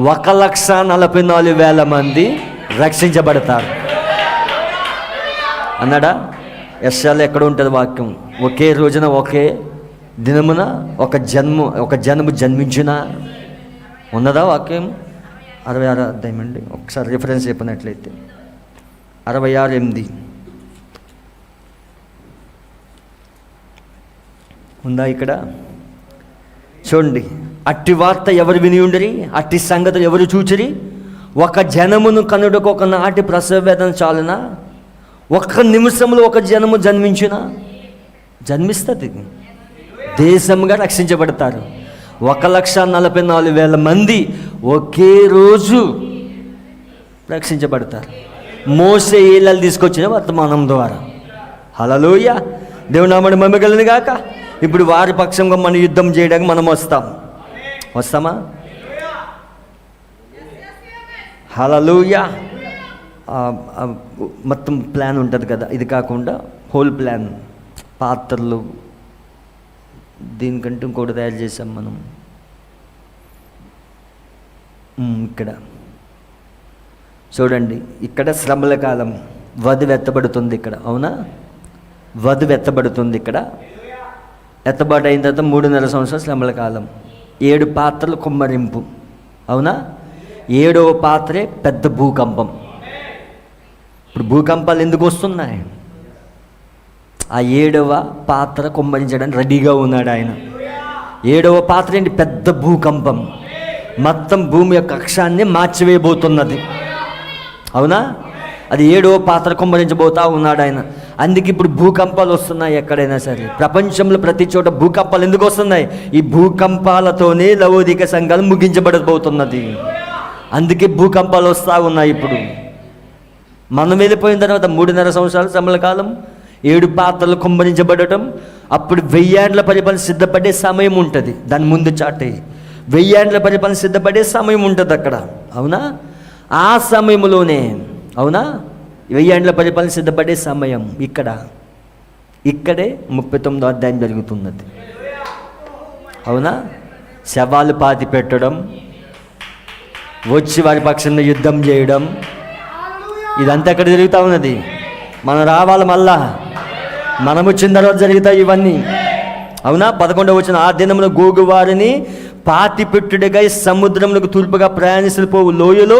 1,44,000 మంది రక్షించబడతారు అన్నాడా? యెషయాలో ఎక్కడ ఉంటుంది వాక్యం? ఒకే రోజున ఒకే దినమున ఒక జనము జన్మించిన ఉన్నదా వాక్యం? 66 అధ్యాయం అండి. ఒకసారి రిఫరెన్స్ చెప్పినట్లయితే 66:8 ఉందా ఇక్కడ? చూడండి. అట్టి వార్త ఎవరు విని ఉండరి, అట్టి సంగతులు ఎవరు చూచిరి? ఒక జనమును కనుడకు ఒక నాటి ప్రసవ వేదన చాలునా? ఒక్క నిమిషంలో ఒక జనము జన్మిస్తుంది. దేశంగా రక్షించబడతారు. 1,44,000 మంది ఒకే రోజు రక్షించబడతారు. మోసే ఏళ్ళలు తీసుకొచ్చిన వర్తమానం ద్వారా. హల్లెలూయా. దేవుని నామమున మహిమ కలుగును గాక. ఇప్పుడు వారి పక్షంగా మనం యుద్ధం చేయడానికి మనం వస్తామా? హల్లెలూయా. మొత్తం ప్లాన్ ఉంటుంది కదా. ఇది కాకుండా హోల్ ప్లాన్, పాత్రలు, దీనికంటే ఇంకోటి తయారు చేసాం మనం. ఇక్కడ చూడండి, ఇక్కడ శ్రమల కాలం, వధువు ఎత్తబడుతుంది ఇక్కడ. అవునా? వధువు ఎత్తబడుతుంది ఇక్కడ. ఎత్తబాటు అయిన తర్వాత 3.5 సంవత్సరాలు శ్రమల కాలం. 7 పాత్రలు కుమ్మరింపు. అవునా? 7వ పాత్రే పెద్ద భూకంపం. ఇప్పుడు భూకంపాలు ఎందుకు వస్తున్నాయి? ఆ 7వ పాత్ర కుమ్మరించడానికి రెడీగా ఉన్నాడు ఆయన. 7వ పాత్ర ఏంటి? పెద్ద భూకంపం. మొత్తం భూమి యొక్క అక్షాన్ని మార్చివేయబోతున్నది. అవునా? అది 7వ పాత్ర కుమ్మరించబోతా ఉన్నాడు ఆయన. అందుకే ఇప్పుడు భూకంపాలు వస్తున్నాయి ఎక్కడైనా సరే. ప్రపంచంలో ప్రతి చోట భూకంపాలు ఎందుకు వస్తున్నాయి? ఈ భూకంపాలతోనే లవోదిక సంఘాలు ముగించబడబోతున్నది. అందుకే భూకంపాలు వస్తూ ఉన్నాయి. ఇప్పుడు మనం వెళ్ళిపోయిన తర్వాత 3.5 సంవత్సరాల శ్రమల కాలం, 7 పాత్రలు కుమ్మరించబడటం. అప్పుడు 1000 ఏండ్ల పరిపాలన సిద్ధపడే సమయం ఉంటుంది. దాని ముందు చాటే 1000 ఏండ్ల పరిపాలన సిద్ధపడే సమయం ఉంటుంది అక్కడ. అవునా? ఆ సమయంలోనే, అవునా, 1000 ఏండ్ల పరిపాలన సిద్ధపడే సమయం ఇక్కడే 39వ అధ్యాయం జరుగుతున్నది. అవునా? శవాలు పాతి పెట్టడం, వచ్చి వారి పక్షంలో యుద్ధం చేయడం, ఇదంతా ఎక్కడ జరుగుతూ ఉన్నది? మనం రావాలి, మళ్ళా మనం వచ్చిన తర్వాత జరుగుతాయి ఇవన్నీ. అవునా? 11వ వచనం, ఆ దినమున గోగు వారిని పాతిపెట్టుడిగా సముద్రములకు తూర్పుగా ప్రయాణిస్తున్న పోవు లోయలో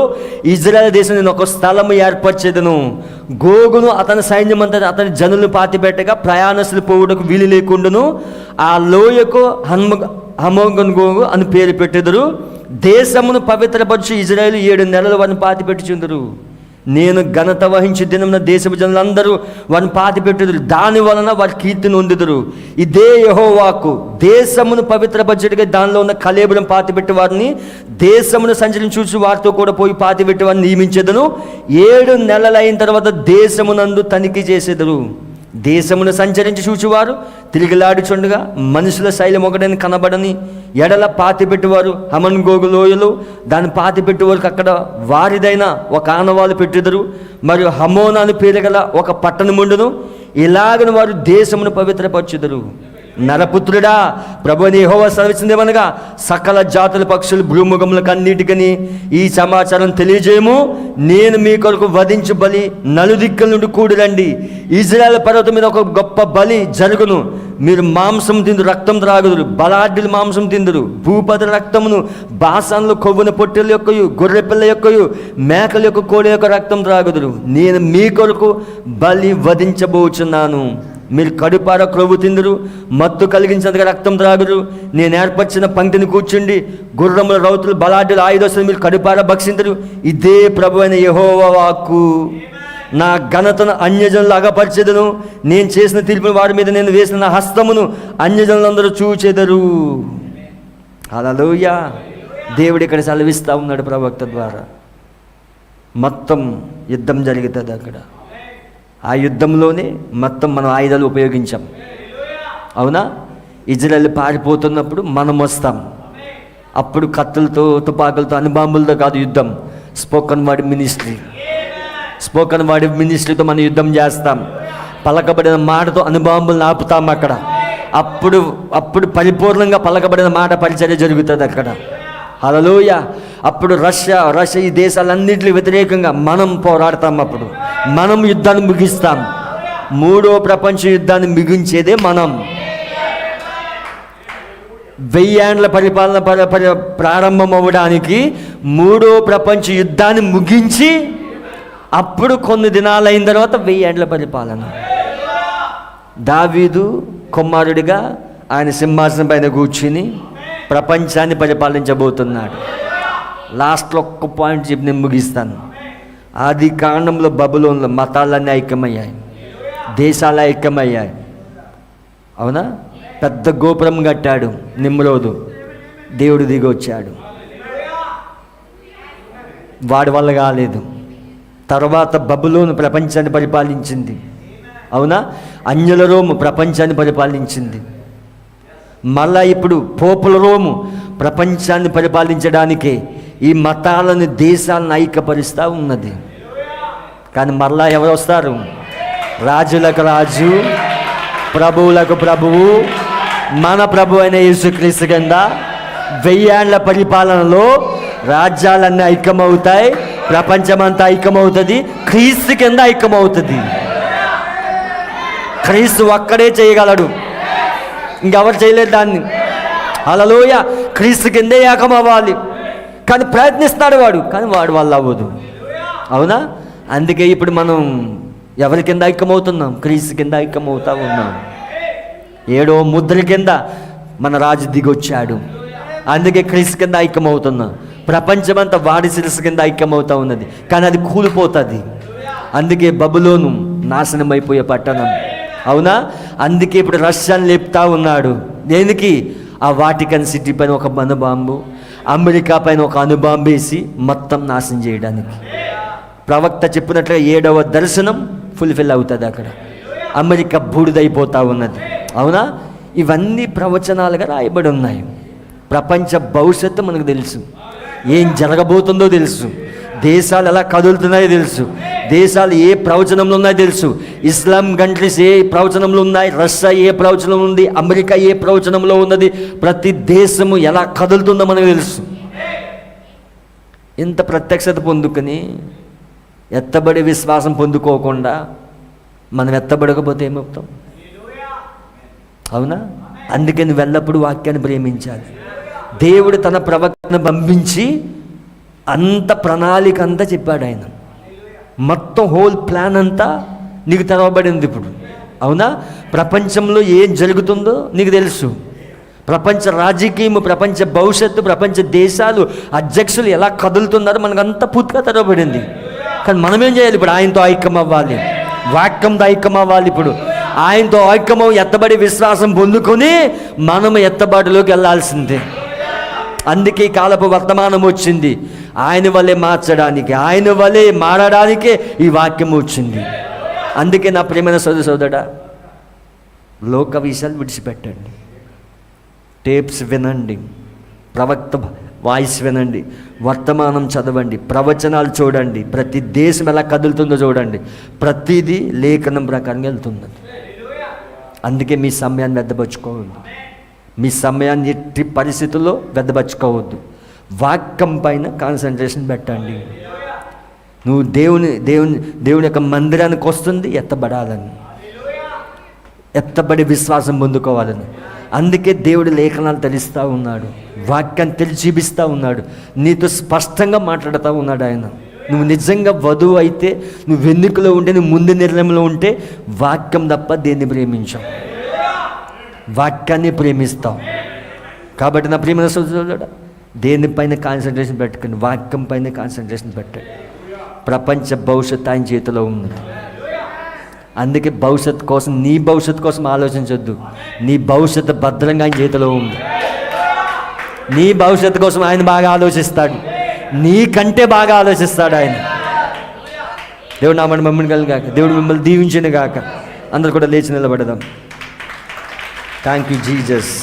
ఇజ్రాయెల్ దేశం నేను ఒక స్థలము ఏర్పరిచేదను. గోగును అతని సైన్యం అంతా అతని జనులు పాతిపెట్టగా ప్రయాణస్తులు పోవుటకు వీలు లేకుండాను. ఆ లోయకు హమోగన్ గోగు అని పేరు పెట్టెదరు. దేశమును పవిత్రపరచు ఇజ్రాయేలు 7 నెలలు వారిని పాతిపెట్టుచుందరు. నేను ఘనత వహించి దినమున దేశపు జనులందరూ వారిని పాతిపెట్టుదురు. దాని వలన వారి కీర్తిని పొందుదురు. ఇదే యెహోవాకు. దేశమును పవిత్రపరచుటకై దానిలో ఉన్న కళేబరం పాతిపెట్టి వారిని దేశమును సంచరించి వారితో కూడా పోయి పాతిపెట్టి వారిని నియమించెదను. 7 నెలలు అయిన తర్వాత దేశమునందు తనిఖీ చేసేదరు. దేశమును సంచరించి చూచువారు తిరిగిలాడుచుండగా మనుషుల శైలం ఒకడని కనబడని ఎడల పాతిపెట్టువారు హమన్ గోగు లోయలు దాన్ని పాతిపెట్టువారికి అక్కడ వారిదైన ఒక ఆనవాలు పెట్టుదురు, మరియు హమోనాను పేరు గల ఒక పట్టణముండును. ఇలాగన వారు దేశమును పవిత్రపరచుదురు. నరపుత్రుడా, ప్రభువైన యెహోవా సెలవిచ్చినదేమనగా, సకల జాతుల పక్షులు భూముఖములకు అన్నిటికని ఈ సమాచారం తెలియజేయము. నేను మీ కొరకు వధించు బలి నలుదిక్కుల నుండి కూడి రండి. ఇజ్రాయెల్ పర్వతం మీద ఒక గొప్ప బలి జరుగును. మీరు మాంసం తిందురు, రక్తం త్రాగుదురు. బలాఢ్యులు మాంసం తిందురు. భూపతి రక్తమును, బాసాన్లు కొవ్వున పొట్టెల యొక్కయు, గొర్రె పిల్ల యొక్కయు, మేకల యొక్క, కోడి యొక్క రక్తం త్రాగుదురు. నేను మీ కొరకు బలి వధించబోచున్నాను. మీరు కడుపార క్రొవ్వు తిందురు, మత్తు కలిగించేందుకు రక్తం త్రాగురు. నేను ఏర్పరిచిన పంక్తిని కూర్చుండి గుర్రముల, రౌతులు, బలాఢ్యులు, ఆయుధస్తులు మీరు కడుపార భక్షించరు. ఇదే ప్రభువైన యెహోవా వాక్కు. నా ఘనతను అన్యజనులు అగపరిచెదను. నేను చేసిన తీర్పును వారి మీద నేను వేసిన నా హస్తమును అన్యజనులందరూ చూచెదరు. హల్లెలూయా. దేవుడు ఇక్కడ సెలవిస్తూ ఉన్నాడు ప్రవక్త ద్వారా. మొత్తం యుద్ధం జరుగుతుంది అక్కడ. ఆ యుద్ధంలోనే మొత్తం మనం ఆయుధాలు ఉపయోగించాం. అవునా? ఇజ్రాయెల్ పారిపోతున్నప్పుడు మనం వస్తాం. అప్పుడు కత్తులతో, తుపాకులతో, అణుబాంబులతో కాదు యుద్ధం. Spoken word ministry. Spoken word మినిస్ట్రీతో మనం యుద్ధం చేస్తాం. పలకబడిన మాటతో అణుబాంబులను ఆపుతాం అక్కడ. అప్పుడు పరిపూర్ణంగా పలకబడిన మాట పరిచర్య జరుగుతుంది అక్కడ. హల్లెలూయా. అప్పుడు రష్యా ఈ దేశాలన్నింటికి వ్యతిరేకంగా మనం పోరాడతాం. అప్పుడు మనం యుద్ధాన్ని ముగిస్తాం. 3వ ప్రపంచ యుద్ధాన్ని ముగించేదే మనం. 1000 ఏండ్ల పరిపాలన ప్రారంభం అవ్వడానికి 3వ ప్రపంచ యుద్ధాన్ని ముగించి అప్పుడు కొన్ని దినాలు అయిన తర్వాత 1000 ఏండ్ల పరిపాలన. దావీదు కుమారుడిగా ఆయన సింహాసనం పైన కూర్చుని ప్రపంచాన్ని పరిపాలించబోతున్నాడు. లాస్ట్లో ఒక్క పాయింట్ చెప్పి నేను ముగిస్తాను. ఆది కాండంలో బబులోన్లో మతాలన్నీ ఐక్యమయ్యాయి, దేశాలు ఐక్యమయ్యాయి. అవునా? పెద్ద గోపురం కట్టాడు నిమ్రోదు. దేవుడు దిగి వచ్చాడు. వాడి వల్ల కాలేదు. తర్వాత బబులోను ప్రపంచాన్ని పరిపాలించింది. అవునా? అన్యుల రోము ప్రపంచాన్ని పరిపాలించింది. మళ్ళా ఇప్పుడు పోపుల రోము ప్రపంచాన్ని పరిపాలించడానికే ఈ మతాలను, దేశాలను ఐక్యపరుస్తూ ఉన్నది. కానీ మళ్ళా ఎవరు వస్తారు? రాజులకు రాజు, ప్రభువులకు ప్రభువు, మన ప్రభు అయిన యేసుక్రీస్తు కింద 1000 ఏండ్ల పరిపాలనలో రాజ్యాలన్నీ ఐక్యమవుతాయి, ప్రపంచమంతా ఐక్యమవుతుంది, క్రీస్తు కింద ఐక్యమవుతుంది. క్రీస్తు ఒక్కడే చేయగలడు, ఇంకెవరు చేయలేరు దాన్ని. హల్లెలూయా. క్రీస్తు కిందే ఏకం అవ్వాలి. కానీ ప్రయత్నిస్తాడు వాడు, కానీ వాడు వల్ల అవ్వదు. అవునా? అందుకే ఇప్పుడు మనం ఎవరి కింద ఐక్యమవుతున్నాం? క్రీస్తు కింద ఐక్యమవుతా ఉన్నాం. 7వ ముద్ర కింద మన రాజు దిగొచ్చాడు. అందుకే క్రీస్తు కింద ఐక్యమవుతున్నాం. ప్రపంచమంతా వాడి శిరస్సు కింద ఐక్యమవుతా ఉన్నది, కానీ అది కూలిపోతుంది. అందుకే బబులోను నాశనం అయిపోయే పట్టణం. అవునా? అందుకే ఇప్పుడు రష్యాను లేపుతా ఉన్నాడు. దేనికి? ఆ వాటికన్ సిటీ పైన ఒక అణుబాంబు, అమెరికా పైన ఒక అణుబాంబు వేసి మొత్తం నాశనం చేయడానికి. ప్రవక్త చెప్పినట్లుగా 7వ దర్శనం ఫుల్ఫిల్ అవుతుంది. అక్కడ అమెరికా బూడిదైపోతూ ఉన్నది. అవునా? ఇవన్నీ ప్రవచనాలుగా రాయబడి ఉన్నాయి. ప్రపంచ భవిష్యత్తు మనకు తెలుసు, ఏం జరగబోతుందో తెలుసు, దేశాలు ఎలా కదులుతున్నాయో తెలుసు, దేశాలు ఏ ప్రవచనంలో ఉన్నాయో తెలుసు, ఇస్లాం కంట్రీస్ ఏ ప్రవచనంలో ఉన్నాయి, రష్యా ఏ ప్రవచనంలో ఉంది, అమెరికా ఏ ప్రవచనంలో ఉన్నది, ప్రతి దేశము ఎలా కదులుతుందో మనకు తెలుసు. ఇంత ప్రత్యక్షత పొందుకొని ఎత్తబడి విశ్వాసం పొందుకోకుండా మనం ఎత్తబడకపోతే ఏమవుతాం? అవునా? అందుకే నువ్వు ఎల్లప్పుడూ వాక్యాన్ని ప్రేమించాలి. దేవుడు తన ప్రవక్తను పంపించి అంత ప్రణాళిక అంతా చెప్పాడు. ఆయన మొత్తం హోల్ ప్లాన్ అంతా నీకు తెరవబడింది ఇప్పుడు. అవునా? ప్రపంచంలో ఏం జరుగుతుందో నీకు తెలుసు. ప్రపంచ రాజకీయం, ప్రపంచ భవిష్యత్తు, ప్రపంచ దేశాలు, అధ్యక్షులు ఎలా కదులుతున్నారో మనకంతా పూర్తిగా తెరవబడింది. కానీ మనమేం చేయాలి? ఇప్పుడు ఆయనతో ఐక్యం అవ్వాలి, వాక్యంతో ఐక్యం అవ్వాలి. ఇప్పుడు ఆయనతో ఐక్యమో ఎత్తబడి విశ్వాసం పొందుకొని మనం ఎత్తబాటులోకి వెళ్ళాల్సిందే. అందుకే కాలపు వర్తమానం వచ్చింది. ఆయన వల్లే మార్చడానికి, ఆయన వల్లే మారడానికే ఈ వాక్యం వచ్చింది. అందుకే నా ప్రియమైన సోదరుడా, లోక విషయాలు విడిచిపెట్టండి. టేప్స్ వినండి, ప్రవక్త వాయిస్ వినండి, వర్తమానం చదవండి, ప్రవచనాలు చూడండి, ప్రతి దేశం ఎలా కదులుతుందో చూడండి. ప్రతిదీ లేఖనం ప్రకారంగా వెళ్తుంది. అందుకే మీ సమయాన్ని వ్యర్థపరచుకోవద్దు. మీ సమయాన్ని ఎట్టి పరిస్థితుల్లో వ్యర్థపరచుకోవద్దు. వాక్యం పైన కాన్సన్ట్రేషన్ పెట్టండి. నువ్వు దేవుని యొక్క మందిరానికి వస్తుంది ఎత్తబడాలని, ఎత్తబడి విశ్వాసం పొందుకోవాలని. అందుకే దేవుడు లేఖనాలు తెలుస్తూ ఉన్నాడు, వాక్యాన్ని తెలిసిపిస్తూ ఉన్నాడు, నీతో స్పష్టంగా మాట్లాడుతూ ఉన్నాడు ఆయన. నువ్వు నిజంగా వధువు అయితే, నువ్వు వెన్నుకలో ఉంటే, నువ్వు ముందు నిర్ణయంలో ఉంటే వాక్యం తప్ప దేన్ని ప్రేమించావు, వాక్యాన్ని ప్రేమిస్తావు. కాబట్టి నా ప్రియమైన సోదరుడా, దేనిపైన కాన్సన్ట్రేషన్ పెట్టుకుని వాక్యం పైన కాన్సన్ట్రేషన్ పెట్టండి. ప్రపంచ భవిష్యత్తు ఆయన చేతిలో ఉంది. అందుకే భవిష్యత్తు కోసం, నీ భవిష్యత్తు కోసం ఆలోచించొద్దు. నీ భవిష్యత్తు భద్రంగా ఆయన చేతిలో ఉంది. నీ భవిష్యత్తు కోసం ఆయన బాగా ఆలోచిస్తాడు, నీకంటే బాగా ఆలోచిస్తాడు ఆయన. దేవుడు నామని మమ్మల్ని కలిగాక, దేవుడు మిమ్మల్ని దీవించిన గాక. అందరూ కూడా లేచి నిలబడదాం. Thank you Jesus.